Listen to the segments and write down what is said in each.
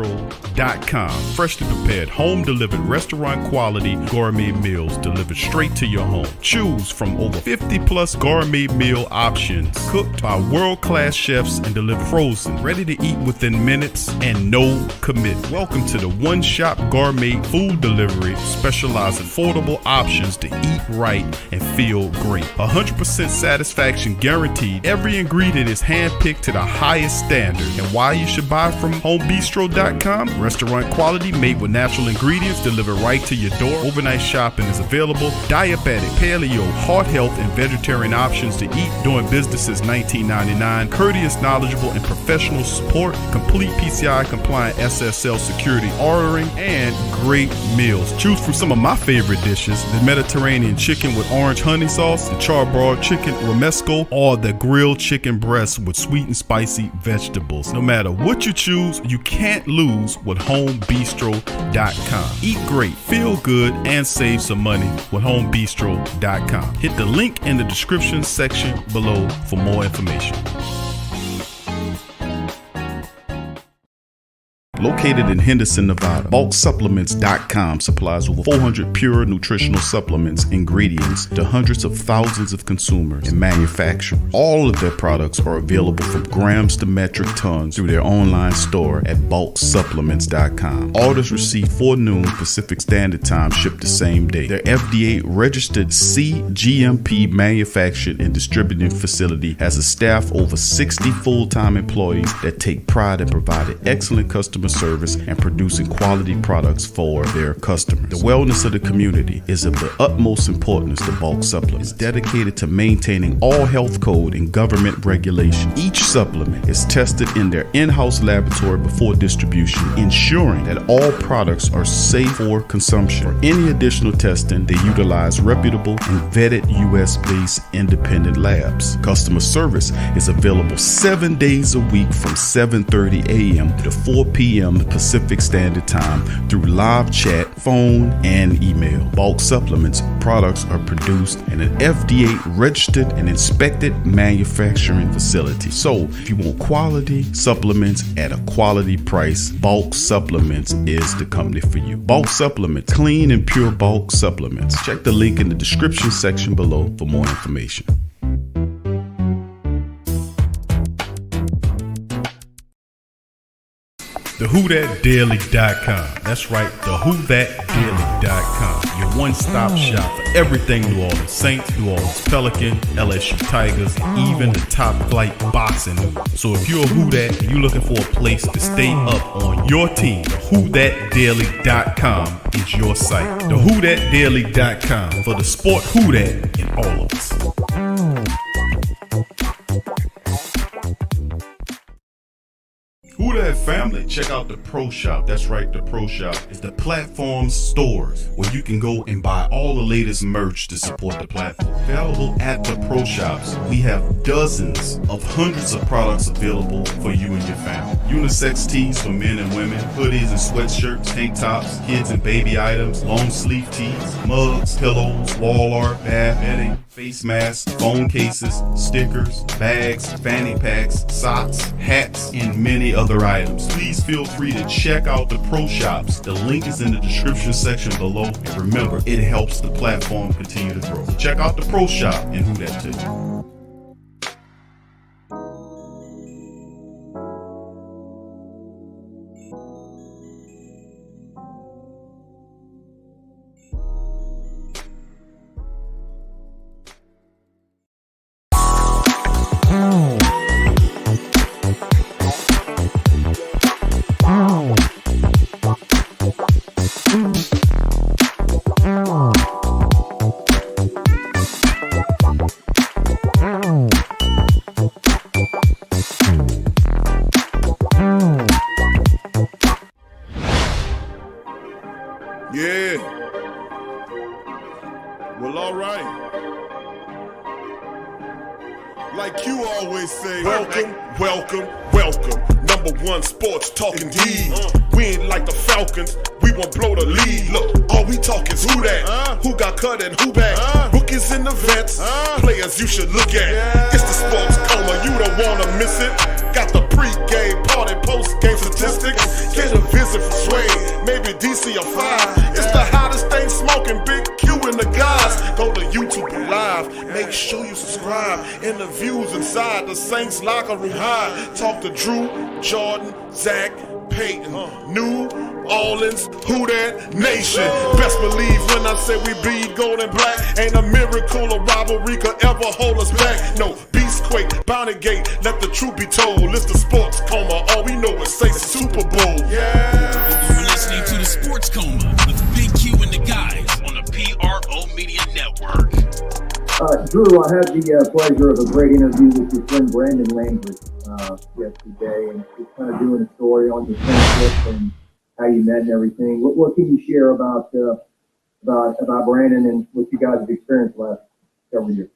homeBistro.com. Freshly prepared, home-delivered, restaurant-quality gourmet meals delivered straight to your home. Choose from over 50-plus gourmet meal options cooked by world-class chefs and delivered frozen, ready to eat within minutes and no commitment. Welcome to the one-shop gourmet food delivery, specializing affordable options to eat right and feel great. 100% satisfaction guaranteed. Every ingredient is handpicked to the highest standard. And why you should buy from homebistro.com? Restaurant quality, made with natural ingredients, delivered right to your door. Overnight shopping is available. Diabetic, paleo, heart health, and vegetarian options to eat. Doing business since 1999. Courteous, knowledgeable, and professional support. Complete PCI compliant SSL security ordering, and great meals. Choose from some of my favorite dishes: the Mediterranean chicken with orange honey sauce, the charbroiled chicken romesco, or the grilled chicken breast with sweet and spicy vegetables. No matter what you choose, you can't lose with homebistro.com. Eat great, feel good, and save some money with homebistro.com. Hit the link in the description section below for more information. Located in Henderson, Nevada, bulksupplements.com supplies over 400 pure nutritional supplements ingredients to hundreds of thousands of consumers and manufacturers. All of their products are available from grams to metric tons through their online store at bulksupplements.com. Orders received 4 noon Pacific Standard Time ship the same day. Their FDA registered CGMP manufactured and distributing facility has a staff over 60 full-time employees that take pride in providing excellent customer service and producing quality products for their customers. The wellness of the community is of the utmost importance to Bulk Supplements. It's dedicated to maintaining all health code and government regulation. Each supplement is tested in their in-house laboratory before distribution, ensuring that all products are safe for consumption. For any additional testing, they utilize reputable and vetted US-based independent labs. Customer service is available 7 days a week from 7:30 a.m. to 4 p.m. Pacific Standard Time through live chat, phone, and email. Bulk Supplements products are produced in an FDA registered and inspected manufacturing facility. So if you want quality supplements at a quality price, Bulk Supplements is the company for you. Bulk Supplements, clean and pure bulk supplements. Check the link in the description section below for more information. TheWhoThatDaily.com. That's right, TheWhoThatDaily.com. Your one-stop shop for everything New Orleans Saints, New Orleans Pelican, LSU Tigers, and even the top flight boxing news. So if you're a Who That and you're looking for a place to stay up on your team, TheWhoThatDaily.com is your site. TheWhoThatDaily.com for the sport Who That in all of us. Who That family, check out the Pro Shop. That's right, the Pro Shop is the platform stores where you can go and buy all the latest merch to support the platform. Available at the Pro Shops, we have dozens of hundreds of products available for you and your family. Unisex tees for men and women, hoodies and sweatshirts, tank tops, kids and baby items, long sleeve tees, mugs, pillows, wall art, bath bedding, face masks, phone cases, stickers, bags, fanny packs, socks, hats, and many other items. Please feel free to check out the Pro Shops. The link is in the description section below. And remember, it helps the platform continue to grow. So check out the Pro Shop and Who That too. Yeah. Well, all right. Like you always say, welcome, welcome, welcome. Number one sports talking D. We ain't like the Falcons, we won't blow the lead. Look, all we talk is who that, who got cut and who back. Rookies and the vets, players you should look at. It's the sports coma, you don't wanna miss it. Got the pre-game, party, post-game statistics. Get a visit from Sway, maybe DC or 5. It's the hottest thing smoking, Big Q and the guys. Go to YouTube Live, make sure you subscribe. Interviews inside the Saints locker room high. Talk to Drew, Jordan, Zach, Peyton, New Orleans, who that nation. Best believe when I say we bleed gold and black. Ain't a miracle or rivalry could ever hold us back. No, Beastquake, Bounty Gate, let the truth be told. It's the sports coma, all we know is say Super Bowl. Yeah. You're listening to the Sports Coma with Big Q and the guys on the PRO Media Network. Drew, I had the pleasure of a great interview with your friend Brandon Landry yesterday, and just kind of doing a story on your friendship and how you met and everything. What can you share about Brandon and what you guys have experienced last several years?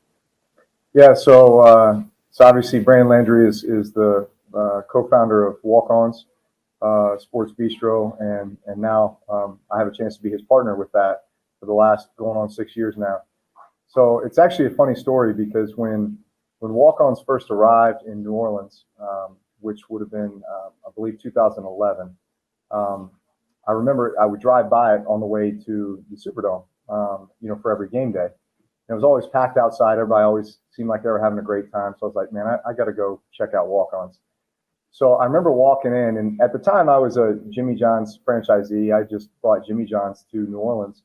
Yeah, so obviously Brandon Landry is the co-founder of Walk-Ons Sports Bistro, and now I have a chance to be his partner with that for the last going on 6 years now. So it's actually a funny story because when Walk-Ons first arrived in New Orleans, which would have been, I believe, 2011, I remember I would drive by it on the way to the Superdome, for every game day. And it was always packed outside. Everybody always seemed like they were having a great time. So I was like, man, I got to go check out Walk-Ons. So I remember walking in, and at the time I was a Jimmy John's franchisee. I just brought Jimmy John's to New Orleans.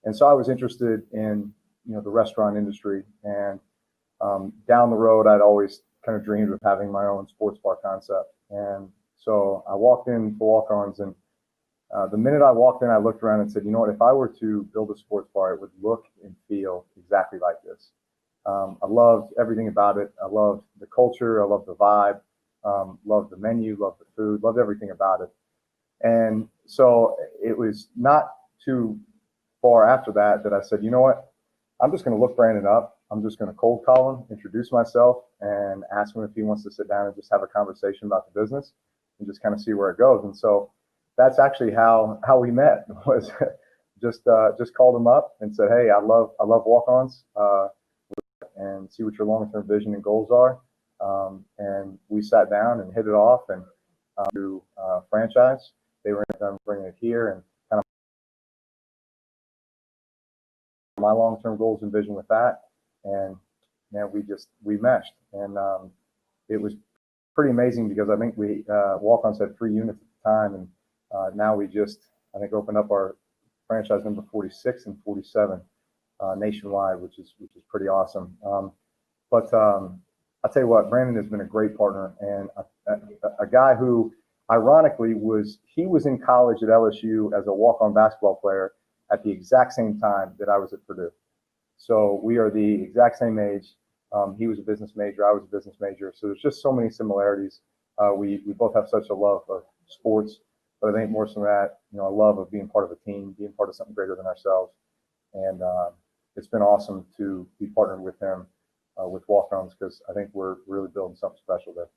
And so I was interested in the restaurant industry, and down the road, I'd always kind of dreamed of having my own sports bar concept. And so I walked in for Walk-Ons, and the minute I walked in, I looked around and said, you know what, if I were to build a sports bar, it would look and feel exactly like this. I loved everything about it. I loved the culture. I loved the vibe. Loved the menu, loved the food, loved everything about it. And so it was not too far after that I said, you know what, I'm just going to look Brandon up. I'm just going to cold call him, introduce myself, and ask him if he wants to sit down and just have a conversation about the business and just kind of see where it goes. And so that's actually how we met, was just called him up and said, hey, I love Walk-Ons, and see what your long-term vision and goals are. And we sat down and hit it off, and to franchise. They were bringing it here, and kind of my long-term goals and vision with that. And man, we meshed, and it was pretty amazing because I think we Walk-Ons had 3 units at the time, and now we just opened up our franchise number 46 and 47 nationwide, which is pretty awesome. But I'll tell you what, Brandon has been a great partner, and a guy who, ironically, was in college at LSU as a walk-on basketball player at the exact same time that I was at Purdue. So we are the exact same age. He was a business major, I was a business major. So there's just so many similarities. We both have such a love of sports, but I think more so than that, a love of being part of a team, being part of something greater than ourselves. And it's been awesome to be partnered with him. With Walk-Ons, because I think we're really building something special there.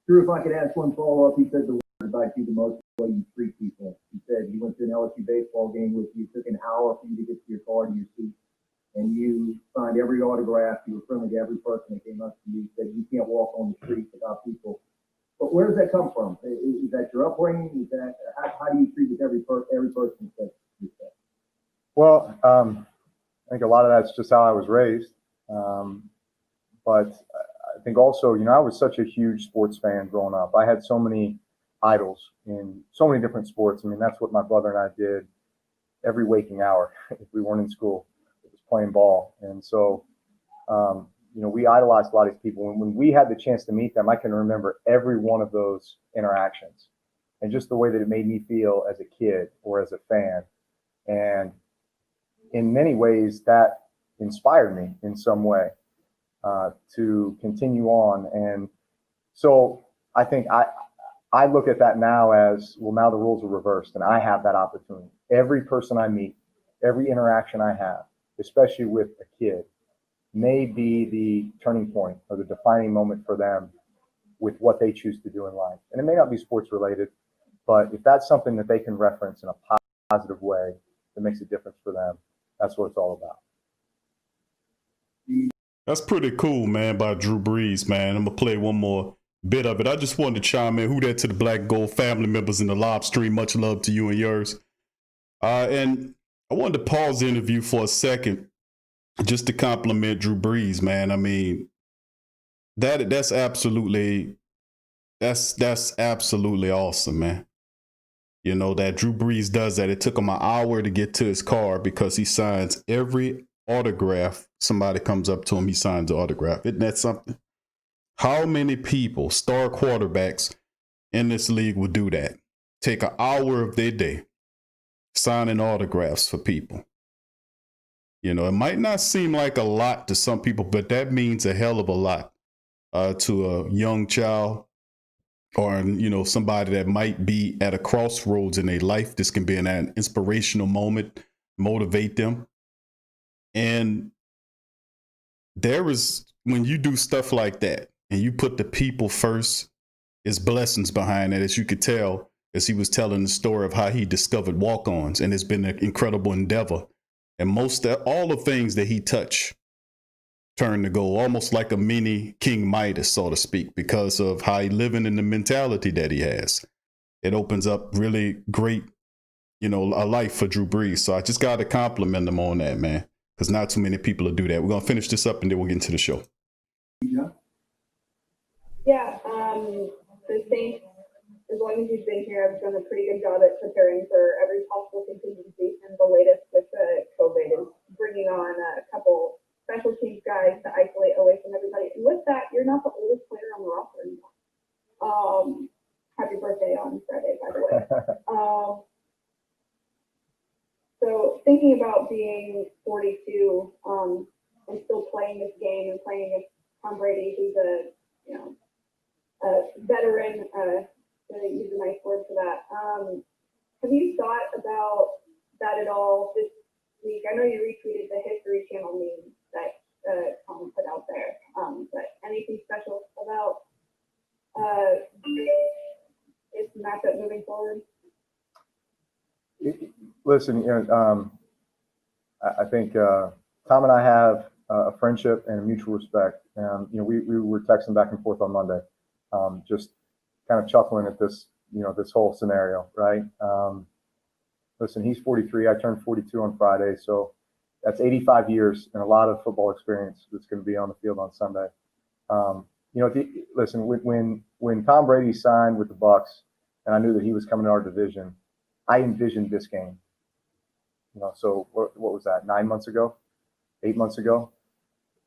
Drew, if I could ask one follow-up, he said the word about you the most way you treat people. He said he went to an LSU baseball game with you. It took an hour for you to get to your car to your seat, and you signed every autograph. You were friendly to every person that came up to you. Said you can't walk on the street without people. But where does that come from? Is that your upbringing? Is that how do you treat with every person that you said? Well, I think a lot of that's just how I was raised. But I think also, I was such a huge sports fan growing up. I had so many idols in so many different sports. I mean, that's what my brother and I did every waking hour. If we weren't in school, it was playing ball. And so, we idolized a lot of these people. And when we had the chance to meet them, I can remember every one of those interactions and just the way that it made me feel as a kid or as a fan. And in many ways, that inspired me in some way to continue on. And so I think I look at that now as, well, now the roles are reversed, and I have that opportunity. Every person I meet, every interaction I have, especially with a kid, may be the turning point or the defining moment for them with what they choose to do in life. And it may not be sports related, but if that's something that they can reference in a positive way that makes a difference for them, that's what it's all about. That's pretty cool, man, by Drew Brees, man. I'm going to play one more bit of it. I just wanted to chime in. Who that to the Black and Gold family members in the live stream. Much love to you and yours. And I wanted to pause the interview for a second just to compliment Drew Brees, man. I mean, that's absolutely awesome, man. You know, that Drew Brees does that. It took him an hour to get to his car because he signs every autograph. Somebody comes up to him, he signs the autograph. Isn't that something? How many people, star quarterbacks in this league, would do that? Take an hour of their day signing autographs for people. You know, it might not seem like a lot to some people, but that means a hell of a lot to a young child or, you know, somebody that might be at a crossroads in their life. This can be an inspirational moment, motivate them. And when you do stuff like that and you put the people first, there's blessings behind that, as you could tell, as he was telling the story of how he discovered walk-ons, and it's been an incredible endeavor. And all the things that he touched turned to gold, almost like a mini King Midas, so to speak, because of how he living in the mentality that he has. It opens up really great, you know, a life for Drew Brees. So I just got to compliment him on that, man, because not too many people will do that. We're going to finish this up and then we'll get into the show. Yeah, the Saints, as long as he's been here, I've done a pretty good job at preparing for every possible contingency, and the latest with COVID is bringing on a couple special teams guys to isolate away from everybody. And with that, you're not the oldest player on the roster anymore. Happy birthday on Friday, by the way. So thinking about being 42 and still playing this game and playing against Tom Brady, who's a veteran, to use a nice word for that. Have you thought about that at all this week? I know you retweeted the History Channel meme that Tom put out there, but anything special about its matchup moving forward? Listen, I think Tom and I have a friendship and a mutual respect. And, we were texting back and forth on Monday, just kind of chuckling at this, this whole scenario, right? Listen, he's 43. I turned 42 on Friday. So that's 85 years and a lot of football experience that's going to be on the field on Sunday. Listen, when Tom Brady signed with the Bucs and I knew that he was coming to our division, I envisioned this game. So what was that, 9 months ago, 8 months ago?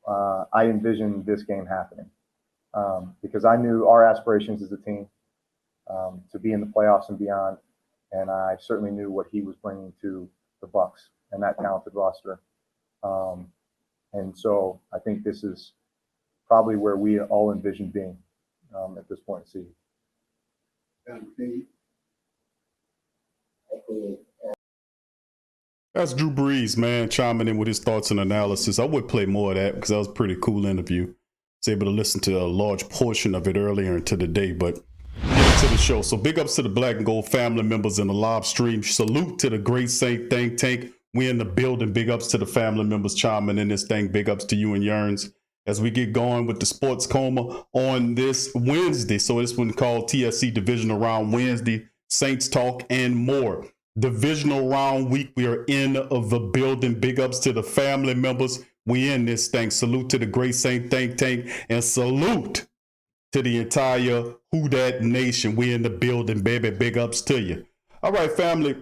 I envisioned this game happening because I knew our aspirations as a team to be in the playoffs and beyond, and I certainly knew what he was bringing to the Bucs and that talented roster. And so I think this is probably where we all envision being at this point in the season. That's Drew Brees, man, chiming in with his thoughts and analysis. I would play more of that because that was a pretty cool interview. I was able to listen to a large portion of it earlier into the day, but get to the show. So big ups to the Black and Gold family members in the live stream. Salute to the great Saint Think Tank. We in the building. Big ups to the family members chiming in this thing. Big ups to you and Yearns as we get going with the Sports Coma on this Wednesday. So this one called TSC Divisional Round Wednesday, Saints Talk and more. Divisional round week, we are in the building. Big ups to the family members. We in this thing. Salute to the great Saint Think Tank and salute to the entire Who Dat Nation. We in the building, baby. Big ups to you. All right, family.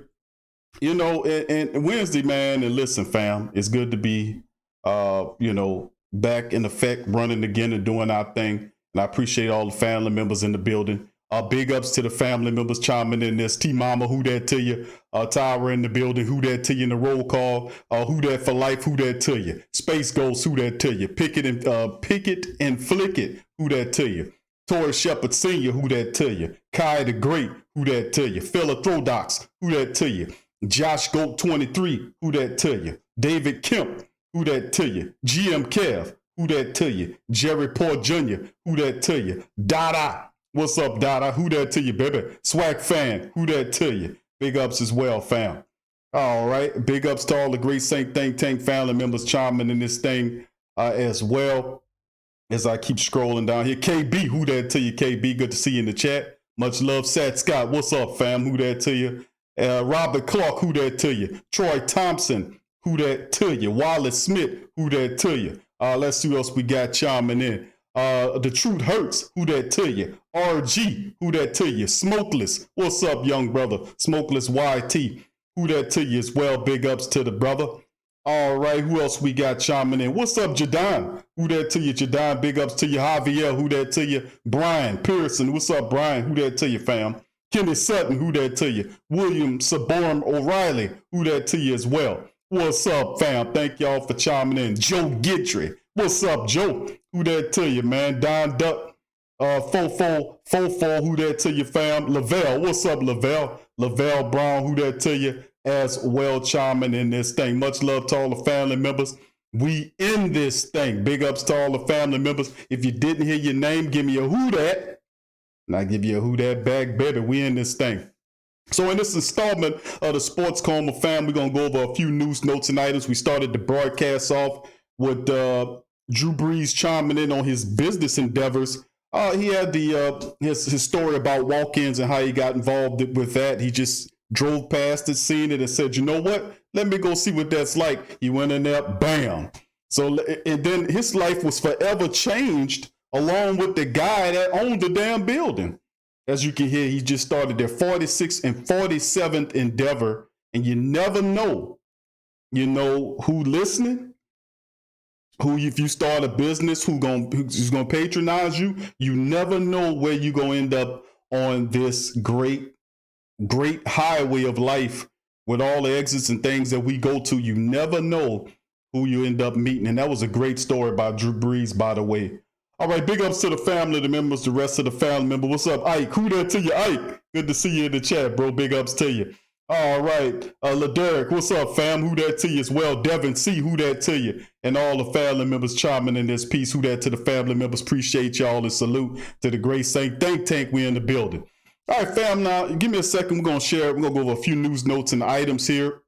And Wednesday, man, and listen, fam, it's good to be, back in effect, running again and doing our thing. And I appreciate all the family members in the building. Big ups to the family members chiming in this. T-Mama, who that to you? Tyra in the building, who that to you in the roll call? Who that for life, who that to you? Space Ghost, who that to you? Pick it and flick it, who that to you? Tori Shepard Sr., who that to you? Kai the Great, who that to you? Phila Throdox, who that to you? Josh Goat 23, who that to you? David Kemp, who that to you? GM Kev, who that to you? Jerry Port Jr., who that to you? Dada, what's up, Dada? Who that to you, baby? Swag Fan, who that to you? Big ups as well, fam. All right, big ups to all the great Saint Think Tank family members chiming in this thing as well. As I keep scrolling down here, KB, who that to you? KB, good to see you in the chat. Much love, Sat Scott. What's up, fam? Who that to you? Robert Clark, who that to you? Troy Thompson, who that to you? Wallace Smith, who that to you? Let's see what else we got chiming in. The Truth Hurts, who that to you? RG, who that to you? Smokeless, what's up, young brother? Smokeless YT, who that to you as well? Big ups to the brother. All right, who else we got chiming in? What's up, Jadon? Who that to you, Jadon? Big ups to you, Javier. Who that to you? Brian Pearson. What's up, Brian? Who that to you, fam? Kenny Sutton. Who that to you? William Saborn O'Reilly. Who that to you as well? What's up, fam? Thank y'all for chiming in. Joe Gitry. What's up, Joe? Who that to you, man? Don Duck. Fofo. Who that to you, fam? Lavelle. What's up, Lavelle? Lavelle Brown. Who that to you? As well chiming in this thing. Much love to all the family members. We in this thing. Big ups to all the family members. If you didn't hear your name, give me a who that. And I give you a who that back, baby. We in this thing. So in this installment of the Sports Coma fam, we're going to go over a few news, notes, and items. We started the broadcast off with Drew Brees chiming in on his business endeavors. He had his story about walk-ins and how he got involved with that. He just drove past it, seen it, and said, you know what? Let me go see what that's like. He went in there, bam. So, and then his life was forever changed along with the guy that owned the damn building. As you can hear, he just started their 46th and 47th endeavor, and you never know, who listening, who, if you start a business, who's gonna patronize you. You never know where you're gonna end up on this great highway of life with all the exits and things that we go to. You never know who you end up meeting. And that was a great story about Drew Brees, by the way. All right, big ups to the family, the members, the rest of the family member. What's up, Ike? Who that to you, Ike? Good to see you in the chat, bro. Big ups to you. All right, LaDerrick, what's up, fam? Who that to you as well? Devin C, who that to you? And all the family members chiming in this piece. Who that to the family members? Appreciate y'all, and salute to the great Saint Think Tank. We in the building. All right, fam, now give me a second. We're going to share. We're going to go over a few news, notes, and items here.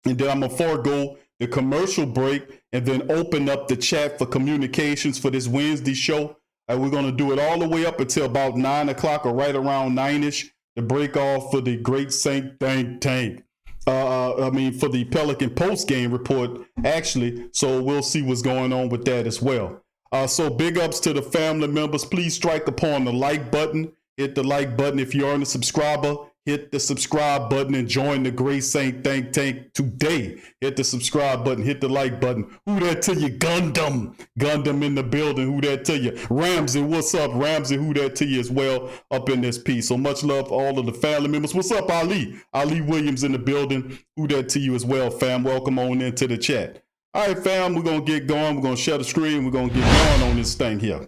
And then I'm going to forego the commercial break and then open up the chat for communications for this Wednesday show. We're going to do it all the way up until about 9 o'clock or right around 9-ish to break off for the great Saint Think Tank. For the Pelican post-game report, actually. So we'll see what's going on with that as well. So big ups to the family members. Please strike upon the like button. Hit the like button. If you aren't a subscriber, hit the subscribe button and join the great Saint Think Tank today. Hit the subscribe button. Hit the like button. Who that to you? Gundam. Gundam in the building. Who that to you? Ramsey, what's up? Ramsey, who that to you as well up in this piece. So much love for all of the family members. What's up, Ali? Ali Williams in the building. Who that to you as well, fam? Welcome on into the chat. All right, fam, we're going to get going. We're going to share the screen. We're going to get going on this thing here.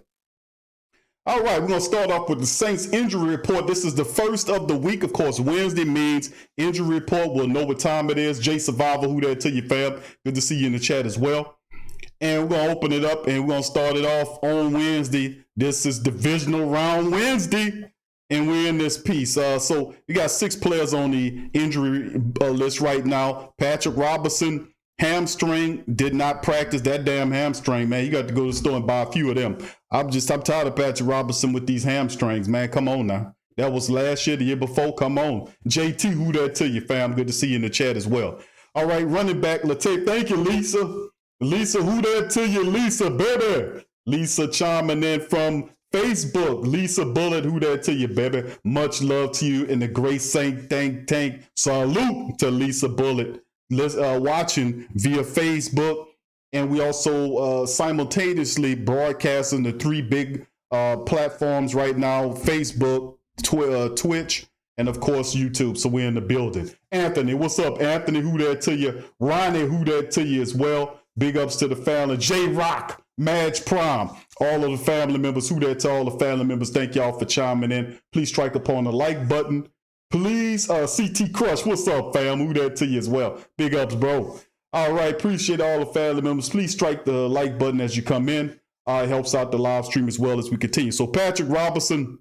All right, we're going to start off with the Saints injury report. This is the first of the week. Of course, Wednesday means injury report. We'll know what time it is. Jay Survivor, who that to you, fam? Good to see you in the chat as well. And we're going to open it up and we're going to start it off on Wednesday. This is Divisional Round Wednesday, and we're in this piece. So we got 6 players on the injury list right now. Patrick Robinson, hamstring, did not practice. That damn hamstring, man. You got to go to the store and buy a few of them. I'm tired of Patrick Robinson with these hamstrings, man. Come on now. That was last year, the year before. Come on. JT, who that to you, fam? Good to see you in the chat as well. All right, running back, Latae. Thank you, Lisa. Lisa, who that to you, Lisa, baby? Lisa chiming in from Facebook. Lisa Bullet, who that to you, baby? Much love to you in the great Saint Think Tank. Salute to Lisa Bullet. Watching via Facebook, and we also simultaneously broadcasting the 3 big platforms right now: Facebook, Twitch, and of course YouTube. So we're in the building. Anthony, what's up, Anthony? Who that to you? Ronnie, who that to you as well? Big ups to the family. J Rock, Madge Prime, all of the family members. Who that to all the family members? Thank y'all for chiming in. Please strike upon the like button. Please, CT Crush, what's up, fam? Who that to you as well? Big ups, bro. All right, appreciate all the family members. Please strike the like button as you come in. It helps out the live stream as well as we continue. So Patrick Robinson,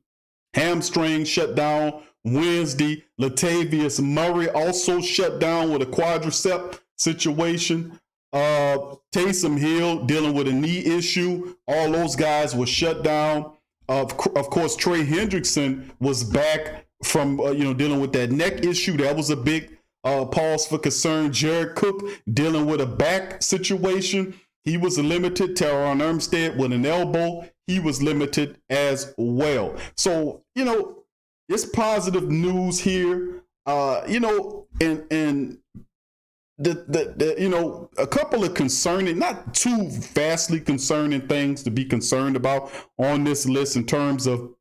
hamstring shut down Wednesday. Latavius Murray also shut down with a quadricep situation. Taysom Hill dealing with a knee issue. All those guys were shut down. Of course, Trey Hendrickson was back from dealing with that neck issue. That was a big pause for concern. Jared Cook dealing with a back situation. He was limited. Teron Armstead with an elbow. He was limited as well. So, it's positive news here. And a couple of concerning, not too vastly concerning things to be concerned about on this list in terms of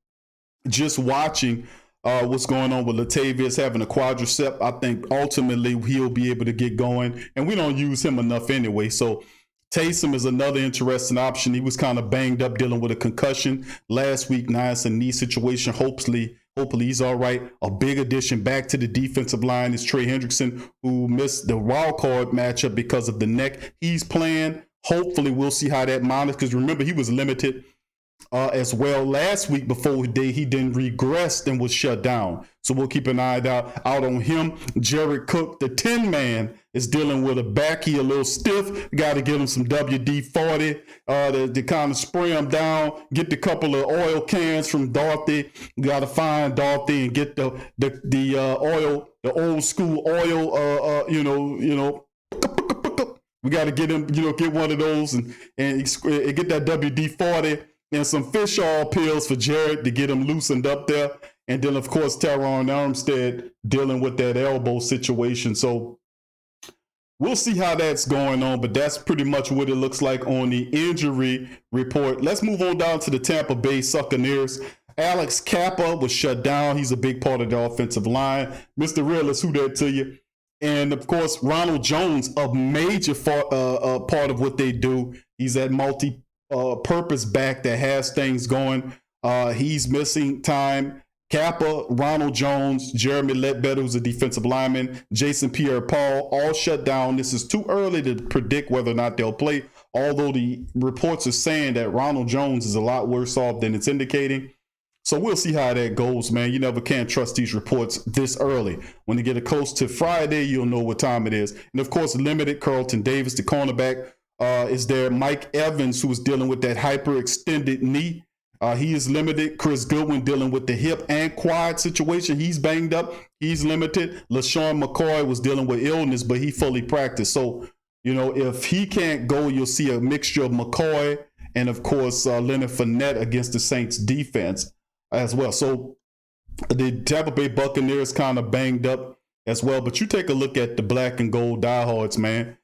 just watching what's going on with Latavius having a quadricep. I think ultimately he'll be able to get going, and we don't use him enough anyway. So Taysom is another interesting option. He was kind of banged up dealing with a concussion last week. Now it's a knee situation. Hopefully he's all right. A big addition back to the defensive line is Trey Hendrickson, who missed the wild card matchup because of the neck. He's playing. Hopefully we'll see how that monitors, because remember, he was limited as well last week before he then regressed and was shut down. So we'll keep an eye out on him. Jared Cook, the 10 man, is dealing with a back. He a little stiff. Got to get him some WD-40 to kind of spray him down. Get the couple of oil cans from Dorothy. Got to find Dorothy and get the oil, the old school oil. We got to get him, get one of those and get that WD-40. And some fish oil pills for Jared to get him loosened up there. And then, of course, Teron Armstead dealing with that elbow situation. So we'll see how that's going on, but that's pretty much what it looks like on the injury report. Let's move on down to the Tampa Bay Buccaneers. Alex Kappa was shut down. He's a big part of the offensive line. Mr. Realist, who that to you? And, of course, Ronald Jones, a major part of what they do. He's that multi-purpose back that has things going. He's missing time. Kappa, Ronald Jones, Jeremy Ledbetter, who's a defensive lineman, Jason Pierre-Paul, all shut down. This is too early to predict whether or not they'll play, although the reports are saying that Ronald Jones is a lot worse off than it's indicating. So we'll see how that goes, man. You never can trust these reports this early. When they get it close to Friday, you'll know what time it is. And, of course, limited Carlton Davis, the cornerback, is there. Mike Evans, who is dealing with that hyperextended knee. He is limited. Chris Goodwin dealing with the hip and quad situation. He's banged up. He's limited. LaShawn McCoy was dealing with illness, but he fully practiced. So, if he can't go, you'll see a mixture of McCoy and, of course, Leonard Fournette against the Saints defense as well. So the Tampa Bay Buccaneers kind of banged up as well. But you take a look at the black and gold diehards, man.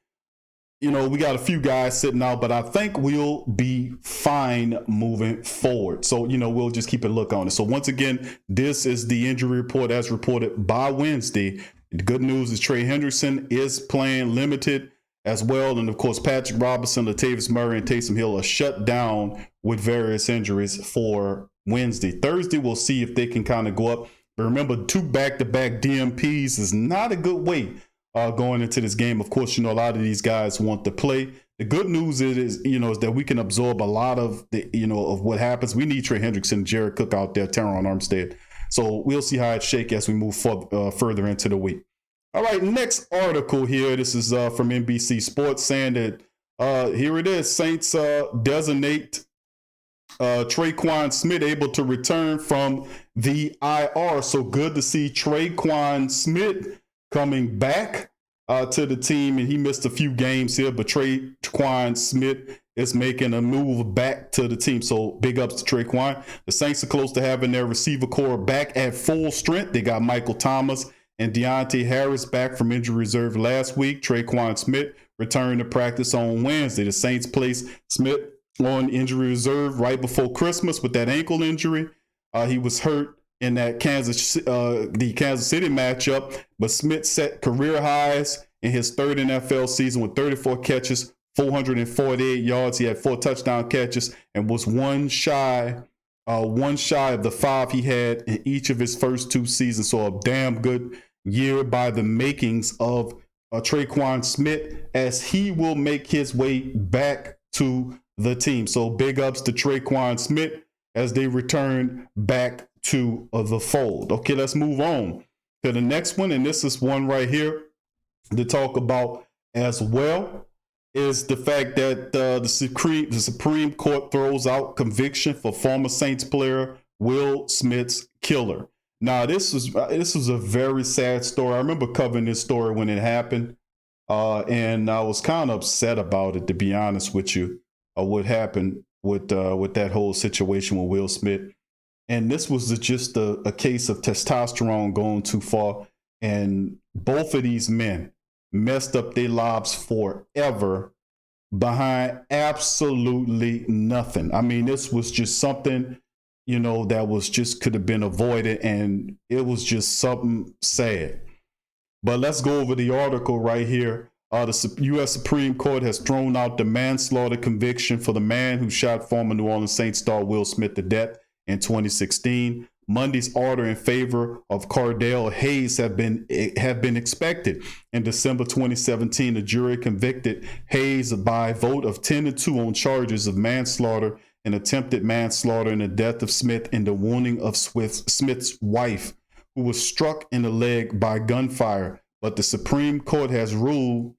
We got a few guys sitting out, but I think we'll be fine moving forward. So, we'll just keep a look on it. So once again, this is the injury report as reported by Wednesday. The good news is Trey Hendrickson is playing limited as well. And of course, Patrick Robinson, Latavius Murray, and Taysom Hill are shut down with various injuries for Wednesday. Thursday, we'll see if they can kind of go up. But remember, 2 back-to-back DMPs is not a good way going into this game. Of course, a lot of these guys want to play. The good news is that we can absorb a lot of the, of what happens. We need Trey Hendrickson, Jared Cook out there, Teron Armstead. So we'll see how it shakes as we move further into the week. All right, next article here. This is from NBC Sports saying that here it is. Saints designate Traquan Smith able to return from the IR. So good to see Traquan Smith coming back to the team, and he missed a few games here, but Traquan Smith is making a move back to the team. So big ups to Traquan. The Saints are close to having their receiver core back at full strength. They got Michael Thomas and Deontay Harris back from injury reserve last week. Traquan Smith returned to practice on Wednesday. The Saints placed Smith on injury reserve right before Christmas with that ankle injury. He was hurt in that Kansas City matchup, but Smith set career highs in his third NFL season with 34 catches, 448 yards. He had 4 touchdown catches and was one shy of the 5 he had in each of his first 2 seasons. So a damn good year by the makings of Traquan Smith as he will make his way back to the team. So big ups to Traquan Smith as they return back to the fold. Okay, let's move on to the next one. And this is one right here to talk about as well, is the fact that the Supreme Court throws out conviction for former Saints player Will Smith's killer. Now, this was a very sad story. I remember covering this story when it happened, and I was kind of upset about it, to be honest with you, what happened with that whole situation with Will Smith. And this was just a case of testosterone going too far, and both of these men messed up their lives forever behind absolutely nothing. I mean, this was just something, that was just could have been avoided, and it was just something sad. But let's go over the article right here. The U.S. Supreme Court has thrown out the manslaughter conviction for the man who shot former New Orleans Saints star Will Smith to death in 2016. Monday's order in favor of Cardell Hayes have been expected. In December 2017, the jury convicted Hayes by vote of 10-2 on charges of manslaughter and attempted manslaughter in the death of Smith and the wounding of Smith's wife, who was struck in the leg by gunfire. But the Supreme Court has ruled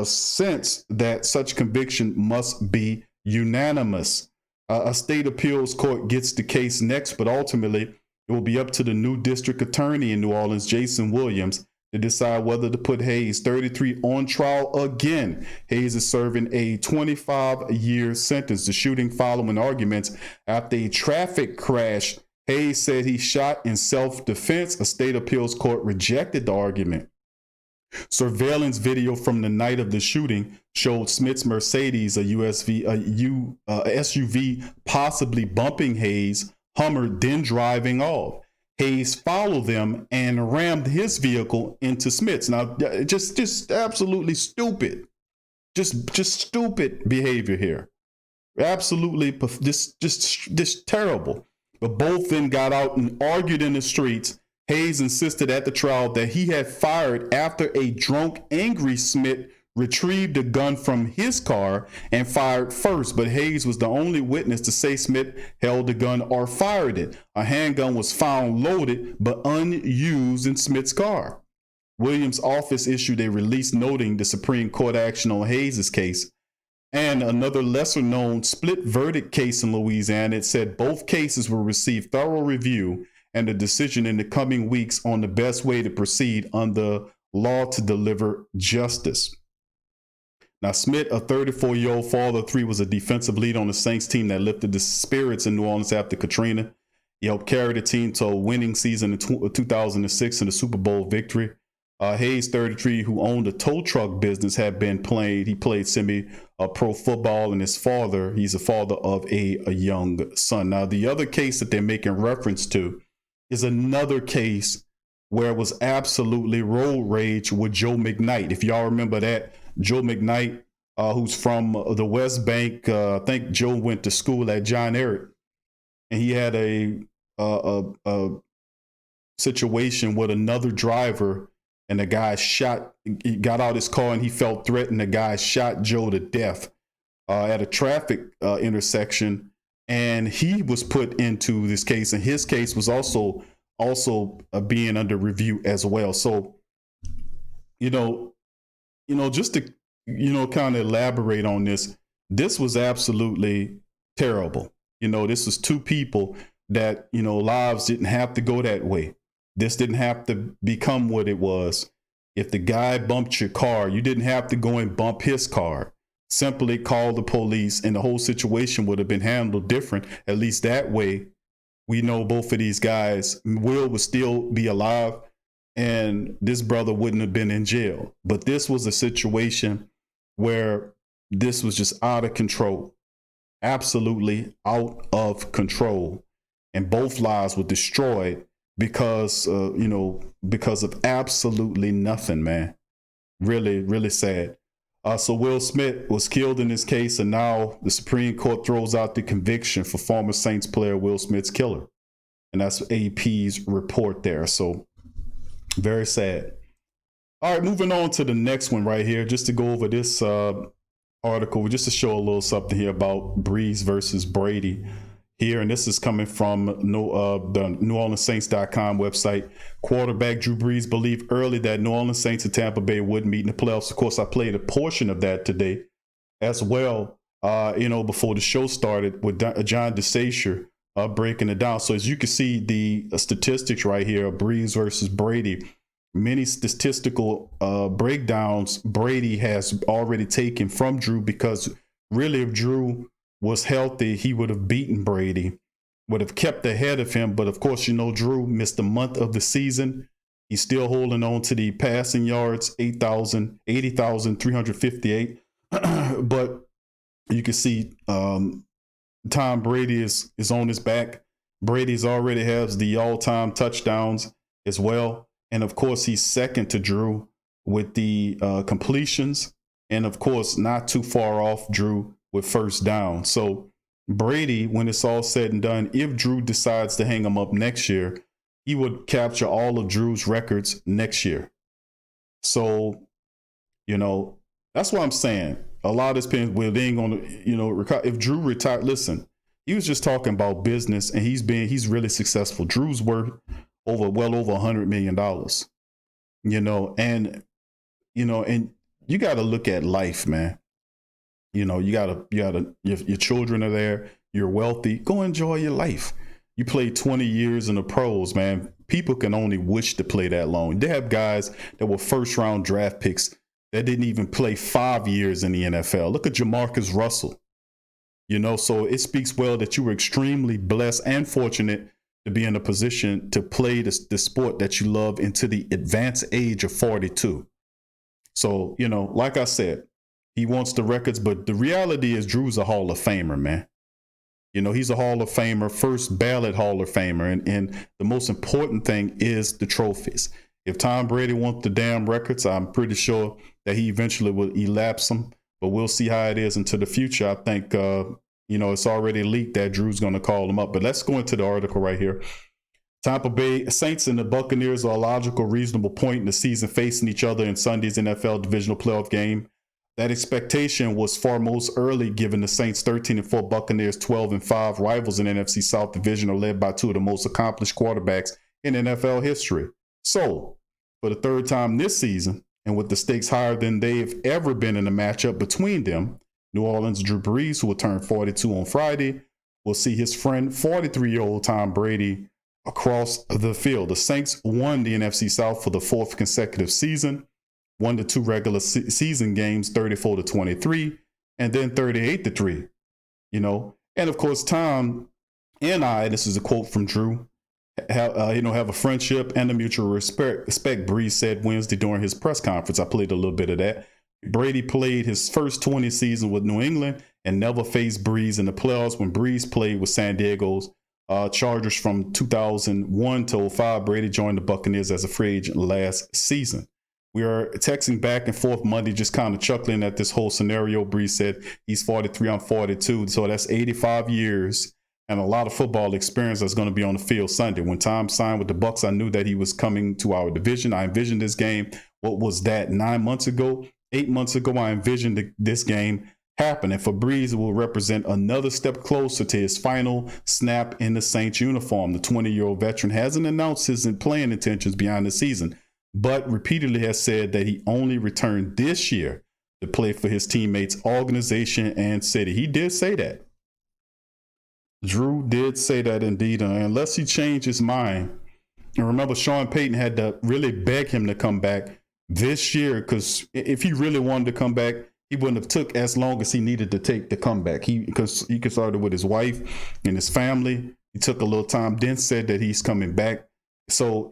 since that such conviction must be unanimous. A state appeals court gets the case next, but ultimately it will be up to the new district attorney in New Orleans, Jason Williams, to decide whether to put Hayes, 33, on trial again. Hayes is serving a 25-year sentence. The shooting following arguments after a traffic crash. Hayes said he shot in self-defense. A state appeals court rejected the argument. Surveillance video from the night of the shooting showed Smith's Mercedes, a SUV, possibly bumping Hayes' Hummer, then driving off. Hayes followed them and rammed his vehicle into Smith's. Now, just absolutely stupid. Just stupid behavior here. Absolutely, just terrible. But both then got out and argued in the streets. Hayes insisted at the trial that he had fired after a drunk, angry Smith retrieved a gun from his car and fired first, but Hayes was the only witness to say Smith held the gun or fired it. A handgun was found loaded but unused in Smith's car. Williams' office issued a release noting the Supreme Court action on Hayes' case and another lesser-known split verdict case in Louisiana. It said both cases will receive thorough review and a decision in the coming weeks on the best way to proceed under law to deliver justice. Now, Smith, a 34-year-old father of three, was a defensive lead on the Saints team that lifted the spirits in New Orleans after Katrina. He helped carry the team to a winning season in 2006 in a Super Bowl victory. Hayes, 33, who owned a tow truck business, he played semi-pro football, and he's a father of a young son. Now, the other case that they're making reference to is another case where it was absolutely road rage with Joe McKnight. If y'all remember that, Joe McKnight, who's from the West Bank. I think Joe went to school at John Ehret, and he had a situation with another driver, and the guy he got out his car and he felt threatened. The guy shot Joe to death at a traffic intersection, and he was put into this case, and his case was also being under review as well. So, just to, kind of elaborate on this was absolutely terrible. This was two people that, lives didn't have to go that way. This didn't have to become what it was. If the guy bumped your car, you didn't have to go and bump his car. Simply call the police and the whole situation would have been handled different. At least that way, we know both of these guys, Will would still be alive and this brother wouldn't have been in jail. But this was a situation where this was just out of control, absolutely out of control. And both lives were destroyed because of absolutely nothing, man. Really, really sad. So Will Smith was killed in this case, and now the Supreme Court throws out the conviction for former Saints player Will Smith's killer. And that's AP's report there. So very sad. All right, moving on to the next one right here, just to go over this article, just to show a little something here about Breeze versus Brady here. And this is coming from the NewOrleansSaints.com website. Quarterback Drew Brees believed early that New Orleans Saints and Tampa Bay wouldn't meet in the playoffs. Of course, I played a portion of that today as well, before the show started with John DeSacier breaking it down. So as you can see, the statistics right here, Breeze versus Brady, many statistical breakdowns Brady has already taken from Drew, because really if Drew was healthy, he would have beaten Brady, would have kept ahead of him. But of course, Drew missed a month of the season. He's still holding on to the passing yards, 80,358. But you can see Tom Brady is on his back. Brady's already has the all-time touchdowns as well. And of course, he's second to Drew with the completions. And of course, not too far off Drew with first down. So Brady, when it's all said and done, if Drew decides to hang him up next year, he would capture all of Drew's records next year. So, that's what I'm saying. A lot of this pain, well, they ain't going to, if Drew retired, listen, he was just talking about business, and he's really successful. Drew's worth well over $100 million, and you got to look at life, man. Your children are there. You're wealthy. Go enjoy your life. You played 20 years in the pros, man. People can only wish to play that long. They have guys that were first round draft picks that didn't even play 5 years in the NFL. Look at Jamarcus Russell. So it speaks well that you were extremely blessed and fortunate to be in a position to play the sport that you love into the advanced age of 42. So, like I said, he wants the records, but the reality is Drew's a Hall of Famer, man. He's a Hall of Famer, first ballot Hall of Famer. And the most important thing is the trophies. If Tom Brady wants the damn records, I'm pretty sure that he eventually will elapse them. But we'll see how it is into the future. I think, it's already leaked that Drew's going to call him up. But let's go into the article right here. Tampa Bay Saints and the Buccaneers are a logical, reasonable point in the season, facing each other in Sunday's NFL Divisional playoff game. That expectation was foremost early, given the Saints 13-4, Buccaneers 12-5, rivals in NFC South Division, are led by two of the most accomplished quarterbacks in NFL history. So, for the third time this season, and with the stakes higher than they've ever been in a matchup between them, New Orleans' Drew Brees, who will turn 42 on Friday, will see his friend 43-year-old Tom Brady across the field. The Saints won the NFC South for the fourth consecutive season, won the two regular season games 34-23, and then 38-3. And of course, Tom and I, this is a quote from Drew, have a friendship and a mutual respect, Brees said Wednesday during his press conference. I played a little bit of that. Brady played his first 20 season with New England and never faced Brees in the playoffs. When Brees played with San Diego's Chargers from 2001 to 05, Brady joined the Buccaneers as a free agent last season. We are texting back and forth Monday, just kind of chuckling at this whole scenario. Brees said he's 43, I'm 42. So that's 85 years and a lot of football experience that's going to be on the field Sunday. When Tom signed with the Bucs, I knew that he was coming to our division. I envisioned this game. What was that, 9 months ago? 8 months ago, I envisioned this game happen. And for Brees, it will represent another step closer to his final snap in the Saints uniform. The 20-year-old veteran hasn't announced his playing intentions beyond the season, but repeatedly has said that he only returned this year to play for his teammates, organization, and city. He did say that. Drew did say that indeed, unless he changed his mind. And remember, Sean Payton had to really beg him to come back this year, because if he really wanted to come back, he wouldn't have took as long as he needed to take to come back. Because he consulted with his wife and his family. He took a little time, then said that he's coming back. So,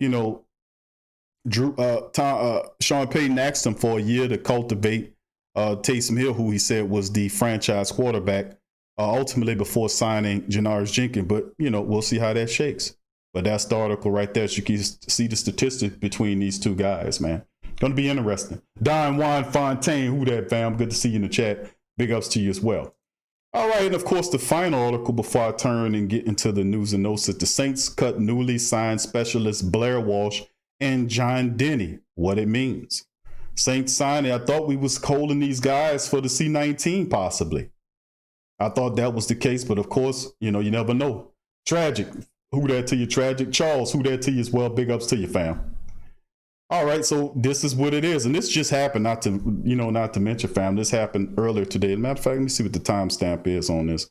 Sean Payton asked him for a year to cultivate Taysom Hill, who he said was the franchise quarterback, ultimately before signing Janoris Jenkins. But, we'll see how that shakes. But that's the article right there. So you can see the statistics between these two guys, man. Going to be interesting. Don Juan Fontaine, who that, fam? Good to see you in the chat. Big ups to you as well. All right, and of course, the final article before I turn and get into the news and notes is the Saints cut newly signed specialists Blair Walsh and John Denny. What it means. Saints signing. I thought we was holding these guys for the C-19 possibly. I thought that was the case, but of course, you never know. Tragic. Who that to you, Tragic? Charles, who that to you as well? Big ups to you, fam. All right, so this is what it is. And this just happened, not to mention, fam. This happened earlier today. As a matter of fact, let me see what the timestamp is on this.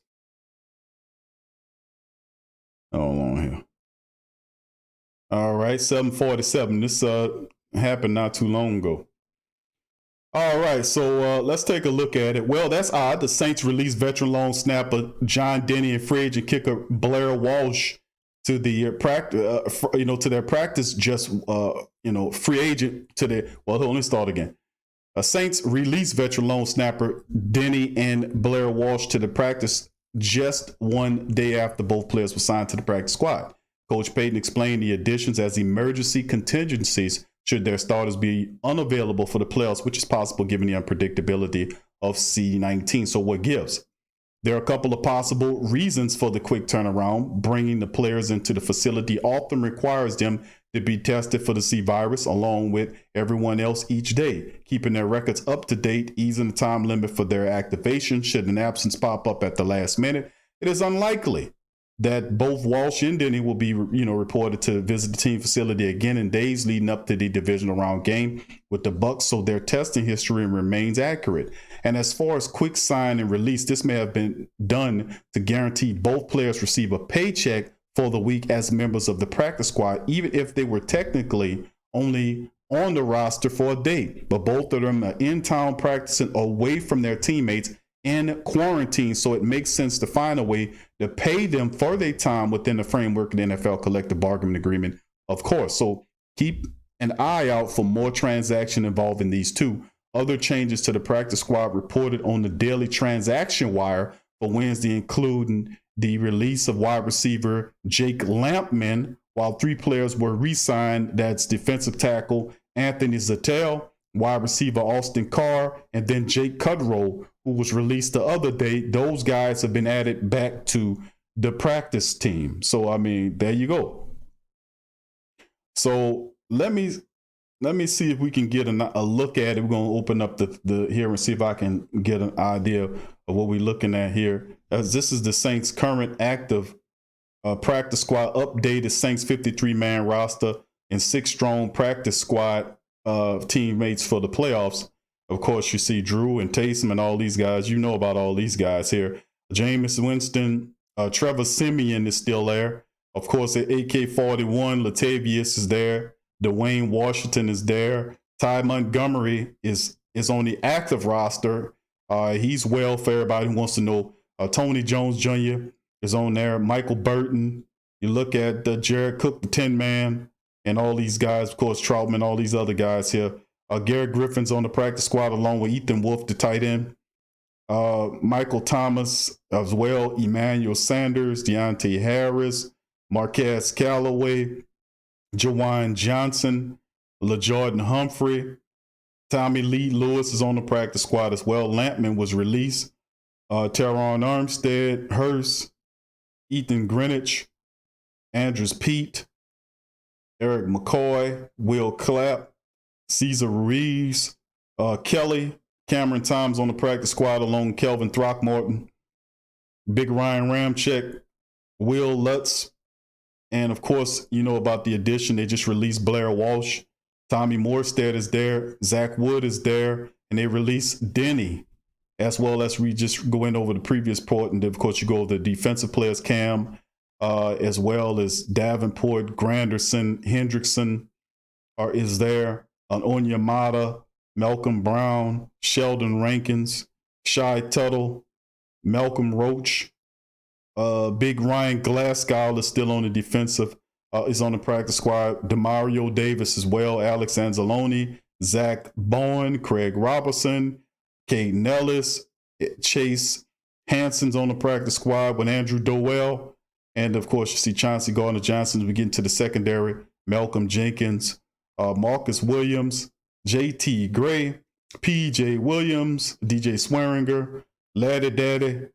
Hold on here. All right, 7:47. This happened not too long ago. All right, so let's take a look at it. Well, that's odd. The Saints released veteran long snapper John Denny and free agent kicker Blair Walsh to the practice, to their practice. Just free agent to their. Well, let me start again. Saints released veteran long snapper Denny and Blair Walsh to the practice just one day after both players were signed to the practice squad. Coach Payton explained the additions as emergency contingencies should their starters be unavailable for the playoffs, which is possible given the unpredictability of C-19. So what gives? There are a couple of possible reasons for the quick turnaround. Bringing the players into the facility often requires them to be tested for the C virus along with everyone else each day. Keeping their records up to date, easing the time limit for their activation should an absence pop up at the last minute. It is unlikely that both Walsh and Denny will be, reported to visit the team facility again in days leading up to the divisional round game with the Bucs, so their testing history remains accurate. And as far as quick sign and release, this may have been done to guarantee both players receive a paycheck for the week as members of the practice squad, even if they were technically only on the roster for a day. But both of them are in town practicing away from their teammates in quarantine, so it makes sense to find a way to pay them for their time within the framework of the NFL collective bargaining agreement, of course. So keep an eye out for more transaction involving these two. Other changes to the practice squad reported on the daily transaction wire for Wednesday, including the release of wide receiver Jake Lampman, while 3 players were re-signed. That's defensive tackle Anthony Zattel, wide receiver Austin Carr, and then Jake Cudrow, who was released the other day. Those guys have been added back to the practice team. So, I mean, there you go. So let me see if we can get a look at it. We're going to open up the here and see if I can get an idea of what we're looking at here. As this is the Saints' current active practice squad updated Saints 53-man roster and 6 strong practice squad teammates for the playoffs. Of course, you see Drew and Taysom and all these guys. You know about all these guys here. Jameis Winston, Trevor Siemian is still there. Of course, at AK-41, Latavius is there. Dwayne Washington is there. Ty Montgomery is on the active roster. He's well for everybody who wants to know. Tony Jones Jr. is on there. Michael Burton. You look at Jared Cook, the 10-man, and all these guys. Of course, Troutman, all these other guys here. Garrett Griffin's on the practice squad along with Ethan Wolf, the tight end. Michael Thomas as well. Emmanuel Sanders, Deontay Harris, Marquez Callaway, Jawan Johnson, LaJordan Humphrey. Tommy Lee Lewis is on the practice squad as well. Lampman was released. Teron Armstead, Hurst, Ethan Greenwich, Andrews Pete, Eric McCoy, Will Clapp, Cesar Reeves, Kelly, Cameron Thomas on the practice squad along with Kelvin Throckmorton, Big Ryan Ramczyk, Will Lutz, and of course, you know about the addition. They just released Blair Walsh. Tommy Morstead is there. Zach Wood is there. And they released Denny, as well as we just going over the previous report. And then, of course, you go over the defensive players, Cam, as well as Davenport, Granderson, Hendrickson is there. Onyemata, Malcolm Brown, Sheldon Rankins, Shai Tuttle, Malcolm Roach, Big Ryan Glasgow is still on the defensive, is on the practice squad. Demario Davis as well, Alex Anzalone, Zach Bowen, Craig Robertson, Kate Nellis, Chase Hanson's on the practice squad with Andrew Dowell. And of course, you see Chauncey Gardner-Johnson as we get into the secondary, Malcolm Jenkins, Marcus Williams, JT Gray, PJ Williams, DJ Swearinger, Laddie Daddy,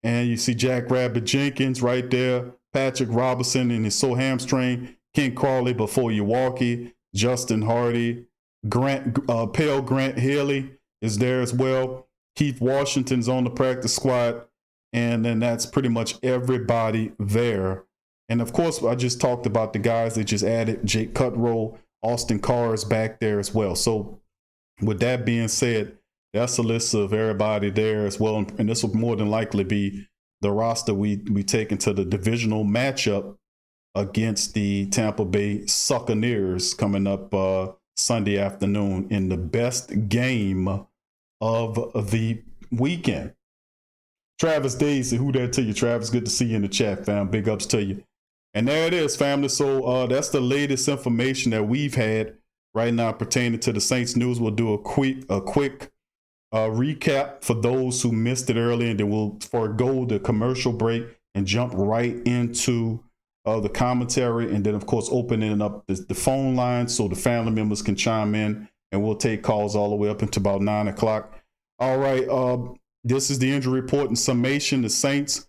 and you see Jack Rabbit Jenkins right there, Patrick Robinson and his sore hamstring, Ken Crawley before Milwaukee, Justin Hardy, Pale Grant Haley is there as well. Keith Washington's on the practice squad. And then that's pretty much everybody there. And of course, I just talked about the guys that just added. Jake Cutrow, Austin Carr is back there as well. So with that being said, that's a list of everybody there as well. And this will more than likely be the roster we take into the divisional matchup against the Tampa Bay Succaneers coming up Sunday afternoon in the best game of the weekend. Travis Daisy, who that to you? Travis, good to see you in the chat, fam. Big ups to you. And there it is, family. So that's the latest information that we've had right now pertaining to the Saints news. We'll do a quick recap for those who missed it earlier, and then we'll forego the commercial break and jump right into the commentary, and then of course opening up the phone line so the family members can chime in, and we'll take calls all the way up until about 9 o'clock. All right, this is the injury report and summation. The Saints,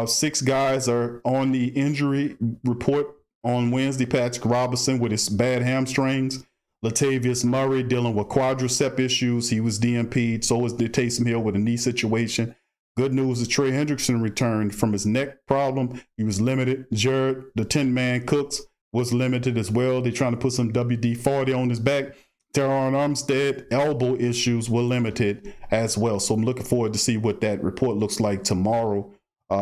6 guys are on the injury report on Wednesday. Patrick Robinson with his bad hamstrings. Latavius Murray dealing with quadricep issues. He was DNP'd. So was Taysom Hill with a knee situation. Good news is Trey Hendrickson returned from his neck problem. He was limited. Jared, the 10-man Cooks, was limited as well. They're trying to put some WD-40 on his back. Teron Armstead, elbow issues were limited as well. So I'm looking forward to see what that report looks like tomorrow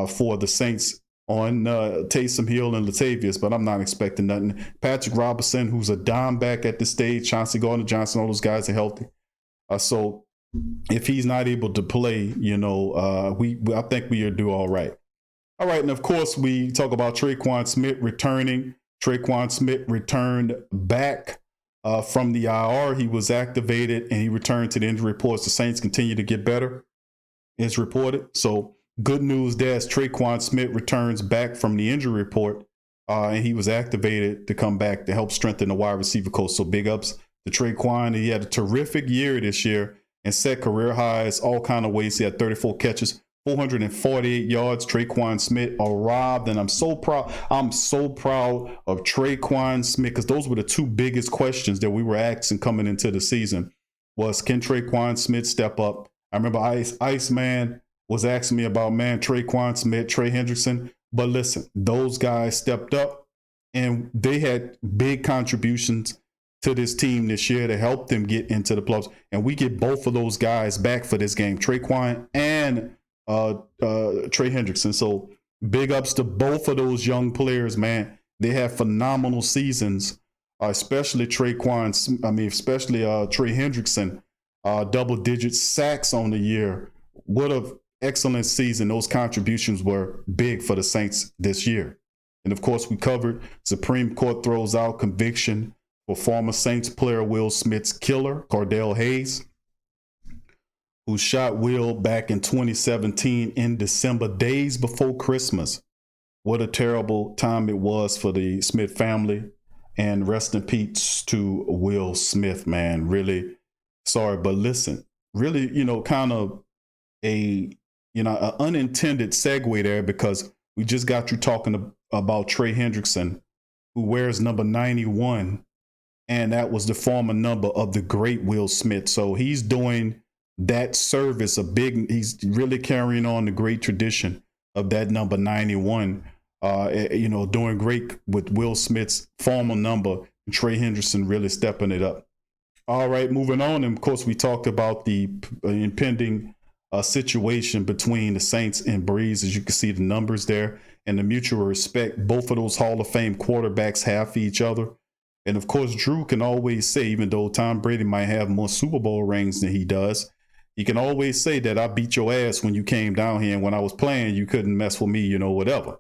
for the Saints on Taysom Hill and Latavius, but I'm not expecting nothing. Patrick Robinson, who's a dime back at this stage, Chauncey Gardner-Johnson, all those guys are healthy. So if he's not able to play, I think we do all right. All right, and of course we talk about Traquan Smith returning. Traquan Smith returned back from the IR. He was activated and he returned to the injury reports. The Saints continue to get better, as reported. So good news there as Traquan Smith returns back from the injury report, and he was activated to come back to help strengthen the wide receiver coach. So big ups to Traquan. He had a terrific year this year and set career highs all kind of ways. He had 34 catches, 448 yards. Traquan Smith arrived, and I'm so proud. I'm so proud of Traquan Smith because those were the 2 biggest questions that we were asking coming into the season was, can Traquan Smith step up? I remember Iceman was asking me about, Traquan Smith, Trey Hendrickson. But listen, those guys stepped up and they had big contributions to this team this year to help them get into the playoffs. And we get both of those guys back for this game, Traquan and Trey Hendrickson. So big ups to both of those young players, man. They have phenomenal seasons, especially Trey Hendrickson, double-digit sacks on the year. What a excellent season. Those contributions were big for the Saints this year. And of course, we covered Supreme Court throws out conviction for former Saints player Will Smith's killer, Cordell Hayes, who shot Will back in 2017 in December, days before Christmas. What a terrible time it was for the Smith family. And rest in peace to Will Smith, man. Really sorry. But listen, really, kind of an unintended segue there, because we just got you talking about Trey Hendrickson, who wears number 91, and that was the former number of the great Will Smith. So he's doing that service he's really carrying on the great tradition of that number 91, doing great with Will Smith's former number, Trey Hendrickson really stepping it up. All right, moving on. And of course, we talked about the impending situation between the Saints and Breeze. As you can see the numbers there and the mutual respect both of those Hall of Fame quarterbacks have for each other. And of course, Drew can always say, even though Tom Brady might have more Super Bowl rings than he does, he can always say that I beat your ass when you came down here, and when I was playing, you couldn't mess with me, whatever.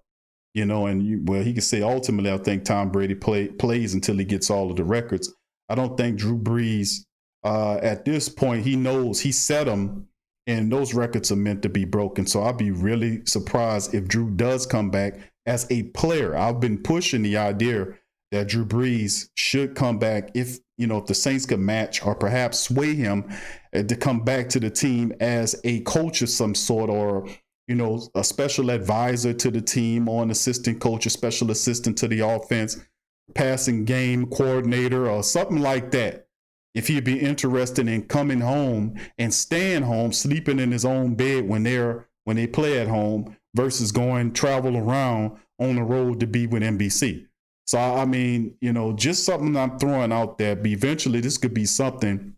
He can say ultimately, I think Tom Brady plays until he gets all of the records. I don't think Drew Brees, at this point, he knows he set them, and those records are meant to be broken. So I'd be really surprised if Drew does come back as a player. I've been pushing the idea that Drew Brees should come back if the Saints could match or perhaps sway him to come back to the team as a coach of some sort, or, a special advisor to the team, or an assistant coach, a special assistant to the offense, passing game coordinator or something like that. if he'd be interested in coming home and staying home, sleeping in his own bed when they play at home versus going travel around on the road to be with NBC. So, I mean, you know, just something I'm throwing out there. But eventually, this could be something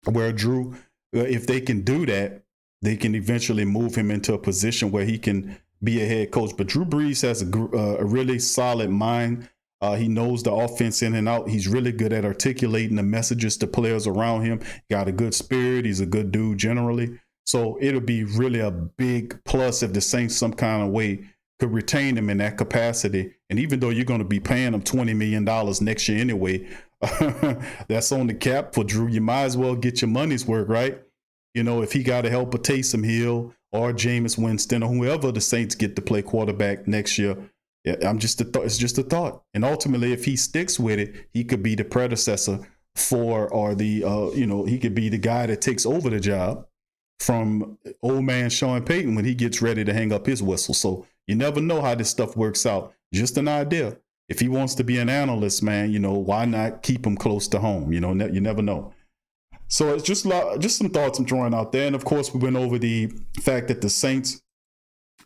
where Drew, if they can do that, they can eventually move him into a position where he can be a head coach. But Drew Brees has a really solid mind. He knows the offense in and out. He's really good at articulating the messages to players around him. Got a good spirit. He's a good dude generally. So it'll be really a big plus if the Saints some kind of way could retain him in that capacity. And even though you're going to be paying him $20 million next year anyway, that's on the cap for Drew. You might as well get your money's worth, right? You know, if he got to help a Taysom Hill or Jameis Winston or whoever the Saints get to play quarterback next year, it's just a thought. And ultimately, if he sticks with it, he could be the predecessor he could be the guy that takes over the job from old man Sean Payton when he gets ready to hang up his whistle. So you never know how this stuff works out. Just an idea. If he wants to be an analyst, man, you know, why not keep him close to home? You know, you never know. So it's just some thoughts I'm throwing out there. And of course, we went over the fact that the Saints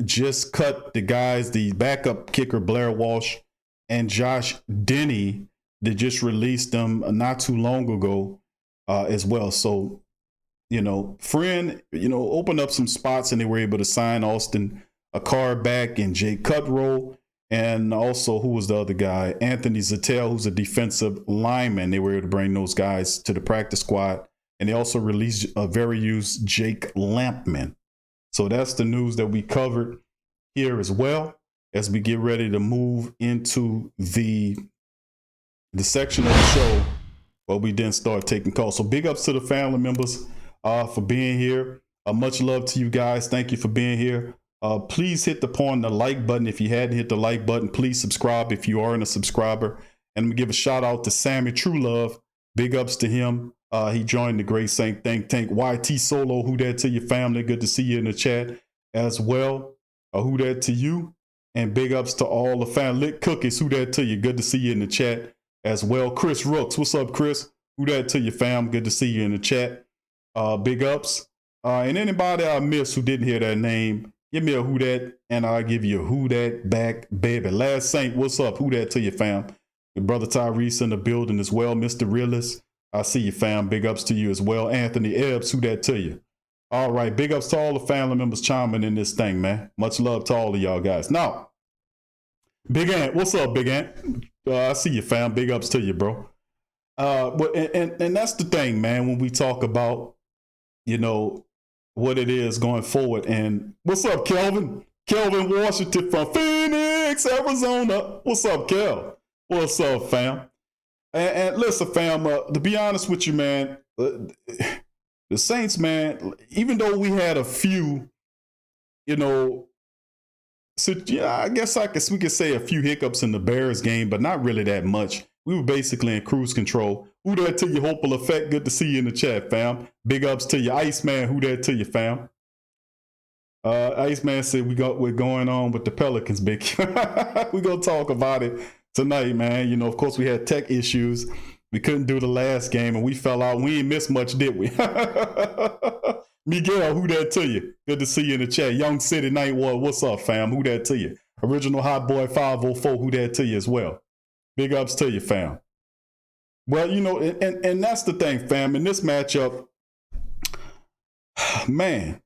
just cut the backup kicker Blair Walsh and Josh Denny. They just released them not too long ago as well. So, you know, opened up some spots and they were able to sign Austin Carback and Jay Cutrow. And also, who was the other guy? Anthony Zattel, who's a defensive lineman. They were able to bring those guys to the practice squad. And they also released a very used Jake Lampman. So that's the news that we covered here as well as we get ready to move into the section of the show where we then start taking calls. So big ups to the family members for being here. Much love to you guys. Thank you for being here. Please hit the like button. If you hadn't hit the like button, please subscribe if you aren't a subscriber. And we give a shout out to Sammy Truelove. Big ups to him. He joined the Great Saint Think Tank. YT Solo, who that to your family? Good to see you in the chat as well. Who that to you? And big ups to all the family. Lit Cookies, who that to you? Good to see you in the chat as well. Chris Rooks, what's up, Chris? Who that to your fam? Good to see you in the chat. Big ups. And anybody I missed who didn't hear that name, give me a who that, and I'll give you a who that back, baby. Last Saint, what's up? Who that to your fam? Your brother Tyrese in the building as well. Mr. Realist, I see you, fam. Big ups to you as well. Anthony Ebbs, who that to you? All right, big ups to all the family members chiming in this thing, man. Much love to all of y'all guys. Now, Big Ant, what's up, Big Ant? I see you, fam. Big ups to you, bro. And that's the thing, man, when we talk about, you know, what it is going forward. And what's up, Kelvin? Kelvin Washington from Phoenix, Arizona. What's up, Kel? What's up, fam? And listen, fam, to be honest with you, man, the Saints, man, even though we had a few, you know, I guess we could say a few hiccups in the Bears game, but not really that much. We were basically in cruise control. Who that to you, Hopeful Effect? Good to see you in the chat, fam. Big ups to you, Iceman. Who that to you, fam? Iceman said we're going on with the Pelicans, big. We're gonna talk about it tonight, man. You know, of course, we had tech issues. We couldn't do the last game, and we fell out. We ain't missed much, did we? Miguel, who that to you? Good to see you in the chat. Young City Night War, what's up, fam? Who that to you? Original Hot Boy 504, who that to you as well? Big ups to you, fam. Well, you know, and that's the thing, fam. In this matchup, man,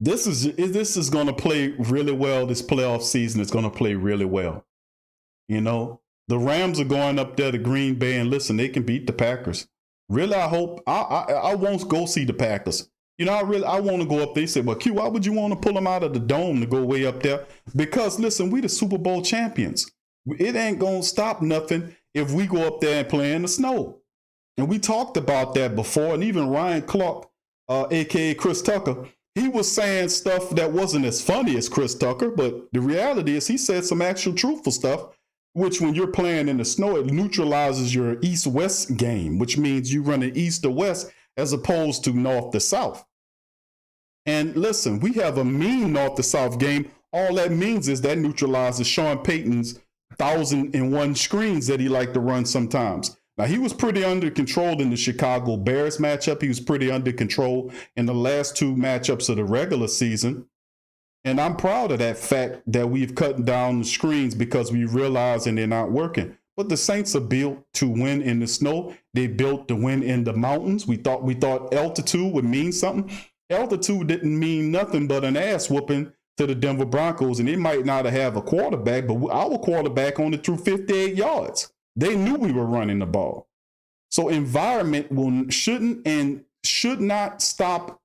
this is going to play really well. This playoff season is going to play really well. You know, the Rams are going up there to Green Bay, and listen, they can beat the Packers. Really, I hope I won't go see the Packers. You know, I want to go up there. They said, well, Q, why would you want to pull them out of the dome to go way up there? Because listen, we the Super Bowl champions. It ain't going to stop nothing if we go up there and play in the snow. And we talked about that before. And even Ryan Clark, a.k.a. Chris Tucker, he was saying stuff that wasn't as funny as Chris Tucker. But the reality is he said some actual truthful stuff, which when you're playing in the snow, it neutralizes your east-west game, which means you run an east to west as opposed to north to south. And listen, we have a mean north to south game. All that means is that neutralizes Sean Payton's 1,001 screens that he liked to run sometimes. Now, he was pretty under control in the Chicago Bears matchup. He was pretty under control in the last two matchups of the regular season. And I'm proud of that fact that we've cut down the screens because we realize and they're not working. But the Saints are built to win in the snow. They built to win in the mountains. We thought altitude would mean something. Altitude didn't mean nothing but an ass whooping to the Denver Broncos. And they might not have a quarterback, but our quarterback only threw 58 yards. They knew we were running the ball. So environment should not stop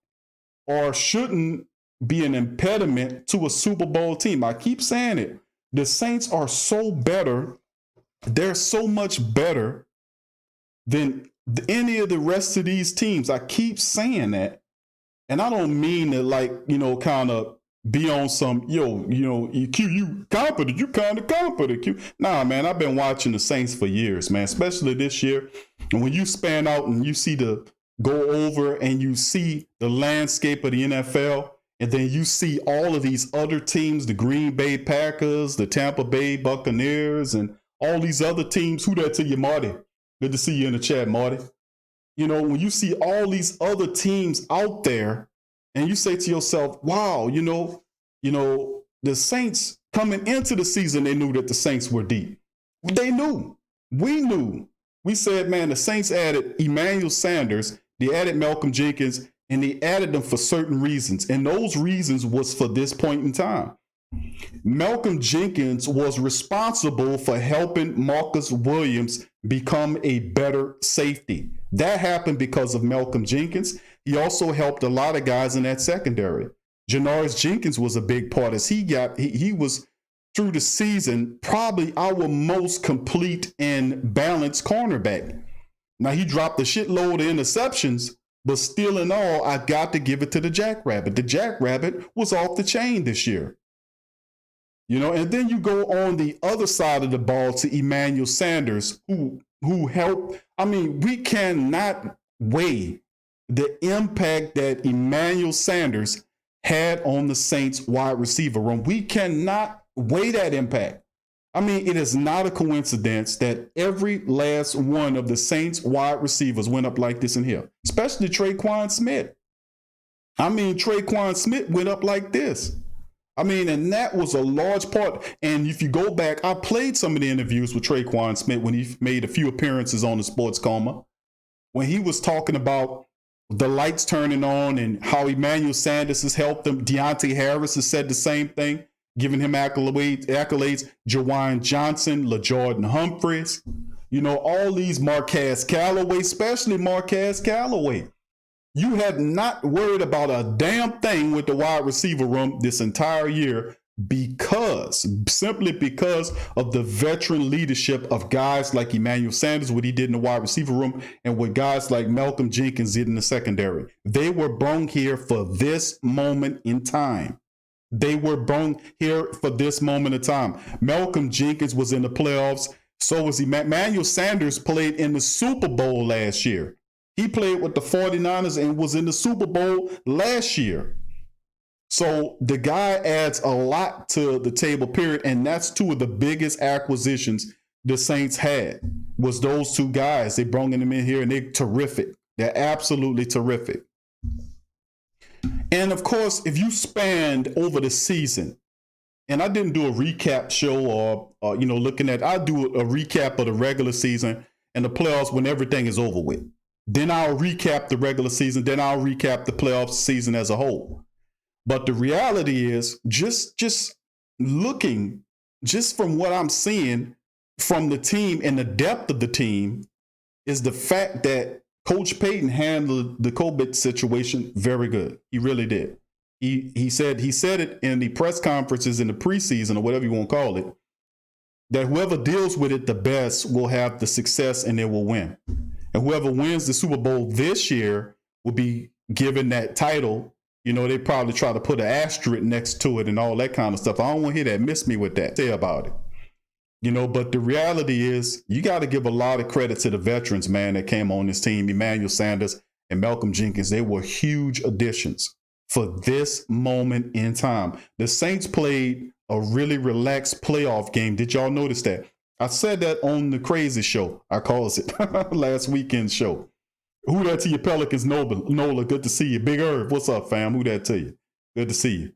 or shouldn't be an impediment to a Super Bowl team. I keep saying it. The Saints are so better. They're so much better than any of the rest of these teams. I keep saying that. And I don't mean to kind of be on some, you competent, you kind of competent. Q. Nah, man, I've been watching the Saints for years, man, especially this year. And when you span out and you see go over and you see the landscape of the NFL, and then you see all of these other teams, the Green Bay Packers, the Tampa Bay Buccaneers, and all these other teams. Who that to you, Marty? Good to see you in the chat, Marty. When you see all these other teams out there and you say to yourself, wow, the Saints coming into the season, they knew that the Saints were deep. They knew. We knew. We said, man, the Saints added Emmanuel Sanders, they added Malcolm Jenkins, and they added them for certain reasons. And those reasons was for this point in time. Malcolm Jenkins was responsible for helping Marcus Williams become a better safety. That happened because of Malcolm Jenkins. He also helped a lot of guys in that secondary. Janoris Jenkins was a big part as he was through the season probably our most complete and balanced cornerback. Now he dropped a shitload of interceptions, but still in all, I got to give it to the Jackrabbit. The Jackrabbit was off the chain this year. And then you go on the other side of the ball to Emmanuel Sanders, who helped. I mean, we cannot weigh the impact that Emmanuel Sanders had on the Saints wide receiver room. We cannot weigh that impact. I mean, it is not a coincidence that every last one of the Saints wide receivers went up like this in here, especially Traquan Smith. I mean, Traquan Smith went up like this. I mean, and that was a large part. And if you go back, I played some of the interviews with Traquan Smith when he made a few appearances on the Sports Coma, when he was talking about the lights turning on and how Emmanuel Sanders has helped them. Deontay Harris has said the same thing, giving him accolades. Jawan Johnson, LaJordan Humphreys, all these Marquez Callaway, especially Marquez Callaway. You have not worried about a damn thing with the wide receiver room this entire year simply because of the veteran leadership of guys like Emmanuel Sanders, what he did in the wide receiver room, and what guys like Malcolm Jenkins did in the secondary. They were brung here for this moment in time. Malcolm Jenkins was in the playoffs. So was Emmanuel Sanders played in the Super Bowl last year. He played with the 49ers and was in the Super Bowl last year. So the guy adds a lot to the table, period. And that's two of the biggest acquisitions the Saints had, was those two guys. They brought them in here and they're terrific. They're absolutely terrific. And of course, if you spanned over the season, and I didn't do a recap show or I do a recap of the regular season and the playoffs when everything is over with. Then I'll recap the regular season. Then I'll recap the playoff season as a whole. But the reality is just looking, just from what I'm seeing from the team and the depth of the team, is the fact that Coach Payton handled the COVID situation very good. He really did. He said it in the press conferences in the preseason or whatever you want to call it, that whoever deals with it the best will have the success and they will win. And whoever wins the Super Bowl this year will be given that title. They probably try to put an asterisk next to it and all that kind of stuff. I don't want to hear that. Miss me with that. Say about it. But the reality is you got to give a lot of credit to the veterans, man, that came on this team. Emmanuel Sanders and Malcolm Jenkins, they were huge additions for this moment in time. The Saints played a really relaxed playoff game. Did y'all notice that? I said that on the crazy show. I calls it last weekend show. Who that to you, Pelicans? Nola, good to see you. Big Irv, what's up, fam? Who that to you? Good to see you.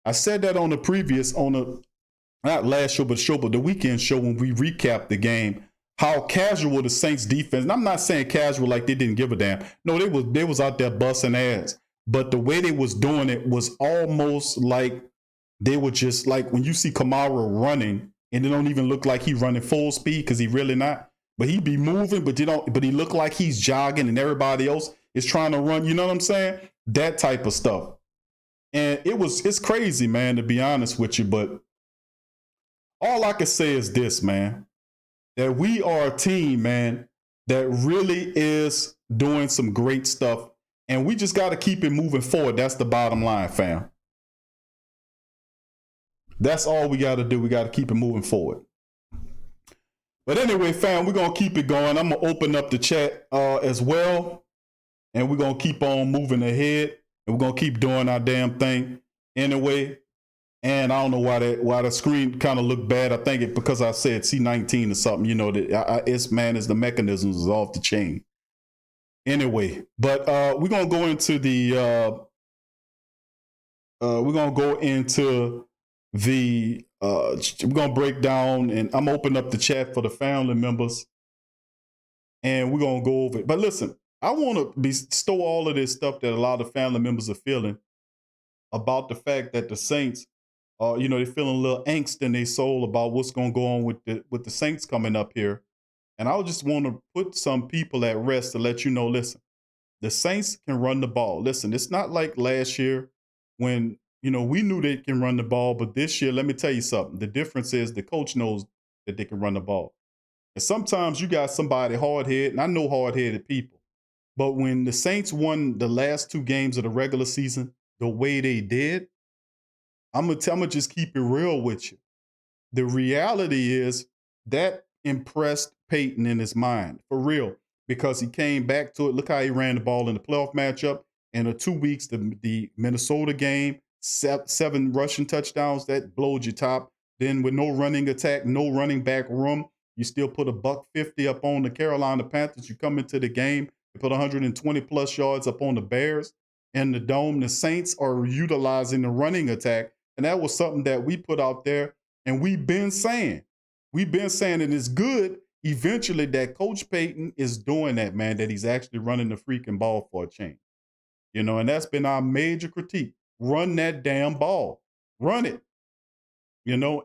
I said that on the previous, not last show, but the weekend show when we recapped the game, how casual the Saints defense, and I'm not saying casual like they didn't give a damn. No, they was out there busting ass. But the way they was doing it was almost like they were just like when you see Kamara running and it don't even look like he running full speed because he really not. But he be moving, but he look like he's jogging and everybody else is trying to run. You know what I'm saying? That type of stuff. And it's crazy, man, to be honest with you. But all I can say is this, man, that we are a team, man, that really is doing some great stuff. And we just got to keep it moving forward. That's the bottom line, fam. That's all we got to do. We got to keep it moving forward. But anyway, fam, we're going to keep it going. I'm going to open up the chat as well. And we're going to keep on moving ahead. And we're going to keep doing our damn thing anyway. And I don't know why the screen kind of looked bad. I think it because I said C19 or something. You know, that it's the mechanisms is off the chain. Anyway, but we're going to go into we're going to break down, and I'm opening up the chat for the family members, and we're going to go over it. But listen, I want to bestow all of this stuff that a lot of family members are feeling about the fact that the Saints, they're feeling a little angst in their soul about what's going to go on with the Saints coming up here. And I just want to put some people at rest to let you know, listen, the Saints can run the ball. Listen, it's not like last year when, we knew they can run the ball, but this year, let me tell you something. The difference is the coach knows that they can run the ball. And sometimes you got somebody hard-headed, and I know hard-headed people, but when the Saints won the last 2 games of the regular season the way they did, I'm gonna just keep it real with you. The reality is that impressed Peyton in his mind, for real, because he came back to it. Look how he ran the ball in the playoff matchup. In the 2 weeks, the Minnesota game, 7 rushing touchdowns, that blowed your top. Then with no running attack, no running back room, you still put $150 up on the Carolina Panthers. You come into the game, you put 120 plus yards up on the Bears. In the Dome, the Saints are utilizing the running attack. And that was something that we put out there, and we've been saying. And it's good eventually that Coach Peyton is doing that, man, that he's actually running the freaking ball for a change. And that's been our major critique. Run that damn ball. Run it.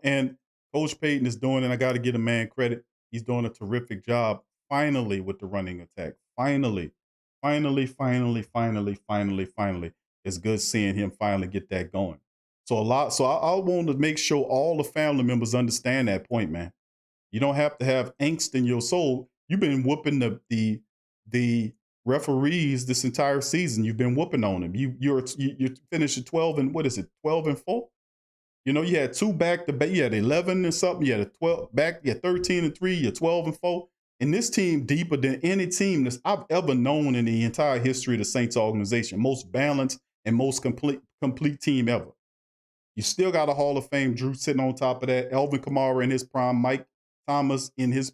And Coach Peyton is doing it. I got to give the man credit. He's doing a terrific job finally with the running attack. Finally. It's good seeing him finally get that going. So I want to make sure all the family members understand that point, man. You don't have to have angst in your soul. You've been whooping the referees this entire season. You've been whooping on them. You finished at 12 and 12-4. You had 2 back-to-back. You had 11 and something. You had a 12 back. You had 13 and 3. You're 12-4. And this team deeper than any team that I've ever known in the entire history of the Saints organization. Most balanced and most complete team ever. You still got a Hall of Fame Drew sitting on top of that. Alvin Kamara in his prime. Mike Thomas in his,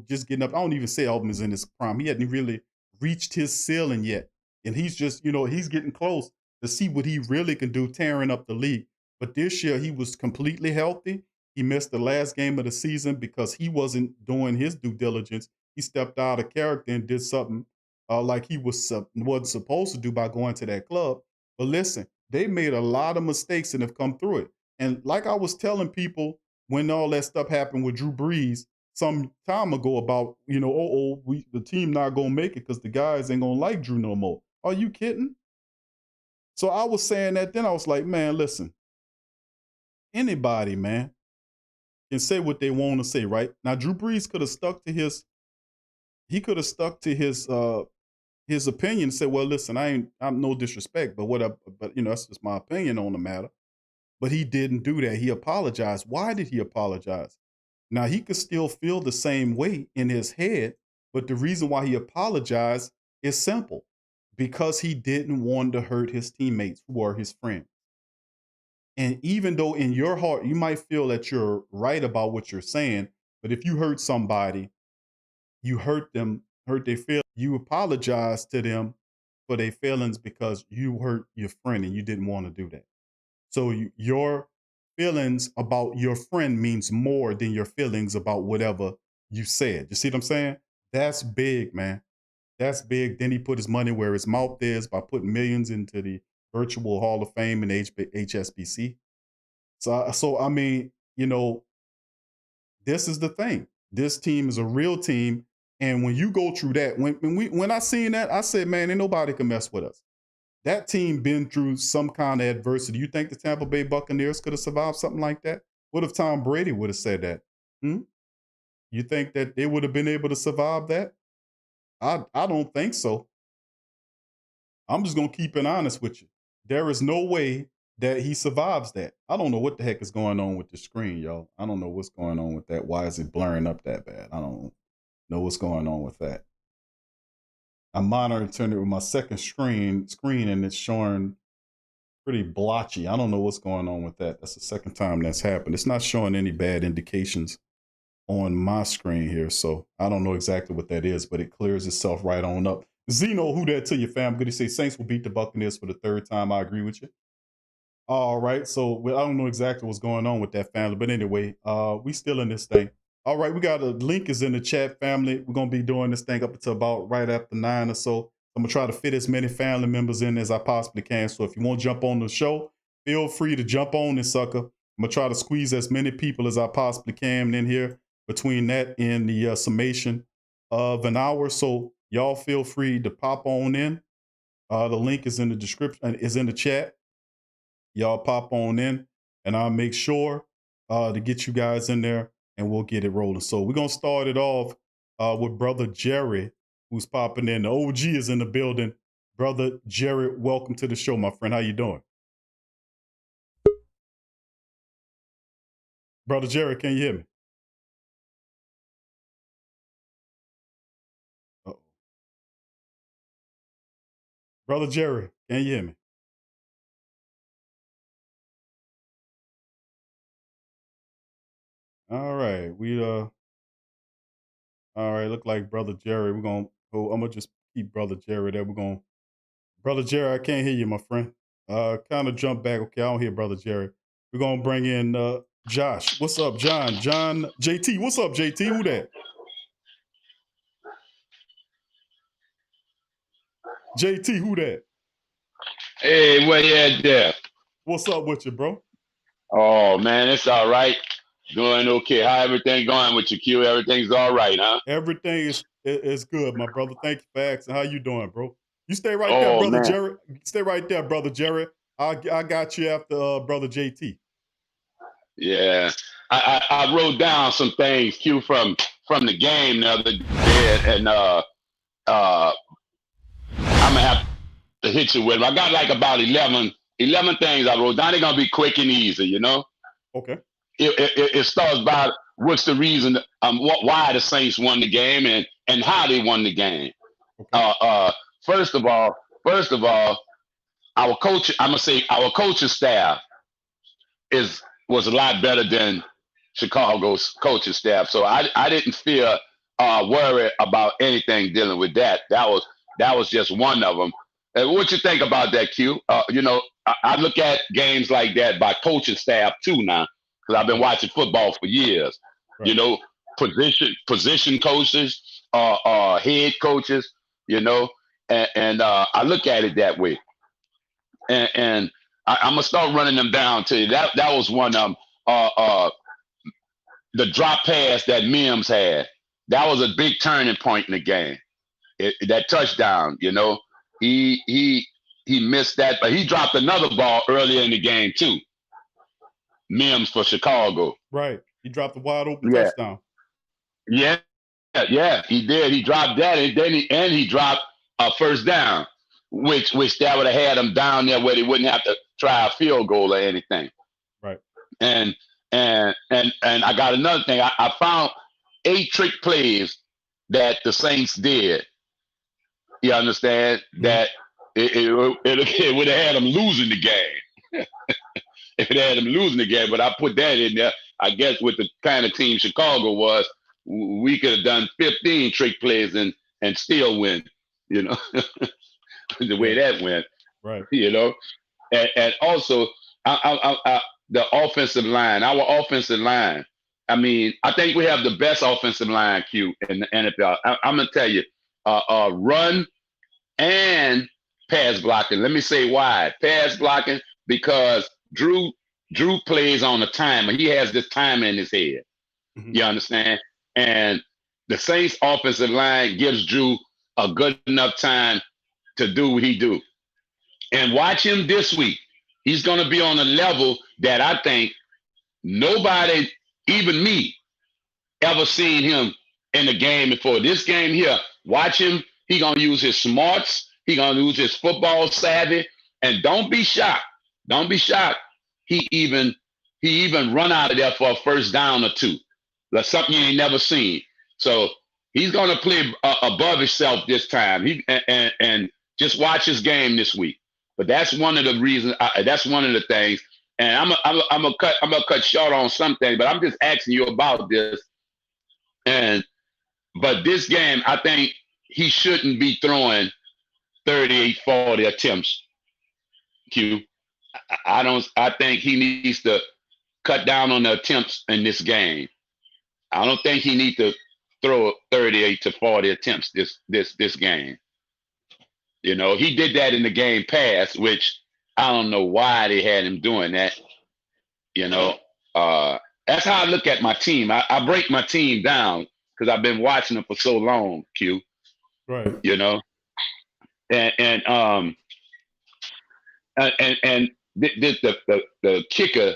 just getting up. I don't even say Alvin is in his prime. He hadn't really reached his ceiling yet. And he's just, he's getting close to see what he really can do tearing up the league. But this year he was completely healthy. He missed the last game of the season because he wasn't doing his due diligence. He stepped out of character and did something like he wasn't supposed to do by going to that club. But listen, they made a lot of mistakes and have come through it. And like I was telling people when all that stuff happened with Drew Brees some time ago about, the team not going to make it because the guys ain't going to like Drew no more. Are you kidding? So I was saying that then I was like, man, listen, anybody, man, can say what they want to say, right? Now, Drew Brees could have stuck to his opinion and said, well, listen, I'm no disrespect, but that's just my opinion on the matter. But he didn't do that. He apologized. Why did he apologize? Now, he could still feel the same way in his head, but the reason why he apologized is simple. Because he didn't want to hurt his teammates who are his friends. And even though in your heart, you might feel that you're right about what you're saying, But if you hurt somebody, you hurt them, hurt their feelings, you apologize to them for their feelings because you hurt your friend and you didn't want to do that. So your feelings about your friend means more than your feelings about whatever you said. You see what I'm saying? That's big, man. That's big. Then he put his money where his mouth is by putting millions into the virtual Hall of Fame and HSBC. So I mean, this is the thing. This team is a real team, and when you go through that, when I seen that, I said, man, ain't nobody can mess with us. That team been through some kind of adversity. You think the Tampa Bay Buccaneers could have survived something like that? What if Tom Brady would have said that? You think that they would have been able to survive that? I don't think so. I'm just gonna keep it honest with you. There is no way that he survives that. I don't know what the heck is going on with the screen, y'all. I don't know what's going on with that. Why is it blurring up that bad? I don't know what's going on with that. I'm monitoring it with my second screen, and it's showing pretty blotchy. I don't know what's going on with that. That's the second time that's happened. It's not showing any bad indications on my screen here, so I don't know exactly what that is, but it clears itself right on up. Zeno, who that to you, fam? Good to say Saints will beat the Buccaneers for the third time. I agree with you. All right, so I don't know exactly what's going on with that, family, but anyway, we still in this thing. All right, we got a link is in the chat, family. We're gonna be doing this thing up until about right after 9 or so. I'm gonna try to fit as many family members in as I possibly can. So if you want to jump on the show, feel free to jump on this sucker. I'm gonna try to squeeze as many people as I possibly can in here between that and the summation of an hour. So y'all feel free to pop on in. The link is in the description, is in the chat. Y'all pop on in, and I'll make sure to get you guys in there, and we'll get it rolling. So we're gonna start it off with Brother Jerry, who's popping in. The OG is in the building. Brother Jerry, welcome to the show, my friend. How you doing? Brother Jerry, can you hear me? Uh-oh. Brother Jerry, can you hear me? All right, all right, look like Brother Jerry. I'm gonna just keep Brother Jerry there. Brother Jerry, I can't hear you, my friend. Kind of jump back. Okay, I don't hear Brother Jerry. We're gonna bring in Josh. What's up, John? JT. What's up, JT? Who that? JT, who that? Hey, where you at there? What's up with you, bro? Oh man, it's all right. Doing okay. How everything going with you, Q? Everything's all right, huh? Everything is good, my brother. Thank you for asking. How you doing, bro? You stay right there, Oh Brother man. Jerry. Stay right there, Brother Jerry. I got you after Brother JT. Yeah. I wrote down some things, Q, from the game the other day, and I'm gonna have to hit you with them. I got like about 11 things I wrote down. They're gonna be quick and easy, you know. Okay. It starts by what's the reason, why the Saints won the game and how they won the game. Okay. First of all, our coach, I'm gonna say our coaching staff was a lot better than Chicago's coaching staff. So I didn't feel worried about anything dealing with that. That was just one of them. And what you think about that, Q? I look at games like that by coaching staff too now, because I've been watching football for years. Right. You know, position coaches, head coaches. You know, and I look at it that way. And I'm gonna start running them down to you. That was one of them. The drop pass that Mims had, that was a big turning point in the game. That touchdown, you know, he missed that, but he dropped another ball earlier in the game too. Mims for Chicago. Right. He dropped the wide open touchdown. Yeah, he did. He dropped that, and then he dropped a first down, which that would have had him down there where they wouldn't have to try a field goal or anything. Right. And I got another thing. I found 8 trick plays that the Saints did. You understand? Mm-hmm. That it would have had them losing the game. It had them losing the game, but I put that in there I guess with the kind of team Chicago was, we could have done 15 trick plays and still win. You know, the way that went. Right. You know, and also the offensive line, our offensive line. I mean, I think we have the best offensive line, Q, in the NFL. I'm gonna tell you, run and pass blocking. Let me say why. Pass blocking because Drew plays on a timer. He has this timer in his head. Mm-hmm. You understand? And the Saints offensive line gives Drew a good enough time to do what he do. And watch him this week. He's going to be on a level that I think nobody, even me, ever seen him in the game before. This game here, watch him. He going to use his smarts. He going to use his football savvy. And don't be shocked. Don't be shocked. He even run out of there for a first down or two. That's something you ain't never seen. So he's going to play above himself this time. And just watch his game this week. But that's one of the reasons. That's one of the things. And I'm gonna cut short on something. But I'm just asking you about this. But this game, I think he shouldn't be throwing 38, 40 attempts. Q. I think he needs to cut down on the attempts in this game. I don't think he needs to throw 38 to 40 attempts this game. You know, he did that in the game past, which I don't know why they had him doing that. You know, that's how I look at my team. I break my team down because I've been watching them for so long, Q. Right. You know, and the kicker,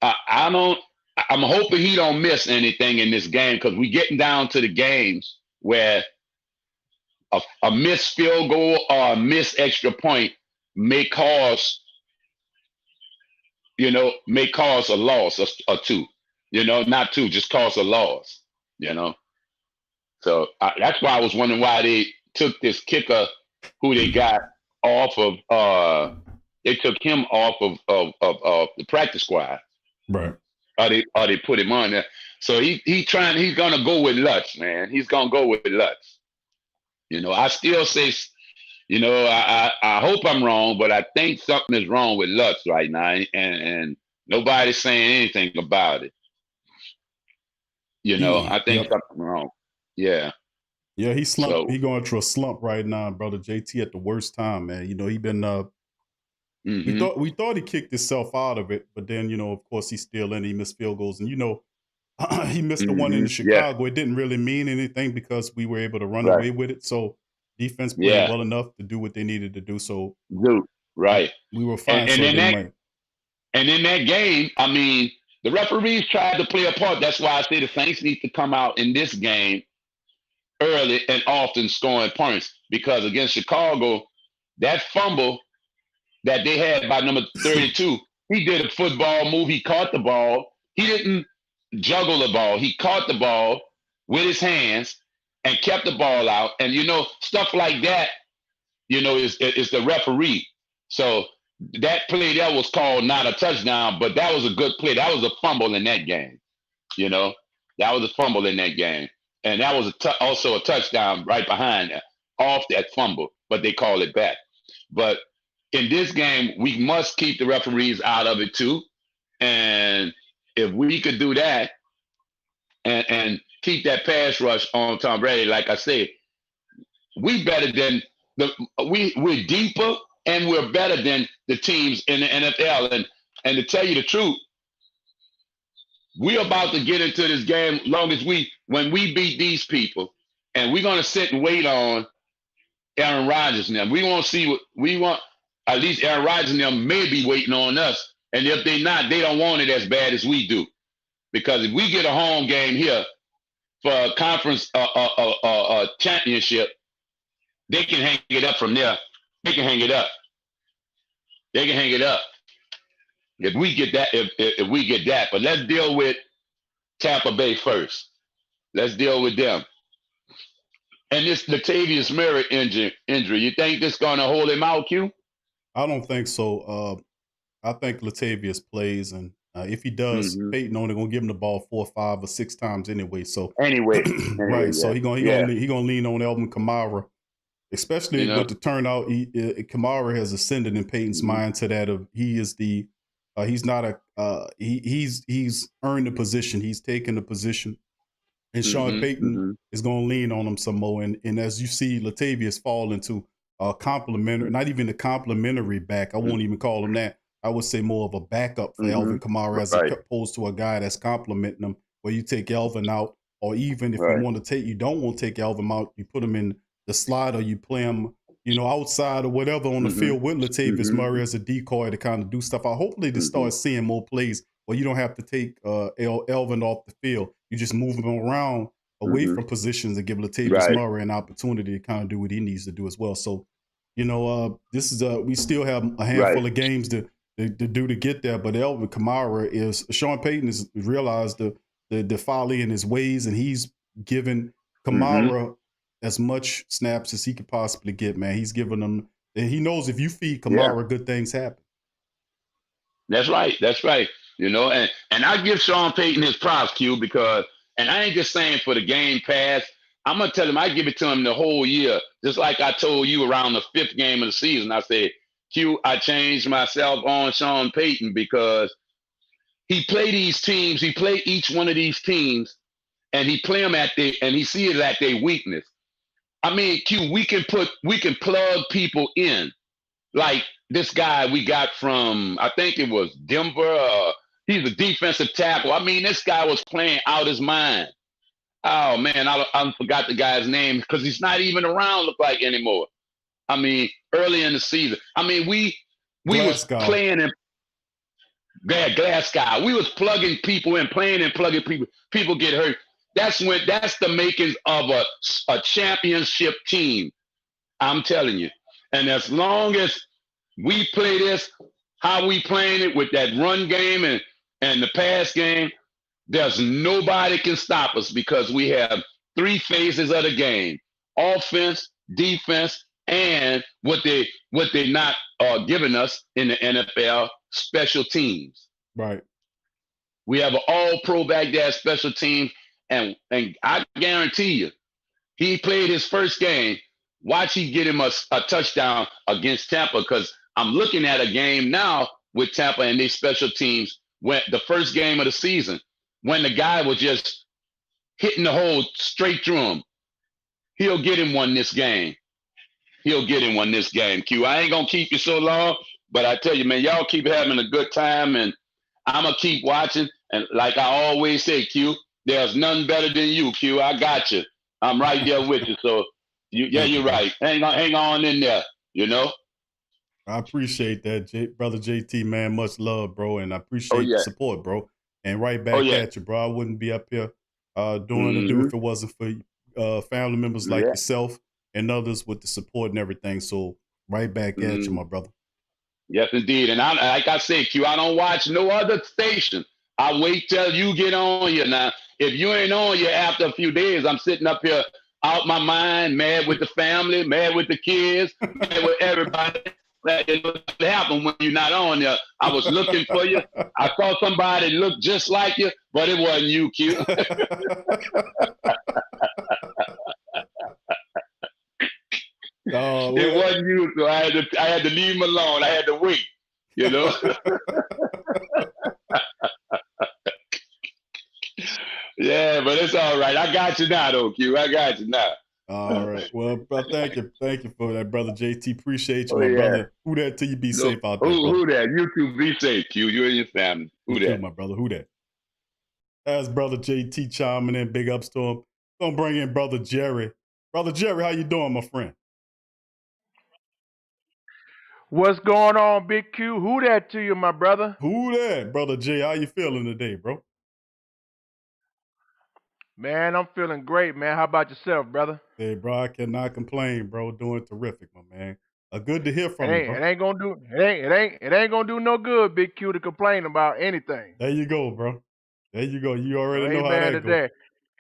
I'm hoping he don't miss anything in this game because we're getting down to the games where a missed field goal or a missed extra point may cause a loss or two. You know, not two, just cause a loss. You know, so that's why I was wondering why they took this kicker who they got off of. They took him off of the practice squad. Right. Or they put him on there. So he's gonna go with Lutz, man. He's gonna go with Lutz. You know, I still say, you know, I hope I'm wrong, but I think something is wrong with Lutz right now, and nobody's saying anything about it. You know, I think something's wrong. Yeah. Yeah, he slumped. So, he going through a slump right now, brother JT, at the worst time, man. You know, he been we thought he kicked himself out of it, but then, you know, of course he's still in. He missed field goals, and you know, he missed the one in Chicago. Yeah. It didn't really mean anything because we were able to run away with it. So defense played well enough to do what they needed to do. So we were fine. And in that game, I mean, the referees tried to play a part. That's why I say the Saints need to come out in this game early and often scoring points, because against Chicago, that fumble that they had by number 32, he did a football move. He caught the ball. He didn't juggle the ball. He caught the ball with his hands and kept the ball out. And, you know, stuff like that, you know, is the referee. So that play there was called not a touchdown, but that was a good play. That was a fumble in that game. You know, that was a fumble in that game. And that was also a touchdown right behind that, off that fumble, but they call it back. But in this game, we must keep the referees out of it too. And if we could do that and keep that pass rush on Tom Brady, like I said, we're deeper and we're better than the teams in the NFL. And to tell you the truth, we're about to get into this game when we beat these people, and we're going to sit and wait on Aaron Rodgers now. We want to see what we want. At least Aaron Rodgers and them may be waiting on us. And if they're not, they don't want it as bad as we do. Because if we get a home game here for a conference championship, they can hang it up from there. They can hang it up. If we get that, if we get that. But let's deal with Tampa Bay first. Let's deal with them. And this Latavius Murray injury, you think this going to hold him out, Q? I don't think so. I think Latavius plays, and If he does, Mm-hmm. Peyton only gonna give him the ball 4, 5, or 6 times anyway. So Anyway, right, so he gonna yeah. lean on Elvin Kamara, especially with the turnout. Kamara has ascended in Peyton's mind to that of he is the he's not a he's earned the position. He's taken the position, and Sean Payton is going to lean on him some more. And as you see, Latavius fall into a complimentary, not even a complimentary back. I won't even call him that. I would say more of a backup for Alvin Kamara as opposed to a guy that's complimenting him, where you take Alvin out, or even if you want to take, you don't want to take Alvin out, you put him in the slot, or you play him, outside or whatever on the field with Latavius Murray as a decoy to kind of do stuff. I hopefully to start seeing more plays where you don't have to take Elvin off the field. You just move him around away from positions and give Latavius Murray an opportunity to kind of do what he needs to do as well. So, this is we still have a handful of games to do to get there, but Elvin Kamara Sean Payton has realized the folly in his ways, and he's given Kamara as much snaps as he could possibly get, man. He's giving them, and he knows if you feed Kamara, good things happen. That's right. And I give Sean Payton his props, Q, because, and I ain't just saying for the game pass. I'm gonna tell him I give it to him the whole year, just like I told you around the 5th game of the season. I said, Q, I changed myself on Sean Payton because he play these teams, he play each one of these teams, and he play them and he see it at their weakness. I mean, Q, we can plug people in. Like this guy we got from, I think it was Denver. He's a defensive tackle. I mean, this guy was playing out his mind. Oh man, I forgot the guy's name because he's not even around, look like, anymore. I mean, early in the season. I mean, we was playing in Glasgow. We was plugging people in, playing and plugging people. People get hurt. That's the makings of a championship team. I'm telling you. And as long as we play this, how we playing it with that run game and the pass game, there's nobody can stop us because we have 3 phases of the game: offense, defense, and what they not giving us in the NFL, special teams. Right. We have an all-pro back there, special teams, and I guarantee you, he played his first game. Watch he get him a touchdown against Tampa, because I'm looking at a game now with Tampa and these special teams when the first game of the season, when the guy was just hitting the hole straight through him. He'll get him one this game. Q. I ain't going to keep you so long, but I tell you, man, y'all keep having a good time, and I'm going to keep watching. And like I always say, Q, there's none better than you, Q. I got you. I'm right there with you. So, you're right. Hang on in there, I appreciate that, Brother JT, man. Much love, bro, and I appreciate the support, bro. And right back at you, bro. I wouldn't be up here doing the do if it wasn't for family members like yourself and others with the support and everything. So right back at you, my brother. Yes, indeed. And like I said, Q, I don't watch no other station. I wait till you get on here. Now, if you ain't on here after a few days, I'm sitting up here out my mind, mad with the family, mad with the kids, mad with everybody. What happened when you're not on there? I was looking for you. I saw somebody look just like you, but it wasn't you, Q. It wasn't you, so I had to leave him alone. I had to wait, Yeah, but it's all right. I got you now, though, Q. I got you now. All right. Well, thank you for that, brother JT. Appreciate you, my brother. Who that till you be safe out there? Who that? You too. Be safe, Q. You and your family. Who that? My brother. Who that? That's brother JT chiming in. Big ups to him. Gonna bring in brother Jerry. Brother Jerry, how you doing, my friend? What's going on, Big Q? Who that to you, my brother? Who that, brother J? How you feeling today, bro? Man, I'm feeling great, man. How about yourself, brother? Hey, bro, I cannot complain, bro. Doing terrific, my man. Good to hear from you, bro. It ain't gonna do no good, Big Q, to complain about anything. There you go, bro. There you go. You already know how that goes.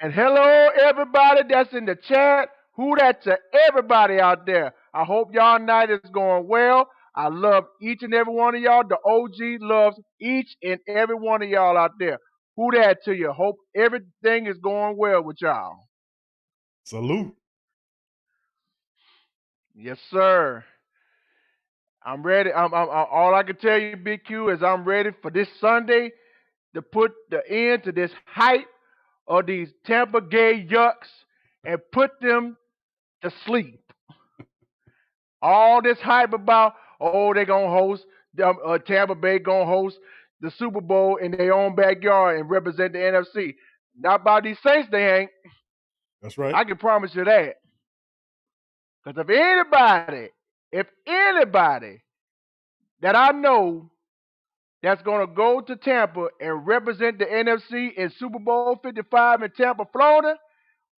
And hello, everybody that's in the chat. Who that to everybody out there? I hope y'all night is going well. I love each and every one of y'all. The OG loves each and every one of y'all out there. Who that to you? Hope everything is going well with y'all. Salute. Yes, sir. I'm ready. All I can tell you, Big Q, is I'm ready for this Sunday to put the end to this hype of these Tampa Gay Yucks and put them to sleep. All this hype about, they're going to host, Tampa Bay going to host the Super Bowl in their own backyard and represent the NFC. Not by these Saints, they ain't. That's right. I can promise you that. Because if anybody that I know that's going to go to Tampa and represent the NFC in Super Bowl 55 in Tampa, Florida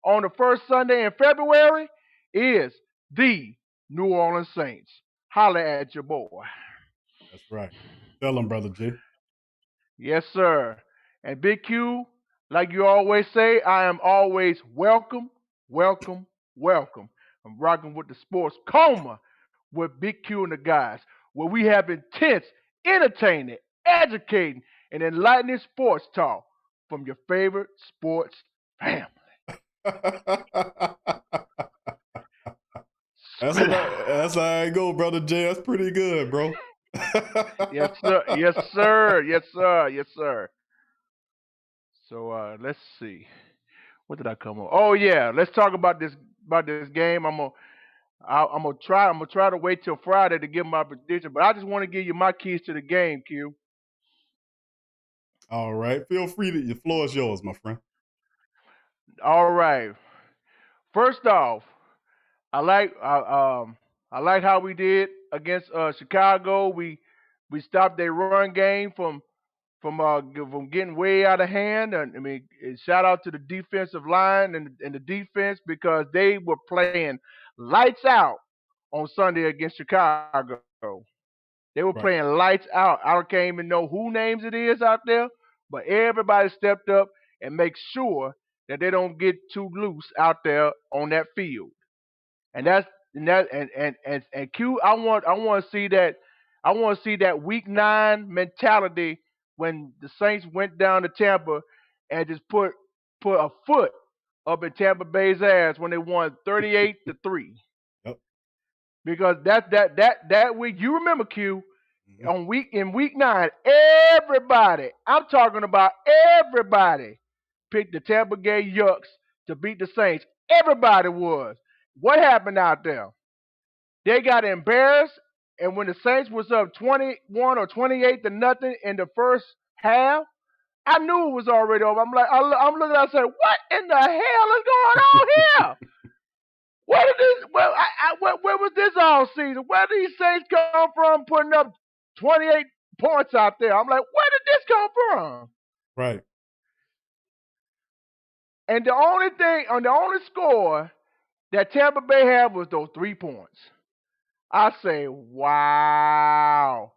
on the first Sunday in February is the New Orleans Saints. Holla at your boy. That's right. Tell them, Brother J. Yes, sir. And Big Q, like you always say, I am always welcome, welcome, welcome. I'm rocking with the sports coma with Big Q and the guys, where we have intense, entertaining, educating, and enlightening sports talk from your favorite sports family. That's how I go, Brother J. That's pretty good, bro. Yes, sir. Yes, sir. Yes, sir. Yes, sir. So let's see. What did I come on? Oh yeah, let's talk about this game. I'm gonna try to wait till Friday to give my prediction, but I just want to give you my keys to the game, Q. All right. Feel free to, the floor is yours, my friend. All right. First off, I like how we did against Chicago. We stopped their run game from getting way out of hand. And I mean, shout out to the defensive line and the defense, because they were playing lights out on Sunday against Chicago. They were playing lights out. I can't even know who names it is out there, but everybody stepped up and make sure that they don't get too loose out there on that field. And Q, I want to see that. I want to see that week 9 mentality when the Saints went down to Tampa and just put a foot up in Tampa Bay's ass when they won 38-3. Yep. Because that week, you remember, Q, in week 9, everybody, I'm talking about everybody, picked the Tampa Gay Yucks to beat the Saints. Everybody was. What happened out there? They got embarrassed, and when the Saints was up 21 or 28-0 in the first half, I knew it was already over. I'm looking at it, I said, what in the hell is going on here? Where was this all season? Where did these Saints come from putting up 28 points out there? I'm like, where did this come from? Right. And the only score that Tampa Bay had was those 3 points. I say, wow.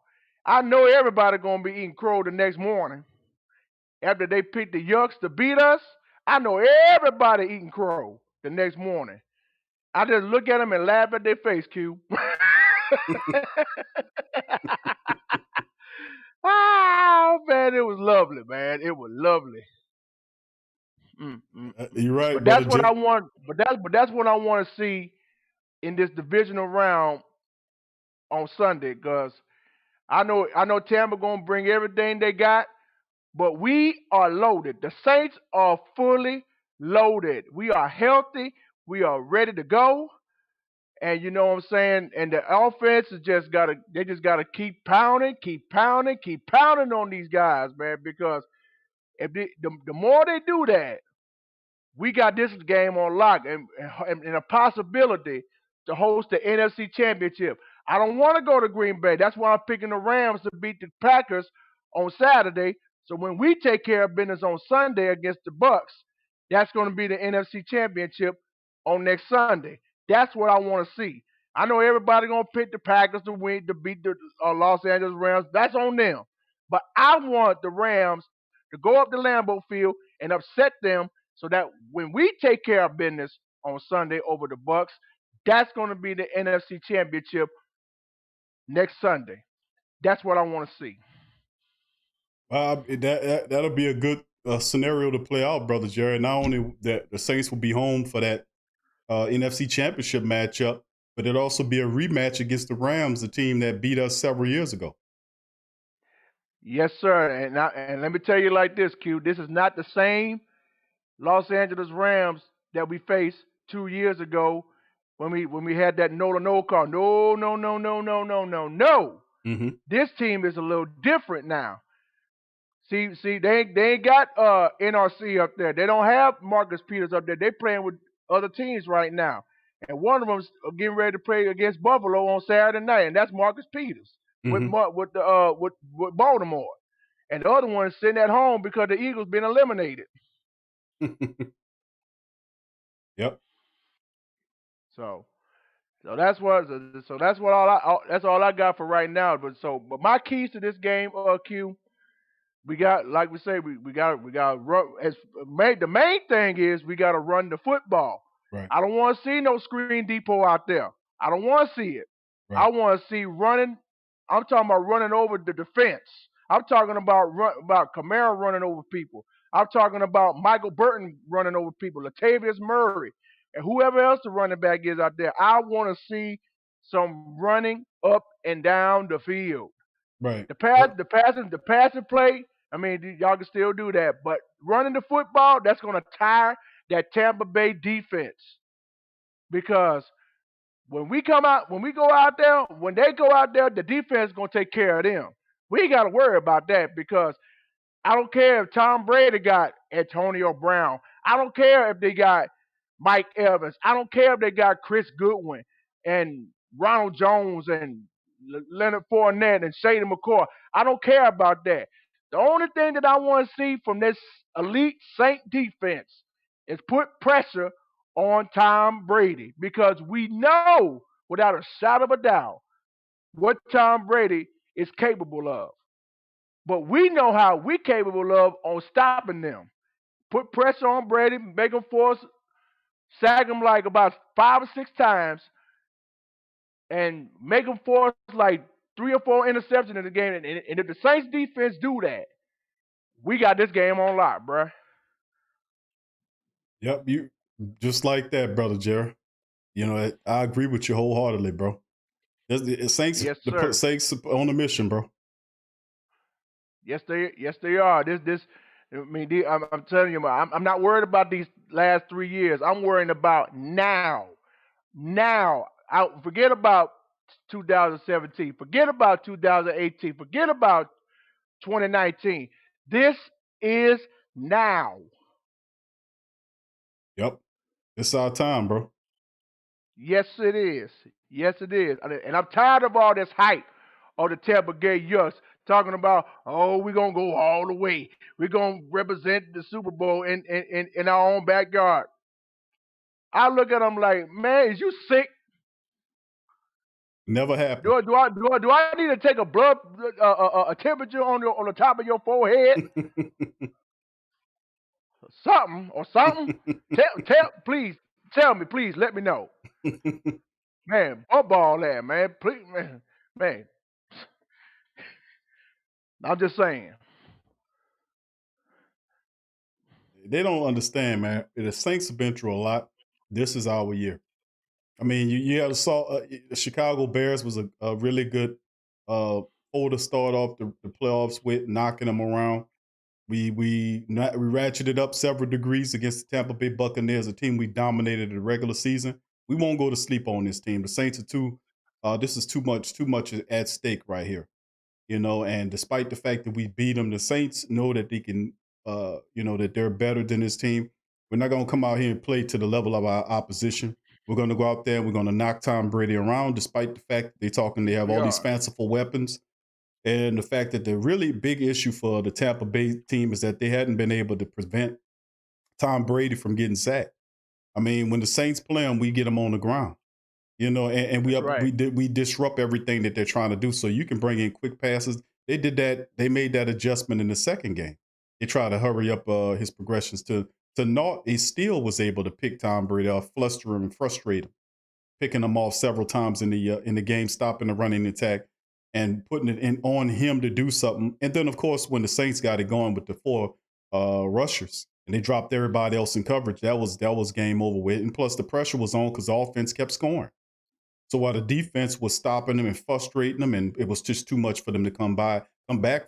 I know everybody going to be eating crow the next morning. After they picked the Yucks to beat us, I know everybody eating crow the next morning. I just look at them and laugh at their face, Q. Oh, man, it was lovely, man. It was lovely. You're right, but that's Brother what J. I want. But that's what I want to see in this divisional round on Sunday, because I know Tampa gonna bring everything they got, but we are loaded. The Saints are fully loaded. We are healthy. We are ready to go. And you know what I'm saying? And the offense is just gotta keep pounding on these guys, man, because if the more they do that, we got this game on lock and a possibility to host the NFC Championship. I don't want to go to Green Bay. That's why I'm picking the Rams to beat the Packers on Saturday. So when we take care of business on Sunday against the Bucks, that's going to be the NFC Championship on next Sunday. That's what I want to see. I know everybody going to pick the Packers to win, to beat the Los Angeles Rams. That's on them. But I want the Rams to go up to Lambeau Field and upset them, so that when we take care of business on Sunday over the Bucks, that's going to be the NFC Championship next Sunday. That's what I want to see. That'll be a good scenario to play out, brother Jerry. Not only that the Saints will be home for that NFC Championship matchup, but it'll also be a rematch against the Rams, the team that beat us several years ago. Yes, sir. And let me tell you like this, Q. This is not the same Los Angeles Rams that we faced 2 years ago when we had that no call. No. Mm-hmm. This team is a little different now. See, they ain't got NRC up there. They don't have Marcus Peters up there. They're playing with other teams right now. And one of them's getting ready to play against Buffalo on Saturday night, and that's Marcus Peters with Baltimore. And the other one's sitting at home because the Eagles been eliminated. Yep. So that's what that's all I got for right now. But my keys to this game, Q, we got, like we say, we got run. The main thing is we got to run the football. Right. I don't want to see no screen depot out there. I don't want to see it. Right. I want to see running. I'm talking about running over the defense. I'm talking about Kamara running over people. I'm talking about Michael Burton running over people, Latavius Murray, and whoever else the running back is out there. I want to see some running up and down the field. Right. The passing play, I mean, y'all can still do that, but running the football, that's going to tire that Tampa Bay defense. Because when they go out there, the defense is going to take care of them. We ain't got to worry about that, because I don't care if Tom Brady got Antonio Brown. I don't care if they got Mike Evans. I don't care if they got Chris Goodwin and Ronald Jones and Leonard Fournette and Shady McCoy. I don't care about that. The only thing that I want to see from this elite Saint defense is put pressure on Tom Brady, because we know without a shadow of a doubt what Tom Brady is capable of. But we know how we're capable of on stopping them. Put pressure on Brady, make him sack him like about 5 or 6 times, and make him force like 3 or 4 interceptions in the game. And if the Saints defense do that, we got this game on lock, bruh. Yep, you just like that, brother Jerry. You know, I agree with you wholeheartedly, bro. Saints, Yes, the sir. Saints on a mission, bro. Yes, they are. I'm telling you, I'm not worried about these last 3 years. I'm worrying about now. Now, forget about 2017. Forget about 2018. Forget about 2019. This is now. Yep, it's our time, bro. Yes, it is. Yes, it is. And I'm tired of all this hype of the Tampa Bay Yucks talking about, oh, we're going to go all the way. We're going to represent the Super Bowl in our own backyard. I look at them like, man, is you sick? Never happened. Do I need to take a temperature on the top of your forehead? something. Please tell me, please let me know. Man, bump all that, man. Please, man. I'm just saying. They don't understand, man. The Saints have been through a lot. This is our year. I mean, you saw the Chicago Bears was a really good to start off the playoffs with, knocking them around. We ratcheted up several degrees against the Tampa Bay Buccaneers, a team we dominated in the regular season. We won't go to sleep on this team. The Saints are this is too much at stake right here. You know, and despite the fact that we beat them, the Saints know that they can, that they're better than this team. We're not going to come out here and play to the level of our opposition. We're going to go out there and we're going to knock Tom Brady around, despite the fact that they have all these fanciful weapons. And the fact that the really big issue for the Tampa Bay team is that they hadn't been able to prevent Tom Brady from getting sacked. I mean, when the Saints play them, we get them on the ground. You know, and we disrupt everything that they're trying to do. So you can bring in quick passes. They did that. They made that adjustment in the second game. They tried to hurry up his progressions to naught. He still was able to pick Tom Brady off, fluster him and frustrate him, picking him off several times in the game, stopping the running attack. and putting it in on him to do something. And then, of course, when the Saints got it going with the 4 rushers and they dropped everybody else in coverage, that was game over with. And plus, the pressure was on because the offense kept scoring. So while the defense was stopping them and frustrating them, and it was just too much for them to come back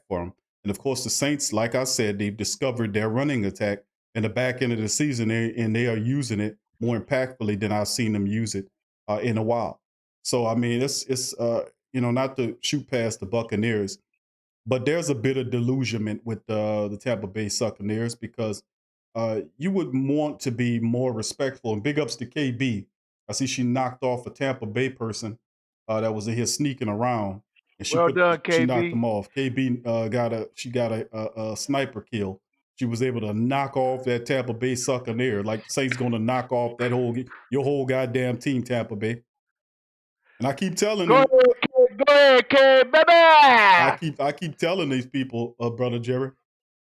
for them. And of course, the Saints, like I said, they've discovered their running attack in the back end of the season, and they are using it more impactfully than I've seen them use it in a while. So I mean, it's not to shoot past the Buccaneers, but there's a bit of delusionment with the Tampa Bay Buccaneers because you would want to be more respectful. And big ups to KB. I see she knocked off a Tampa Bay person that was in here sneaking around, and Well done, she knocked KB. him off. KB got a sniper kill. She was able to knock off that Tampa Bay Buccaneer. Like the Saints going to knock off your whole goddamn team, Tampa Bay. And I keep telling them. Go ahead, kid, baby. I keep telling these people, brother Jerry,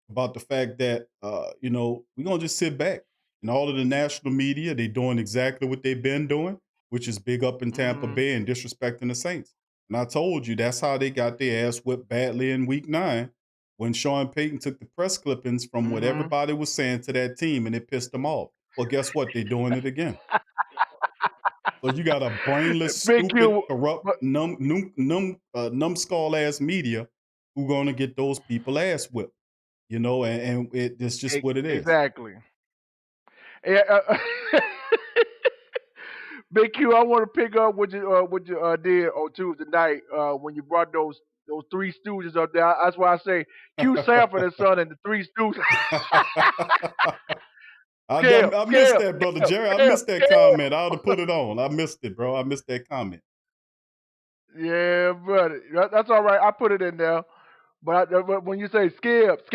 about the fact that we're gonna just sit back. And all of the national media, they're doing exactly what they've been doing, which is big up in Tampa Bay and disrespecting the Saints. And I told you that's how they got their ass whipped badly in week 9 when Sean Payton took the press clippings from what everybody was saying to that team and it pissed them off. Well, guess what? They're doing it again. So you got a brainless, stupid, corrupt, numbskull ass media who gonna get those people ass whipped. And it's just what it is. Exactly. Yeah, Big Q, I want to pick up what you did on Tuesday night when you brought those 3 Stooges up there. That's why I say Q Sanford and Son and the 3 Stooges. I missed that, brother Jerry. I missed that comment. I ought to put it on. I missed it, bro. I missed that comment. Yeah, brother. That's all right. I put it in there. But when you say skip,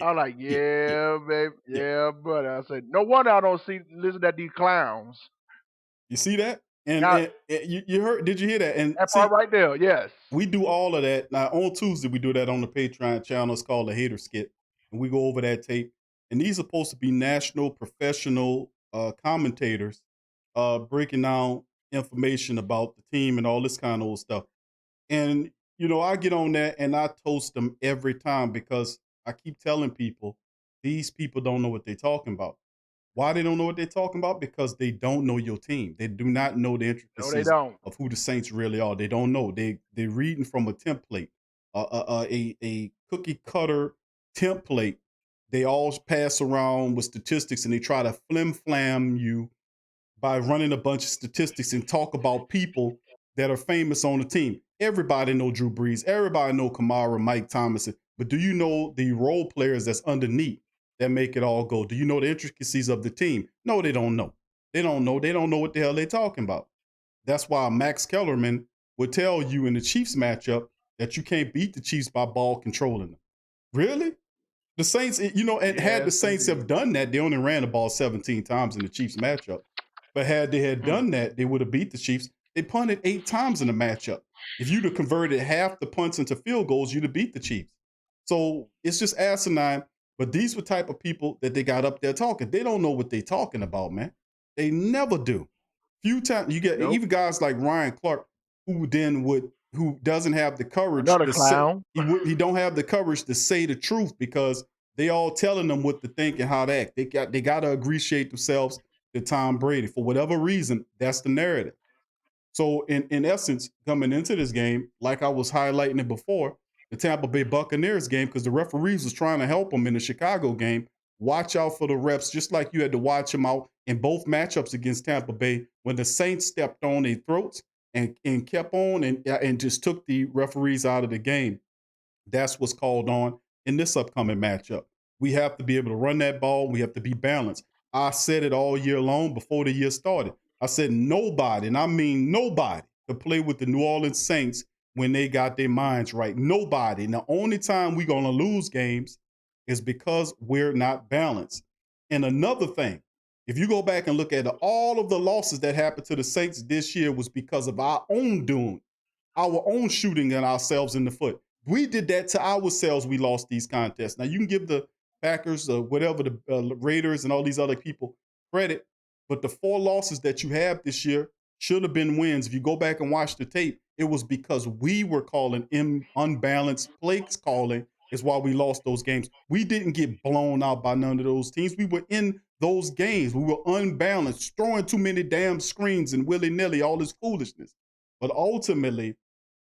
I'm like, yeah, baby. Yeah, brother. I said, no wonder I don't listen to these clowns. You see that? And you heard? Did you hear that? And that part right there, yes. We do all of that. Now on Tuesday we do that on the Patreon channel. It's called the Hater Skit, and we go over that tape. And these are supposed to be national professional commentators breaking down information about the team and all this kind of old stuff. And I get on that and I toast them every time because I keep telling people these people don't know what they're talking about. Why they don't know what they're talking about? Because they don't know your team. They do not know the intricacies of who the Saints really are. They don't know. They're reading from a template, a cookie cutter template. They all pass around with statistics and they try to flim flam you by running a bunch of statistics and talk about people that are famous on the team. Everybody know Drew Brees. Everybody know Kamara, Mike Thomas. But do you know the role players that's underneath that make it all go? Do you know the intricacies of the team? No, they don't know. They don't know. They don't know what the hell they're talking about. That's why Max Kellerman would tell you in the Chiefs matchup that you can't beat the Chiefs by ball controlling them. Really? The Saints, had the Saints have done that, they only ran the ball 17 times in the Chiefs matchup. But had they had done that, they would have beat the Chiefs. They punted 8 times in the matchup. If you'd have converted half the punts into field goals, you'd have beat the Chiefs. So it's just asinine. But these were type of people that they got up there talking. They don't know what they're talking about, man. They never do. Few times you get even guys like Ryan Clark, who doesn't have the courage. Another clown. He don't have the courage to say the truth because they all telling them what to think and how to act. They got to appreciate themselves to Tom Brady. For whatever reason, that's the narrative. So in essence, coming into this game, like I was highlighting it before, the Tampa Bay Buccaneers game, because the referees was trying to help them in the Chicago game, watch out for the refs, just like you had to watch them out in both matchups against Tampa Bay when the Saints stepped on their throats and kept on and just took the referees out of the game. That's what's called on in this upcoming matchup. We have to be able to run that ball. We have to be balanced. I said it all year long before the year started. I said nobody, and I mean nobody, could play with the New Orleans Saints when they got their minds right. Nobody. And the only time we're going to lose games is because we're not balanced. And another thing, if you go back and look at all of the losses that happened to the Saints this year was because of our own doing, our own shooting at ourselves in the foot. We did that to ourselves. We lost these contests. Now, you can give the Packers or whatever, the Raiders and all these other people credit, but the 4 losses that you have this year should have been wins. If you go back and watch the tape, it was because we were calling unbalanced play calling is why we lost those games. We didn't get blown out by none of those teams. We were in those games. We were unbalanced, throwing too many damn screens and willy-nilly, all this foolishness. But ultimately,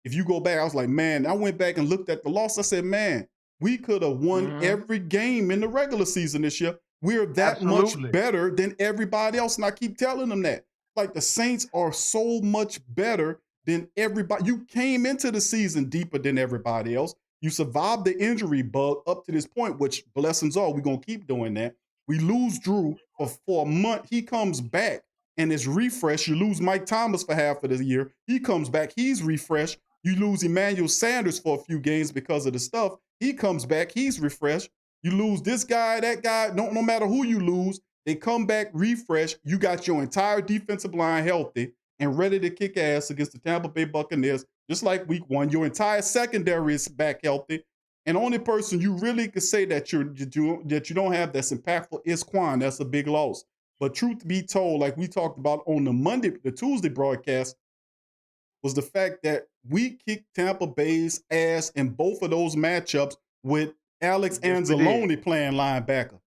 if you go back, I was like, man, I went back and looked at the loss. I said, man, we could have won every game in the regular season this year. We're that much better than everybody else. And I keep telling them that. Like, the Saints are so much better than everybody. You came into the season deeper than everybody else. You survived the injury bug up to this point, which blessings are. We're going to keep doing that. We lose Drew for a month. He comes back and is refreshed. You lose Mike Thomas for half of the year. He comes back. He's refreshed. You lose Emmanuel Sanders for a few games because of the stuff. He comes back. He's refreshed. You lose this guy, that guy. No matter who you lose, they come back refreshed. You got your entire defensive line healthy and ready to kick ass against the Tampa Bay Buccaneers, just like week one. Your entire secondary is back healthy. And the only person you really could say that you don't have that's impactful is Quan. That's a big loss. But truth be told, like we talked about on the Tuesday broadcast, was the fact that we kicked Tampa Bay's ass in both of those matchups with Alex Anzalone playing linebacker.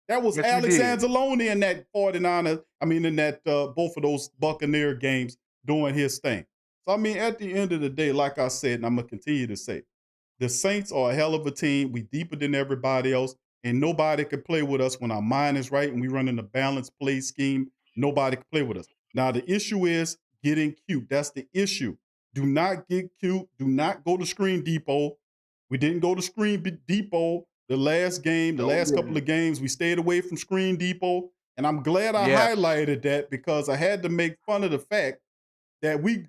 That was Alex Anzalone in that 49er, in that both of those Buccaneer games doing his thing. So, at the end of the day, like I said, and I'm going to continue to say, the Saints are a hell of a team. We deeper than everybody else, and nobody can play with us when our mind is right and we run in a balanced play scheme. Nobody can play with us. Now, the issue is getting cute. That's the issue. Do not get cute. Do not go to Screen Depot. We didn't go to Screen Depot the last game, couple of games. We stayed away from Screen Depot, and I'm glad I highlighted that because I had to make fun of the fact that we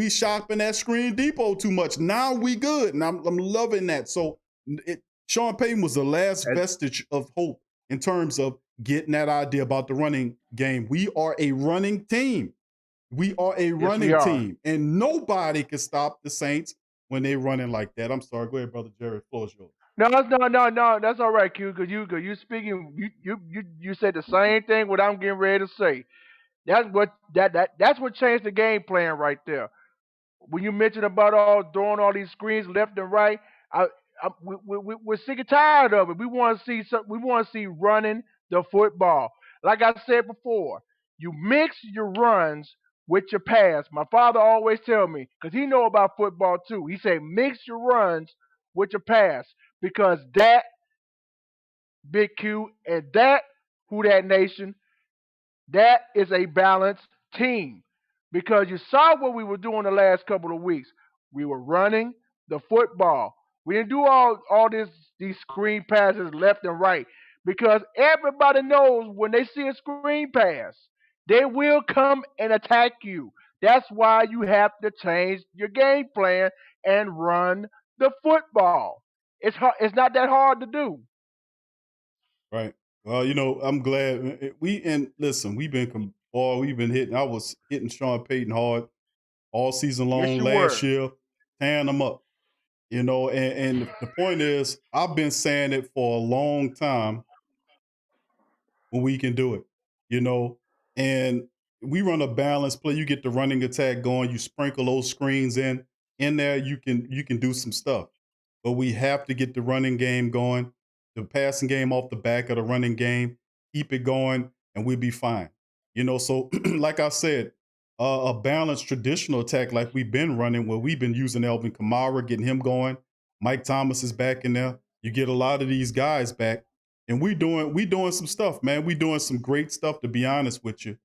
shopping at Screen Depot too much. Now we good, and I'm loving that. So Sean Payton was the last vestige of hope in terms of getting that idea about the running game. We are a running team. We are a running team, and nobody can stop the Saints when they're running like that. I'm sorry. Go ahead, Brother Jerry. The floor is yours. No, that's all right, Q. Because you speaking, you said the same thing. What I'm getting ready to say. That's what changed the game plan right there. When you mentioned about throwing all these screens left and right, we're sick and tired of it. We want to see running the football. Like I said before, you mix your runs with your pass. My father always tell me, because he know about football too. He say mix your runs with your pass, because that, Big Q, and that Who Dat Nation, that is a balanced team. Because you saw what we were doing the last couple of weeks. We were running the football. We didn't do all these screen passes left and right. Because everybody knows when they see a screen pass, they will come and attack you. That's why you have to change your game plan and run the football. It's not that hard to do. Right. Well, I'm glad we've been hitting. I was hitting Sean Payton hard all season long last year, tearing them up. And the point is, I've been saying it for a long time when we can do it, and we run a balanced play. You get the running attack going, you sprinkle those screens in there, you can do some stuff. But we have to get the running game going, the passing game off the back of the running game, keep it going, and we'll be fine. So like I said, a balanced traditional attack like we've been running, where we've been using Alvin Kamara, getting him going. Mike Thomas is back in there. You get a lot of these guys back, and we doing some stuff, man. We doing some great stuff, to be honest with you.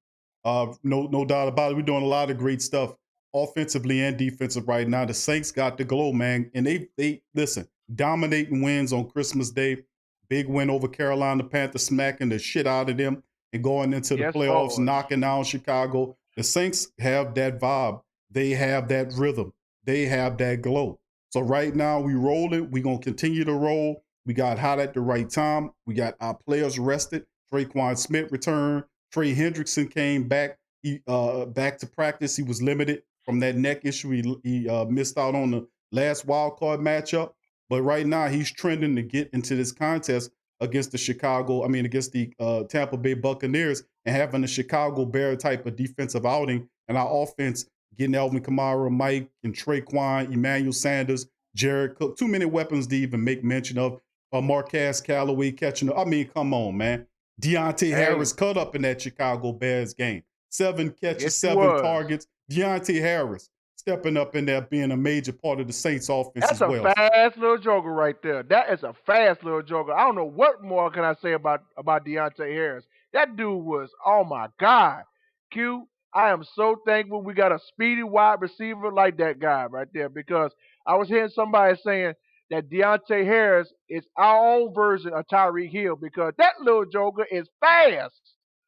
No doubt about it. We're doing a lot of great stuff, offensively and defensive right now. The Saints got the glow, man, and they listen, dominating wins on Christmas Day. Big win over Carolina Panthers, smacking the shit out of them and going into the playoffs, knocking down Chicago. The Saints have that vibe. They have that rhythm. They have that glow. So right now we rolling. We're going to continue to roll. We got hot at the right time. We got our players rested. Traquan Smith returned. Trey Hendrickson came back. He back to practice. He was limited from that neck issue. He missed out on the last wild card matchup. But right now he's trending to get into this contest against the Tampa Bay Buccaneers and having a Chicago Bear type of defensive outing And our offense, getting Alvin Kamara, Mike, and Traquan, Emmanuel Sanders, Jared Cook, too many weapons to even make mention of. Marquez Callaway catching up. I mean, come on, man. Deontay Harris cut up in that Chicago Bears game. 7 catches, Yes, he 7 was. targets. Deontay Harris stepping up in there, being a major part of the Saints offense That's as a well. fast little joker right there. That is a fast little joker. I don't know what more can I say about Deontay Harris. That dude was, oh my God. Q, I am so thankful we got a speedy wide receiver like that guy right there, because I was hearing somebody saying that Deontay Harris is our own version of Tyreek Hill, because that little joker is fast.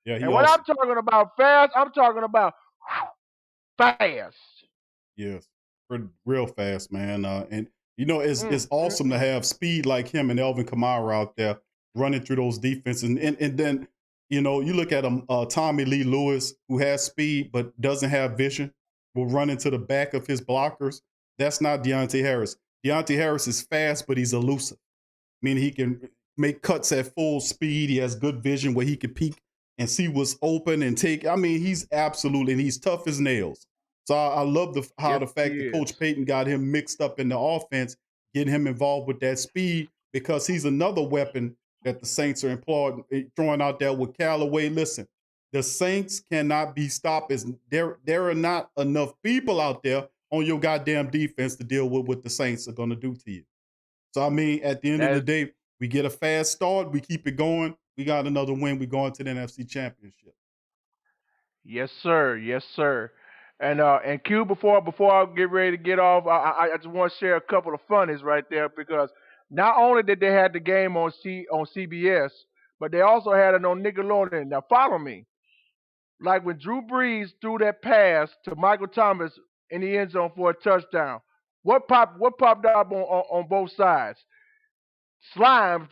Yeah, he And when awesome. I'm talking about fast, I'm talking about fast. Yes, real fast, man. And you know, it's awesome to have speed like him and Alvin Kamara out there running through those defenses. And then, you know, you look at him, Tommy Lee Lewis, who has speed but doesn't have vision, will run into the back of his blockers. That's not Deontay Harris. Deontay Harris is fast, but he's elusive. Meaning he can make cuts at full speed. He has good vision where he can peek and see what's open and take. I mean, he's absolutely, and he's tough as nails. So I love how the fact that Coach Payton got him mixed up in the offense, getting him involved with that speed, because he's another weapon that the Saints are throwing out there with Callaway. Listen, the Saints cannot be stopped. There are not enough people out there on your goddamn defense to deal with what the Saints are going to do to you. So, I mean, at the end of the day, we get a fast start. We keep it going. We got another win. We go into the NFC Championship. Yes, sir. Yes, sir. And Q, before I get ready to get off, I just want to share a couple of funnies right there, because not only did they have the game on CBS, but they also had it on Nickelodeon. Now follow me. Like when Drew Brees threw that pass to Michael Thomas in the end zone for a touchdown, what popped up on both sides? Slime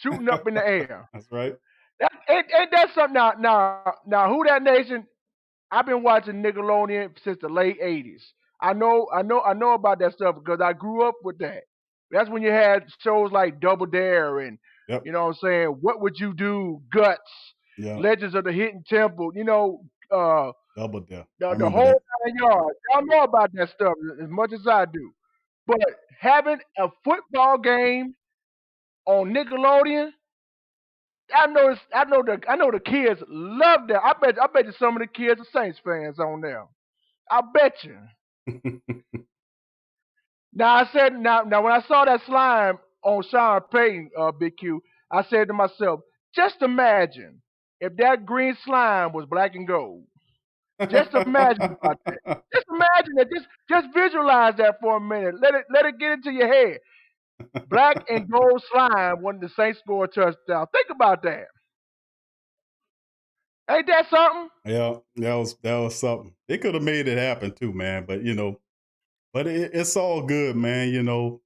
shooting up in the air. That's right. Ain't that something? Now, Who That Nation? I've been watching Nickelodeon since the late '80s. I know about that stuff because I grew up with that. That's when you had shows like Double Dare and you know what I'm saying, What Would You Do, Guts, Legends of the Hidden Temple. You know, Double Dare. the whole 9 yards. Y'all know about that stuff as much as I do. But having a football game on Nickelodeon, I know the kids love that. I bet you some of the kids are Saints fans on there. I bet you. Now when I saw that slime on Sean Payton, Big Q, I said to myself, just imagine if that green slime was black and gold. Just imagine about that. Just imagine that. Just visualize that for a minute. Let it get into your head. Black and gold slime when the Saints score a touchdown. Think about that. Ain't that something? Yeah, that was something. They could have made it happen too, man. But you know, it's all good, man. You know,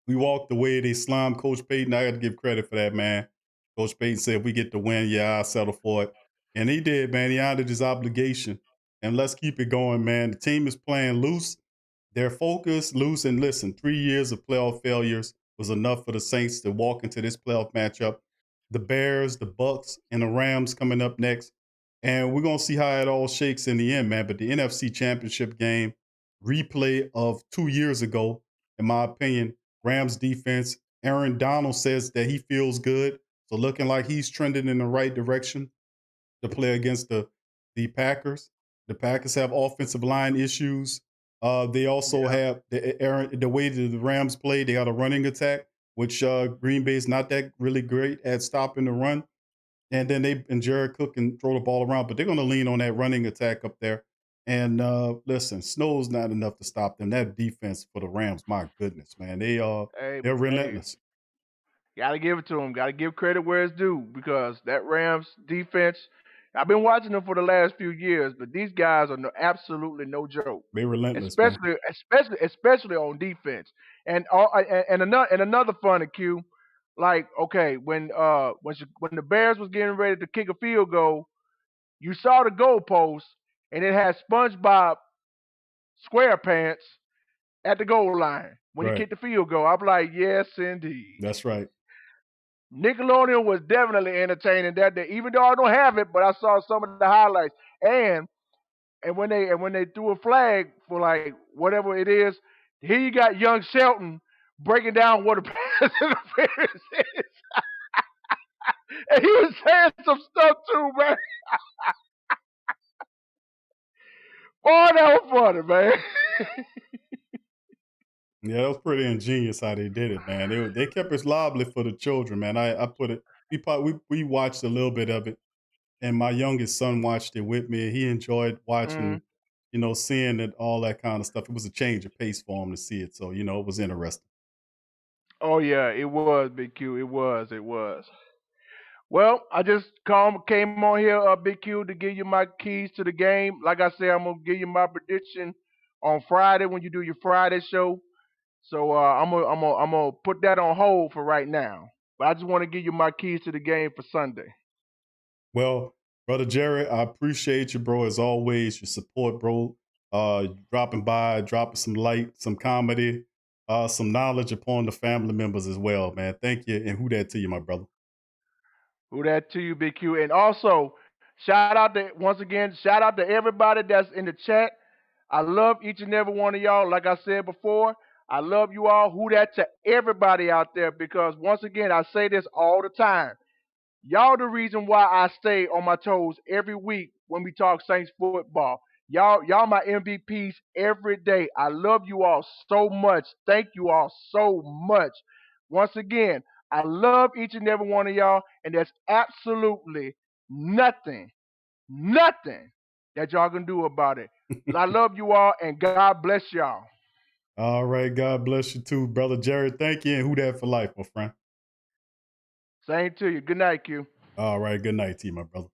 we walked away. They slimed Coach Payton. I got to give credit for that, man. Coach Payton said, if we get the win, yeah, I'll settle for it. And he did, man. He honored his obligation. And let's keep it going, man. The team is playing loose. They're focused, loose, and listen, 3 years of playoff failures was enough for the Saints to walk into this playoff matchup. The Bears, the Bucks, and the Rams coming up next. And we're going to see how it all shakes in the end, man. But the NFC Championship game, replay of 2 years ago, in my opinion, Rams defense, Aaron Donald says that he feels good. So looking like he's trending in the right direction to play against the Packers. The Packers have offensive line issues. They also have the way that the Rams play. They got a running attack, which Green Bay is not that really great at stopping the run. And then Jared Cook can throw the ball around, but they're going to lean on that running attack up there. And listen, snow's not enough to stop them. That defense for the Rams, my goodness, man, they're relentless. Got to give it to them. Got to give credit where it's due, because that Rams defense, I've been watching them for the last few years, but these guys are absolutely no joke. They're relentless, especially on defense. And another funny cue, like, okay, when the Bears was getting ready to kick a field goal, you saw the goalpost and it had SpongeBob SquarePants at the goal line when he kicked the field goal. I'm like, yes, indeed. That's right. Nickelodeon was definitely entertaining that day, even though I don't have it, but I saw some of the highlights. And and when they threw a flag for like whatever it is, here you got young Shelton breaking down what a pass interference is, and he was saying some stuff too, man. Oh, that was funny, man. Yeah, that was pretty ingenious how they did it, man. They kept it lively for the children, man. I put it. We watched a little bit of it, and my youngest son watched it with me. He enjoyed Mhm. watching, seeing it, all that kind of stuff. It was a change of pace for him to see it, so it was interesting. Oh yeah, it was Big Q. It was. It was. Well, I just came on here, Big Q, to give you my keys to the game. Like I said, I'm gonna give you my prediction on Friday when you do your Friday show. So I'm gonna put that on hold for right now. But I just want to give you my keys to the game for Sunday. Well, brother Jerry, I appreciate you, bro. As always, your support, bro. Dropping by, dropping some light, some comedy, some knowledge upon the family members as well, man. Thank you, and who that to you, my brother. Who that to you, Big Q? And also, shout out to everybody that's in the chat. I love each and every one of y'all. Like I said before, I love you all. Who that to everybody out there, because once again, I say this all the time. Y'all the reason why I stay on my toes every week when we talk Saints football. Y'all my MVPs every day. I love you all so much. Thank you all so much. Once again, I love each and every one of y'all, and there's absolutely nothing that y'all can do about it. I love you all, and God bless y'all. All right, God bless you too, brother Jerry. Thank you, and who that for life, my friend. Same to you. Good night, Q. All right, good night to you, my brother.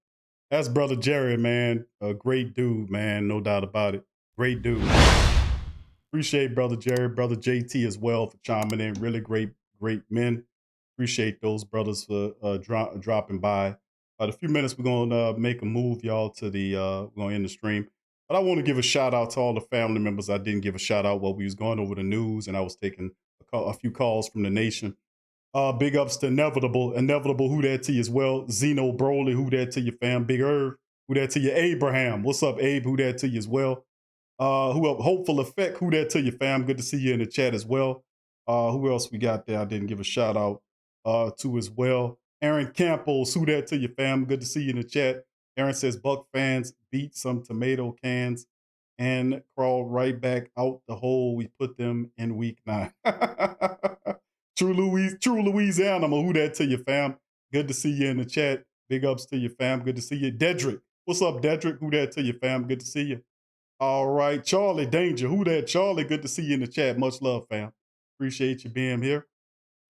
That's brother Jerry, man. A great dude, man. No doubt about it. Great dude. Appreciate brother Jerry, brother JT as well for chiming in. Really great men. Appreciate those brothers for dropping by. In a few minutes, we're going to make a move, y'all, to we're going to end the stream. But I want to give a shout out to all the family members. I didn't give a shout out while we was going over the news, and I was taking a few calls from the nation. Big ups to Inevitable, who that to you as well. Zeno Broly, who that to you, fam. Big Irv, who that to you. Abraham, what's up, Abe? Who that to you as well. Who up? Hopeful Effect, who that to you, fam. Good to see you in the chat as well. Who else we got there? I didn't give a shout out to as well. Aaron Campos, who that to you, fam. Good to see you in the chat. Aaron says Buck fans beat some tomato cans and crawled right back out the hole we put them in week 9. True Louisiana, who that to you, fam. Good to see you in the chat. Big ups to you, fam. Good to see you. Dedrick, what's up, Dedrick? Who that to you, fam? Good to see you. All right, Charlie Danger, who that? Charlie, good to see you in the chat. Much love, fam. Appreciate you being here.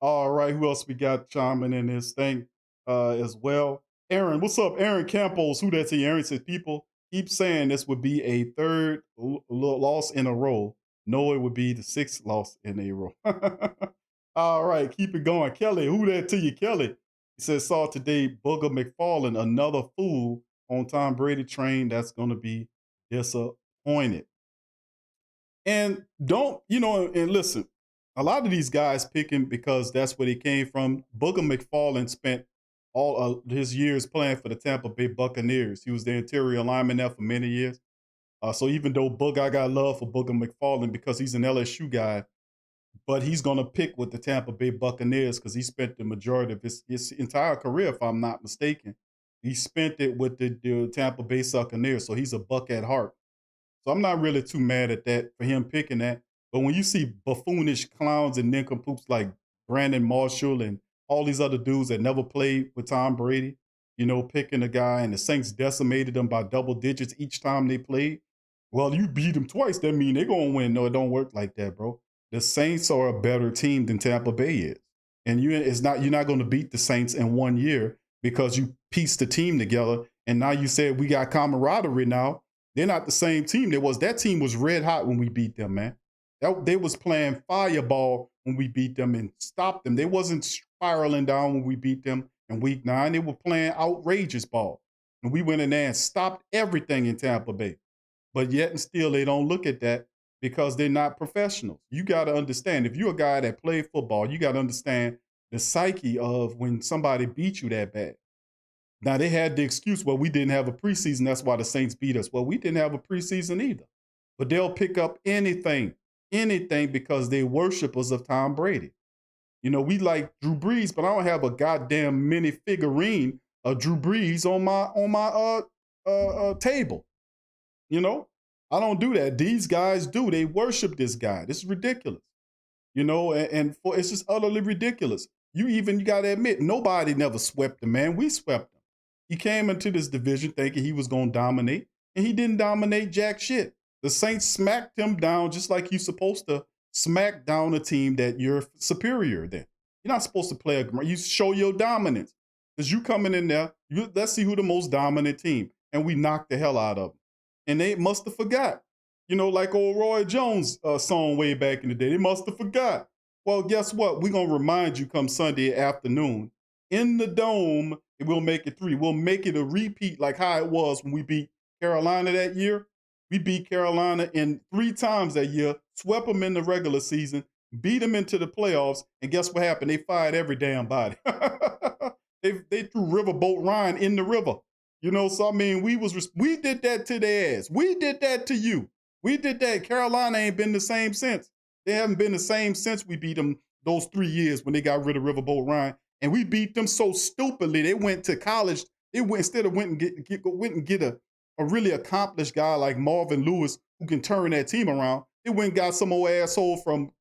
All right, who else we got chiming in this thing as well? Aaron, what's up? Aaron Campos, who that to you? Aaron says people keep saying this would be a third loss in a row. No, it would be the 6th loss in a row. All right, keep it going. Kelly, who that to you? Kelly, he says, saw today Booger McFarlane, another fool on Tom Brady train that's going to be disappointed. And and listen, a lot of these guys pick him because that's where he came from. Booger McFarlane spent all of his years playing for the Tampa Bay Buccaneers. He was the interior lineman there for many years. So even though I got love for Booger McFarlane because he's an LSU guy, but he's going to pick with the Tampa Bay Buccaneers because he spent the majority of his entire career, if I'm not mistaken. He spent it with the Tampa Bay Buccaneers, so he's a Buck at heart. So I'm not really too mad at that for him picking that. But when you see buffoonish clowns and nincompoops like Brandon Marshall and all these other dudes that never played with Tom Brady, picking a guy and the Saints decimated them by double digits each time they played. Well, you beat them twice. That mean they're going to win. No, it don't work like that, bro. The Saints are a better team than Tampa Bay is. And you're not going to beat the Saints in 1 year because you pieced the team together. And now you said we got camaraderie now. They're not the same team. That team was red hot when we beat them, man. They was playing fireball when we beat them and stopped them. They wasn't spiraling down when we beat them in week 9. They were playing outrageous ball. And we went in there and stopped everything in Tampa Bay. But yet and still, they don't look at that because they're not professionals. You got to understand, if you're a guy that played football, you got to understand the psyche of when somebody beats you that bad. Now they had the excuse, well, we didn't have a preseason. That's why the Saints beat us. Well, we didn't have a preseason either. But they'll pick up anything because they worshipers of Tom Brady. You know, we like Drew Brees, but I don't have a goddamn mini figurine of Drew Brees on my table. You know, I don't do that. These guys do. They worship this guy. This is ridiculous. You know, and it's just utterly ridiculous. You got to admit, nobody never swept him, man. We swept him. He came into this division thinking he was going to dominate, and he didn't dominate jack shit. The Saints smacked him down just like you're supposed to smack down a team that you're superior than. You're not supposed to play you show your dominance. Because you coming in there, let's see who the most dominant team. And we knocked the hell out of them. And they must have forgot. You know, like old Roy Jones song way back in the day. They must have forgot. Well, guess what? We're going to remind you come Sunday afternoon. In the Dome, and we'll make it 3. We'll make it a repeat like how it was when we beat Carolina that year. We beat Carolina in 3 times that year, swept them in the regular season, beat them into the playoffs, and guess what happened? They fired every damn body. They threw Riverboat Ryan in the river. You know, so I mean, we did that to their ass. We did that to you. We did that. Carolina ain't been the same since. They haven't been the same since we beat them those 3 years when they got rid of Riverboat Ryan. And we beat them so stupidly. They went to college. Instead of went and get a really accomplished guy like Marvin Lewis who can turn that team around. They went and got some old asshole from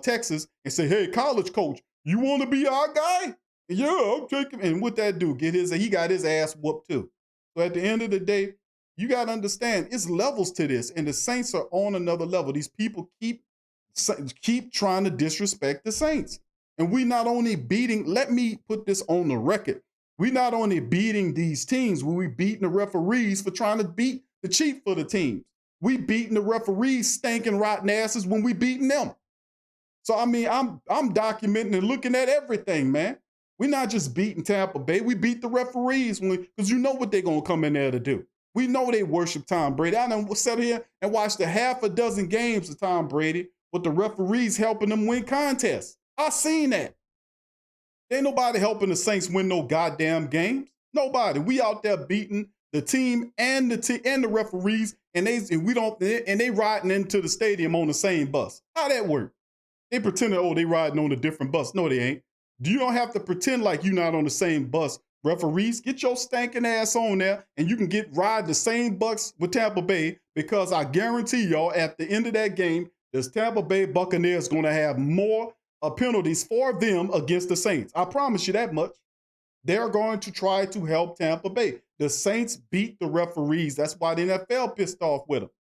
Texas and said, hey, college coach, you want to be our guy? Yeah, I'll take him. And what that do? He got his ass whooped too. So at the end of the day, you got to understand, it's levels to this. And the Saints are on another level. These people keep trying to disrespect the Saints. And we not only let me put this on the record, we not only beating these teams, we beating the referees for trying to cheat for the teams. We beating the referees stinking rotten asses when we beating them. So, I mean, I'm documenting and looking at everything, man. We're not just beating Tampa Bay. We beat the referees because you know what they're going to come in there to do. We know they worship Tom Brady. I done sat here and watched a half a dozen games of Tom Brady with the referees helping them win contests. I seen that. Ain't nobody helping the Saints win no goddamn games. Nobody. We out there beating the team and the referees, and they riding into the stadium on the same bus. How that work? They pretending, they riding on a different bus. No, they ain't. You don't have to pretend like you're not on the same bus. Referees, get your stinking ass on there, and you can ride the same bus with Tampa Bay, because I guarantee y'all at the end of that game, this Tampa Bay Buccaneers going to have more penalties for them against the Saints. I promise you that much. They're going to try to help Tampa Bay. The Saints beat the referees. That's why the NFL pissed off with them.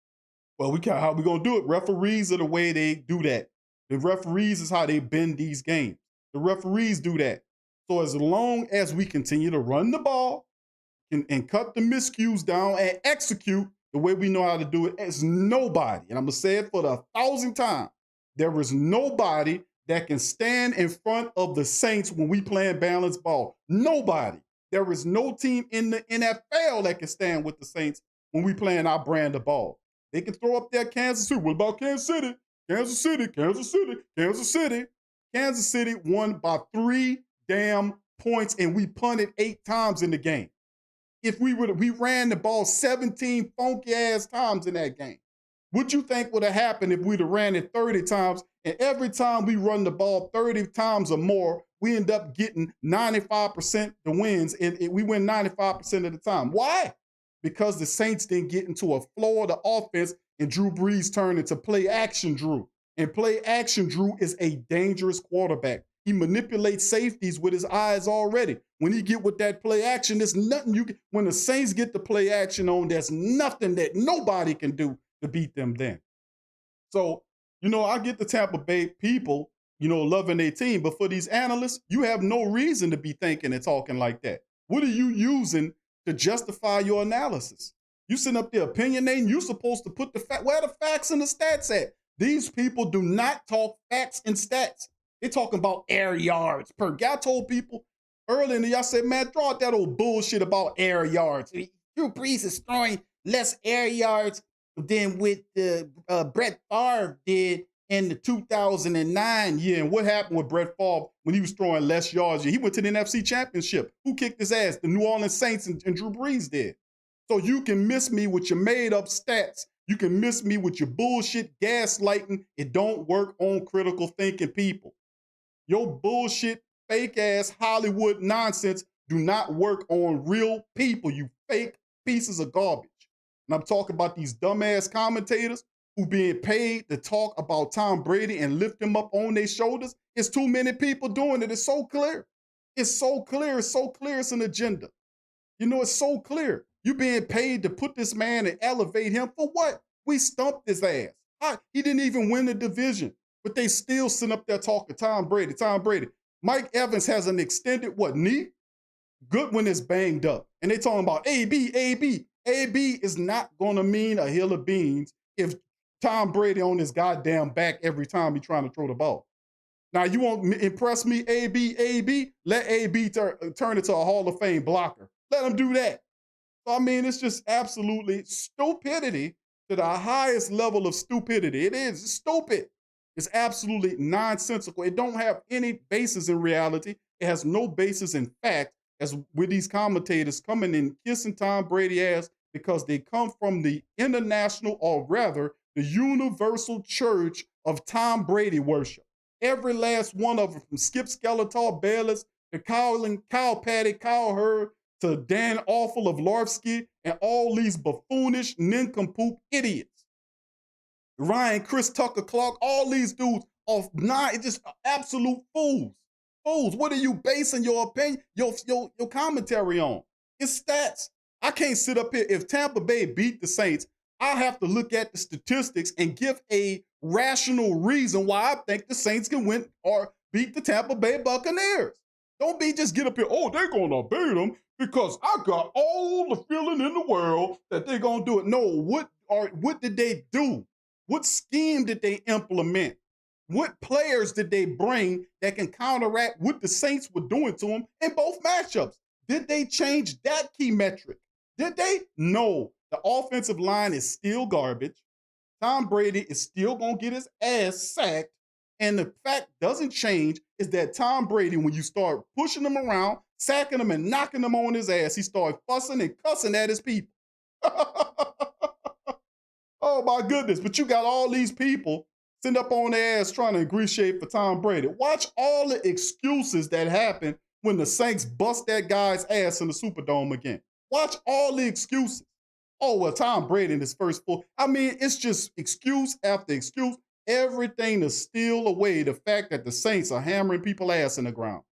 Well, how we going to do it? Referees are the way they do that. The referees is how they bend these games. The referees do that. So as long as we continue to run the ball and cut the miscues down and execute the way we know how to do it, there's nobody, and I'm going to say it for the 1,000th time, there is nobody that can stand in front of the Saints when we playing balanced ball. Nobody. There is no team in the NFL that can stand with the Saints when we playing our brand of ball. They can throw up their Kansas City. What about Kansas City? Kansas City, Kansas City, Kansas City. Kansas City won by 3 damn points, and we punted 8 times in the game. If we ran the ball 17 funky ass times in that game. What you think would have happened if we'd have ran it 30 times, and every time we run the ball 30 times or more, we end up getting 95% the wins, and we win 95% of the time. Why? Because the Saints didn't get into a flow of the offense, and Drew Brees turned into play action Drew. And play action Drew is a dangerous quarterback. He manipulates safeties with his eyes already. When he get with that play action, there's nothing when the Saints get the play action on, there's nothing that nobody can do to beat them then. So, I get the Tampa Bay people, loving their team, but for these analysts, you have no reason to be thinking and talking like that. What are you using to justify your analysis? You sitting up there opinionating, you're supposed to put where the facts and the stats at? These people do not talk facts and stats. They're talking about air yards per. I told people earlier in the year, I said, man, throw out that old bullshit about air yards. Drew Brees is throwing less air yards than what Brett Favre did in the 2009 year. And what happened with Brett Favre when he was throwing less yards? He went to the NFC Championship. Who kicked his ass? The New Orleans Saints and Drew Brees did. So you can miss me with your made up stats. You can miss me with your bullshit gaslighting. It don't work on critical thinking people. Your bullshit, fake ass Hollywood nonsense do not work on real people, you fake pieces of garbage. And I'm talking about these dumbass commentators who being paid to talk about Tom Brady and lift him up on their shoulders. It's too many people doing it. It's so clear. It's so clear. It's so clear. It's an agenda. You know, it's so clear. You being paid to put this man and elevate him for what? We stumped his ass. He didn't even win the division, but they still sit up there talking Tom Brady, Tom Brady. Mike Evans has an extended, knee? Goodwin is banged up. And they talking about AB, AB. AB is not going to mean a hill of beans if Tom Brady on his goddamn back every time he's trying to throw the ball. Now, you won't impress me, AB, AB? Let AB turn into a Hall of Fame blocker. Let him do that. So, I mean, it's just absolutely stupidity to the highest level of stupidity. It is. It's stupid. It's absolutely nonsensical. It don't have any basis in reality. It has no basis in fact, as with these commentators coming and kissing Tom Brady ass because they come from the international, or rather, the universal church of Tom Brady worship. Every last one of them, from Skip Skeletor, Bayless, to Kyle Patty, Kyle Hurd, to Dan Awful of Larfsky, and all these buffoonish, nincompoop idiots. Ryan, Chris Tucker, Clark, all these dudes are just absolute fools. Fools. What are you basing your opinion, your commentary on? It's stats. I can't sit up here. If Tampa Bay beat the Saints, I have to look at the statistics and give a rational reason why I think the Saints can win or beat the Tampa Bay Buccaneers. Don't be just get up here, oh, they're going to beat them because I got all the feeling in the world that they're going to do it. No, what did they do? What scheme did they implement? What players did they bring that can counteract what the Saints were doing to them in both matchups? Did they change that key metric? Did they? No. The offensive line is still garbage. Tom Brady is still going to get his ass sacked. And the fact doesn't change is that Tom Brady, when you start pushing him around, sacking him and knocking him on his ass, he started fussing and cussing at his people. Oh, my goodness. But you got all these people sitting up on their ass trying to ingratiate for Tom Brady. Watch all the excuses that happen when the Saints bust that guy's ass in the Superdome again. Watch all the excuses. Oh, well, Tom Brady in his first full. I mean, it's just excuse after excuse. Everything to steal away the fact that the Saints are hammering people's ass in the ground.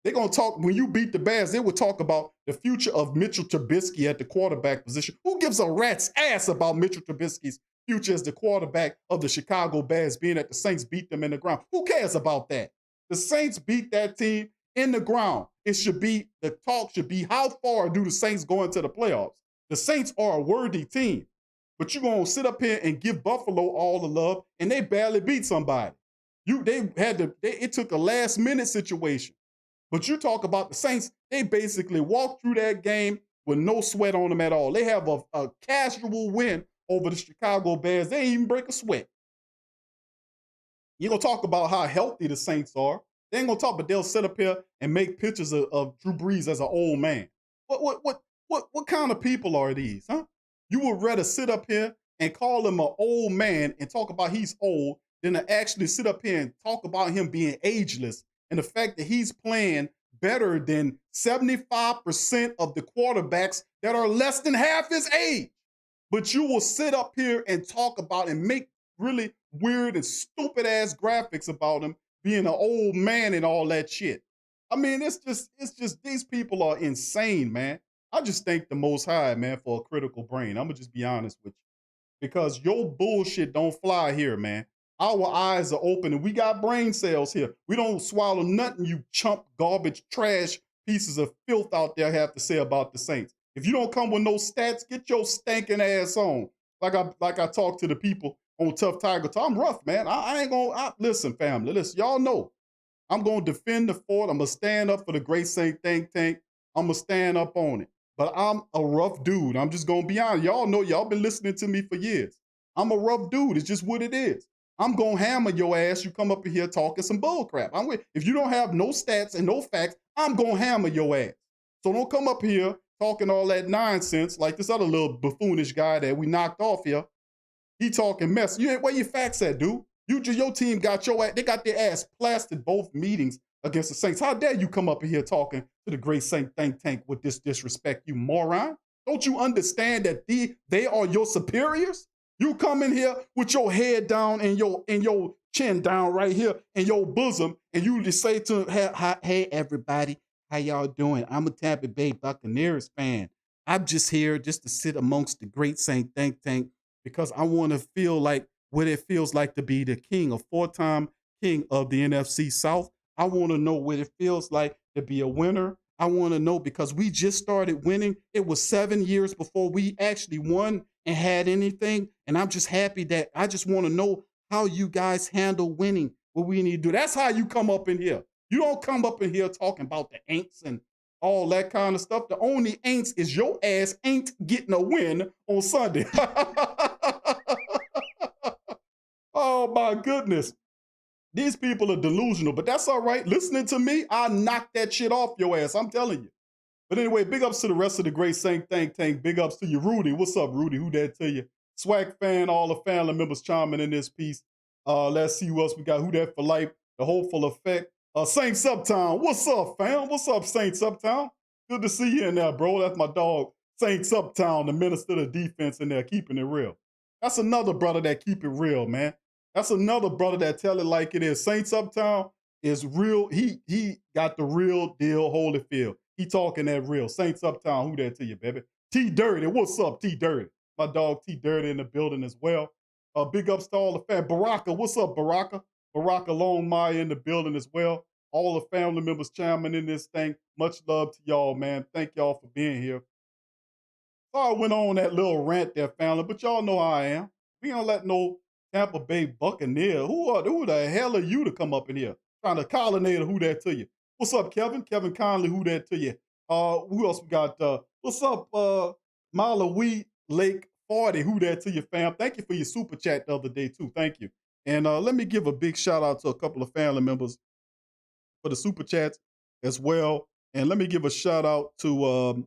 They're going to talk, when you beat the Bears, they will talk about the future of Mitchell Trubisky at the quarterback position. Who gives a rat's ass about Mitchell Trubisky's future as the quarterback of the Chicago Bears, being that the Saints beat them in the ground? Who cares about that? The Saints beat that team in the ground. The talk should be, how far do the Saints go into the playoffs? The Saints are a worthy team, but you're going to sit up here and give Buffalo all the love, and they barely beat somebody. It took a last-minute situation. But you talk about the Saints, they basically walked through that game with no sweat on them at all. They have a casual win over the Chicago Bears. They ain't even break a sweat. You're going to talk about how healthy the Saints are. They ain't going to talk, but they'll sit up here and make pictures of Drew Brees as an old man. What kind of people are these, huh? You would rather sit up here and call him an old man and talk about he's old than to actually sit up here and talk about him being ageless and the fact that he's playing better than 75% of the quarterbacks that are less than half his age. But you will sit up here and talk about and make really weird and stupid ass graphics about him being an old man and all that shit. I mean, it's just these people are insane, man. I just thank the Most High, man, for a critical brain. I'm gonna just be honest with you, because your bullshit don't fly here, man. Our eyes are open and we got brain cells here. We don't swallow nothing you chump, garbage, trash pieces of filth out there have to say about the Saints. If you don't come with no stats, get your stinking ass on. Like I talk to the people on Tough Tiger Talk. I'm rough, man. I ain't gonna, listen, family, listen, y'all know. I'm gonna defend the fort. I'm gonna stand up for the Great Saint Think Tank. I'm gonna stand up on it. But I'm a rough dude. I'm just gonna be honest. Y'all know, y'all been listening to me for years. I'm a rough dude. It's just what it is. I'm going to hammer your ass. You come up in here talking some bull crap. If you don't have no stats and no facts, I'm going to hammer your ass. So don't come up here talking all that nonsense like this other little buffoonish guy that we knocked off here. He talking mess. Where your facts at, dude? Your team got your ass, they got their ass plastered both meetings against the Saints. How dare you come up in here talking to the great Saint think tank with this disrespect, you moron? Don't you understand that they are your superiors? You come in here with your head down and your chin down right here in your bosom, and you just say to them, hey everybody, how y'all doing? I'm a Tampa Bay Buccaneers fan. I'm just here just to sit amongst the great Saint think tank because I want to feel like what it feels like to be the king, a four-time king of the NFC South. I want to know what it feels like to be a winner. I want to know because we just started winning. It was 7 years before we actually won and had anything. And I'm just happy that I just want to know how you guys handle winning, what we need to do. That's how you come up in here. You don't come up in here talking about the ain'ts and all that kind of stuff. The only ain'ts is your ass ain't getting a win on Sunday. Oh my goodness. These people are delusional, but that's all right. Listening to me, I'll knock that shit off your ass. I'm telling you. But anyway, big ups to the rest of the great Saint think tank. Big ups to you, Rudy. What's up, Rudy? Who that to you? Swag fan, all the family members chiming in this piece. Let's see who else we got. Who that for life? The hopeful effect. Saints Uptown. What's up, fam? What's up, Saints Uptown? Good to see you in there, bro. That's my dog, Saints Uptown, the minister of defense in there, keeping it real. That's another brother that keep it real, man. That's another brother that tell it like it is. Saints Uptown is real. He got the real deal Holyfield. He talking that real. Saints Uptown, who that to you, baby? T Dirty, what's up, T Dirty? My dog T Dirty in the building as well. Big ups to all the fam. Baraka, what's up, Baraka? Baraka Longmire in the building as well. All the family members chiming in this thing. Much love to y'all, man. Thank y'all for being here. So I went on that little rant there, family, but y'all know how I am. We don't let no Tampa Bay Buccaneer. Who the hell are you to come up in here trying to colonnade? Who that to you? What's up, Kevin? Kevin Conley, who that to you? Who else we got? What's up, Malawi Lake 40, who that to you, fam? Thank you for your super chat the other day, too. Thank you. And let me give a big shout out to a couple of family members for the super chats as well. And let me give a shout out to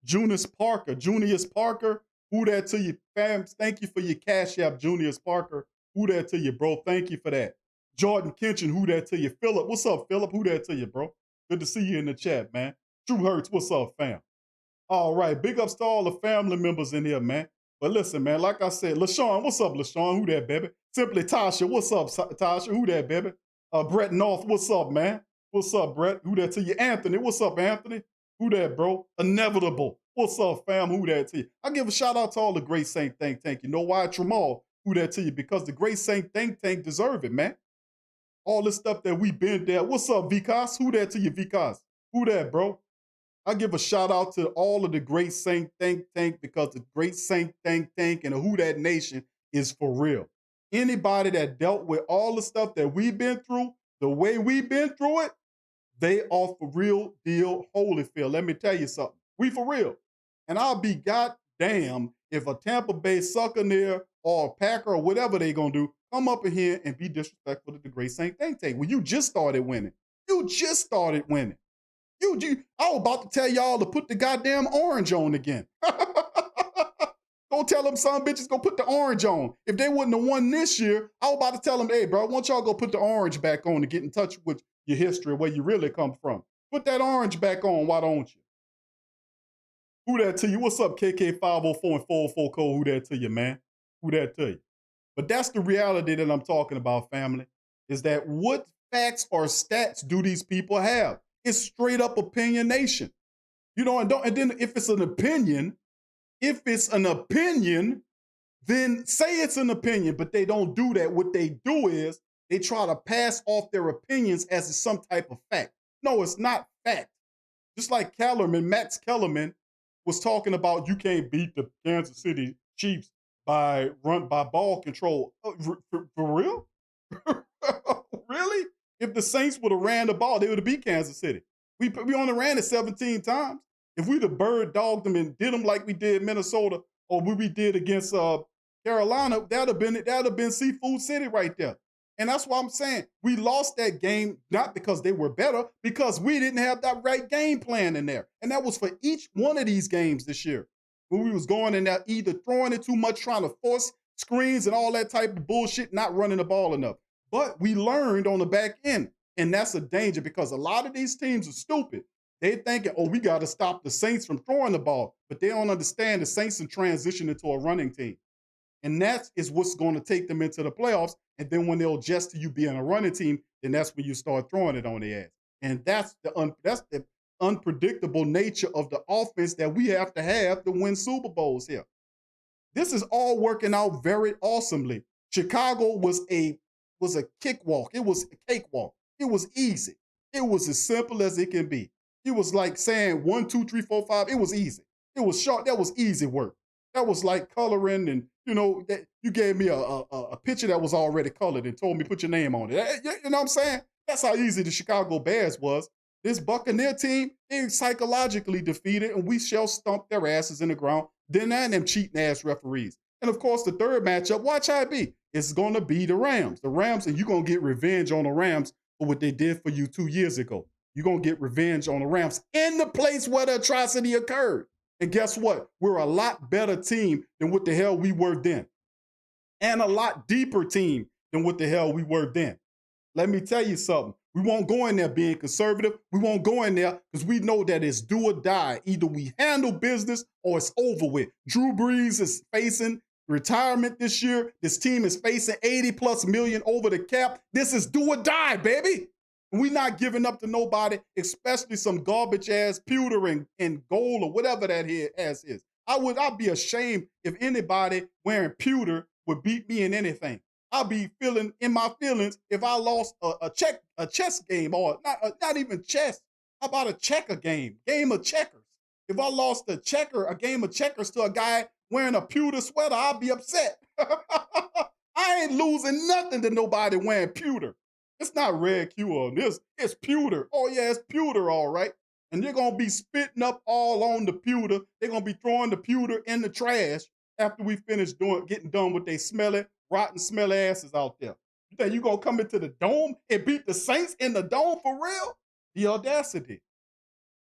Junius Parker. Junius Parker, who that to you, fam? Thank you for your cash app, Junius Parker. Who that to you, bro? Thank you for that. Jordan Kitchen, who that to you? Philip, what's up, Philip? Who that to you, bro? Good to see you in the chat, man. True Hurts, what's up, fam? All right, big ups to all the family members in here, man. But listen, man, like I said, LaShawn, what's up, LaShawn? Who that, baby? Simply Tasha, what's up, Tasha? Who that, baby? Brett North, what's up, man? What's up, Brett? Who that to you? Anthony, what's up, Anthony? Who that, bro? Inevitable. What's up, fam? Who that to you? I give a shout out to all the great Saint think tank. You know why? Tramal, who that to you? Because the great Saint think tank deserve it, man. All this stuff that we been there. What's up, Vikas? Who that to you, Vikas? Who that, bro? I give a shout out to all of the great Saint think tank because the great Saint think tank and the Who That Nation is for real. Anybody that dealt with all the stuff that we've been through, the way we've been through it, they are for real deal Holyfield. Let me tell you something. We for real. And I'll be goddamn if a Tampa Bay Buccaneer or a Packer or whatever they gonna do come up in here and be disrespectful to the great Saint think tank when you just started winning. You just started winning. I was about to tell y'all to put the goddamn orange on again. Don't tell them some bitches go put the orange on. If they wouldn't have won this year, I was about to tell them, hey, bro, I want y'all go put the orange back on to get in touch with your history, where you really come from. Put that orange back on, why don't you? Who that to you? What's up, KK504 and 404 code? Who that to you, man? Who that to you? But that's the reality that I'm talking about, family, is that what facts or stats do these people have? It's straight up opinionation. You know, and then if it's an opinion, then say it's an opinion, but they don't do that. What they do is they try to pass off their opinions as some type of fact. No, it's not fact. Just like Max Kellerman was talking about you can't beat the Kansas City Chiefs by ball control. For real? Really? If the Saints would have ran the ball, they would have beat Kansas City. We only ran it 17 times. If we'd have bird dogged them and did them like we did Minnesota or what we did against Carolina, that'd have been Seafood City right there. And that's why I'm saying we lost that game, not because they were better, because we didn't have that right game plan in there. And that was for each one of these games this year. When we was going in there, either throwing it too much, trying to force screens and all that type of bullshit, not running the ball enough. But we learned on the back end. And that's a danger because a lot of these teams are stupid. They thinking, oh, we got to stop the Saints from throwing the ball. But they don't understand the Saints are transitioning into a running team. And that is what's going to take them into the playoffs. And then when they'll adjust to you being a running team, then that's when you start throwing it on their ass. And that's the unpredictable nature of the offense that we have to win Super Bowls here. This is all working out very awesomely. Chicago was a cakewalk. It was a cakewalk. It was easy. It was as simple as it can be. It was like saying 1, 2, 3, 4, 5. It was easy. It was short. That was easy work. That was like coloring, and that you gave me a picture that was already colored and told me put your name on it. You know what I'm saying? That's how easy the Chicago Bears was. This Buccaneer team, they psychologically defeated, and we shall stomp their asses in the ground. Then and them cheating ass referees. And of course, the third matchup, watch how it be. It's going to be the Rams. The Rams, and you're going to get revenge on the Rams for what they did for you 2 years ago. You're going to get revenge on the Rams in the place where the atrocity occurred. And guess what? We're a lot better team than what the hell we were then. And a lot deeper team than what the hell we were then. Let me tell you something. We won't go in there being conservative. We won't go in there because we know that it's do or die. Either we handle business or it's over with. Drew Brees is facing retirement this year. This team is facing 80+ million over the cap. This is do or die, baby. We're not giving up to nobody, especially some garbage ass pewter and gold or whatever that ass is. I'd be ashamed if anybody wearing pewter would beat me in anything. I'll be feeling in my feelings if I lost a chess game, or not even chess. How about a checker game of checkers? If I lost a game of checkers to a guy wearing a pewter sweater, I'll be upset. I ain't losing nothing to nobody wearing pewter. It's not red Q on this. It's pewter. Oh, yeah, it's pewter, all right. And they're going to be spitting up all on the pewter. They're going to be throwing the pewter in the trash after we finish getting done with they smelly, rotten, smelly asses out there. You think you're going to come into the dome and beat the Saints in the dome for real? The audacity.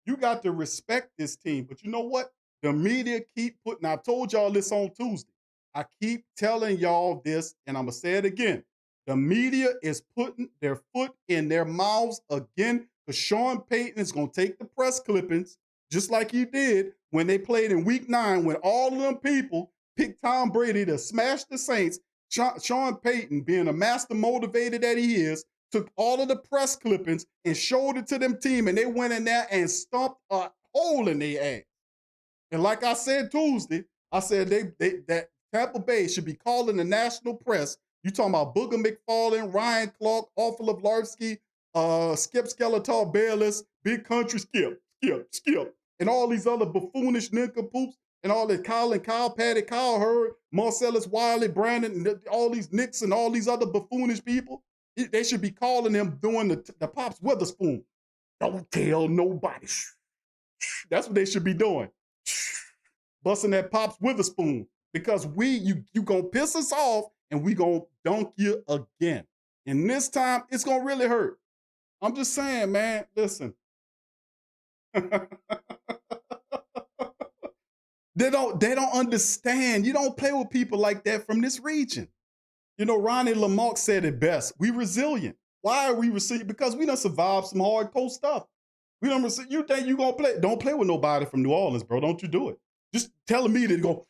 You got to respect this team. But you know what? The media keep putting, I told y'all this on Tuesday. I keep telling y'all this, and I'm going to say it again. The media is putting their foot in their mouths again because Sean Payton is going to take the press clippings just like he did when they played in Week 9 when all of them people picked Tom Brady to smash the Saints. Sean Payton, being a master motivator that he is, took all of the press clippings and showed it to them team, and they went in there and stomped a hole in their ass. And like I said Tuesday, I said that Tampa Bay should be calling the national press. You talking about Booger McFarlane, Ryan Clark, Arthur Lavlarsky, Skip Skeletor, Bayless, Big Country Skip, and all these other buffoonish nincompoops, and all the Kyle Patty, Kyle Hurd, Marcellus Wiley, Brandon, and all these Knicks and all these other buffoonish people. They should be calling them doing the Pops Witherspoon. Don't tell nobody. That's what they should be doing. Busting that Pops Witherspoon. Because you gonna piss us off and we gonna dunk you again. And this time, it's gonna really hurt. I'm just saying, man, listen. They don't understand. You don't play with people like that from this region. You know, Ronnie Lamarck said it best. We resilient. Why are we resilient? Because we done survived some hardcore stuff. We done you think you gonna play? Don't play with nobody from New Orleans, bro. Don't you do it. Just telling me to go,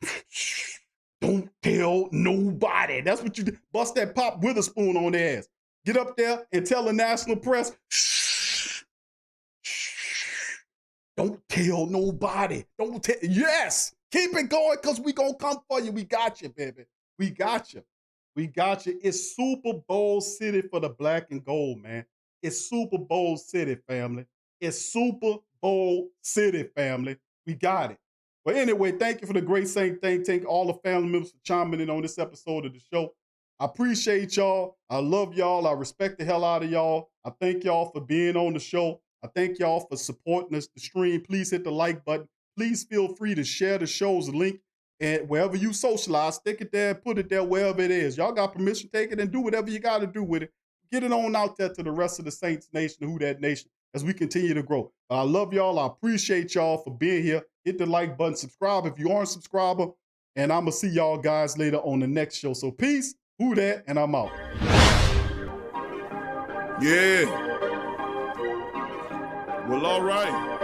don't tell nobody. That's what you do. Bust that Pop Witherspoon on their ass. Get up there and tell the national press, don't tell nobody. Don't tell. Yes, keep it going because we gonna come for you. We got you, baby. We got you. We got you. It's Super Bowl City for the black and gold, man. It's Super Bowl City, family. It's Super Bowl City, family. We got it. But anyway, thank you for the great Saint thing. Thank all the family members for chiming in on this episode of the show. I appreciate y'all. I love y'all. I respect the hell out of y'all. I thank y'all for being on the show. I thank y'all for supporting us, the stream. Please hit the like button. Please feel free to share the show's link And wherever you socialize, stick it there, put it there, wherever it is. Y'all got permission, take it and do whatever you got to do with it. Get it on out there to the rest of the Saints Nation, Who Dat Nation, as we continue to grow. I love y'all. I appreciate y'all for being here. Hit the like button, subscribe if you aren't a subscriber, and I'm going to see y'all guys later on the next show. So peace, Who Dat, and I'm out. Yeah. Well, all right.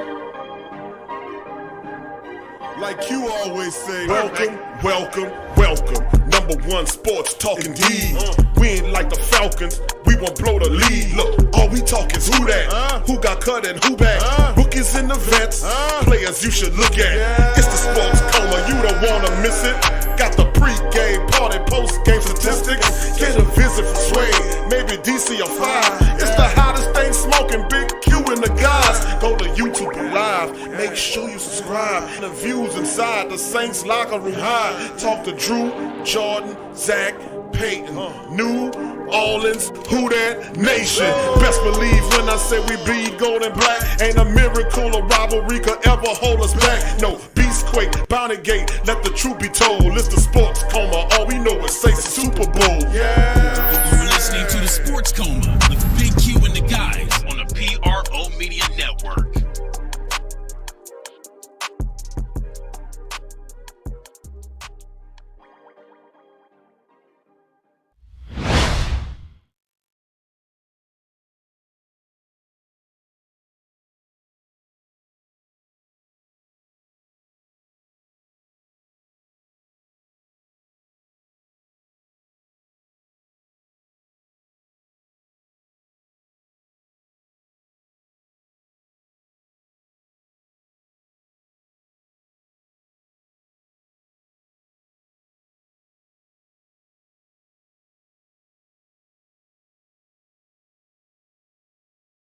Like you always say, welcome, welcome, welcome. #1 sports talking D. We ain't like the Falcons, we won't blow the lead. Look, all we talk is who that, who got cut and who back. Rookies in the vets, players you should look at. It's the sports coma, you don't wanna miss it. Got the pre-game, party, post-game statistics. Get a visit from Sway, maybe DC or 5. It's the hottest thing smoking, Big Q and the guys. Go to YouTube Live, make sure you subscribe. The views inside the Saints locker room high. Talk to Drew, Jordan, Zach, Peyton, New Orleans, Who Dat Nation. Best believe when I say we bleed gold and black. Ain't a miracle or rivalry could ever hold us back. No, Beastquake, Bounty Gate, let the truth be told. It's the sports coma, all we know is say Super Bowl.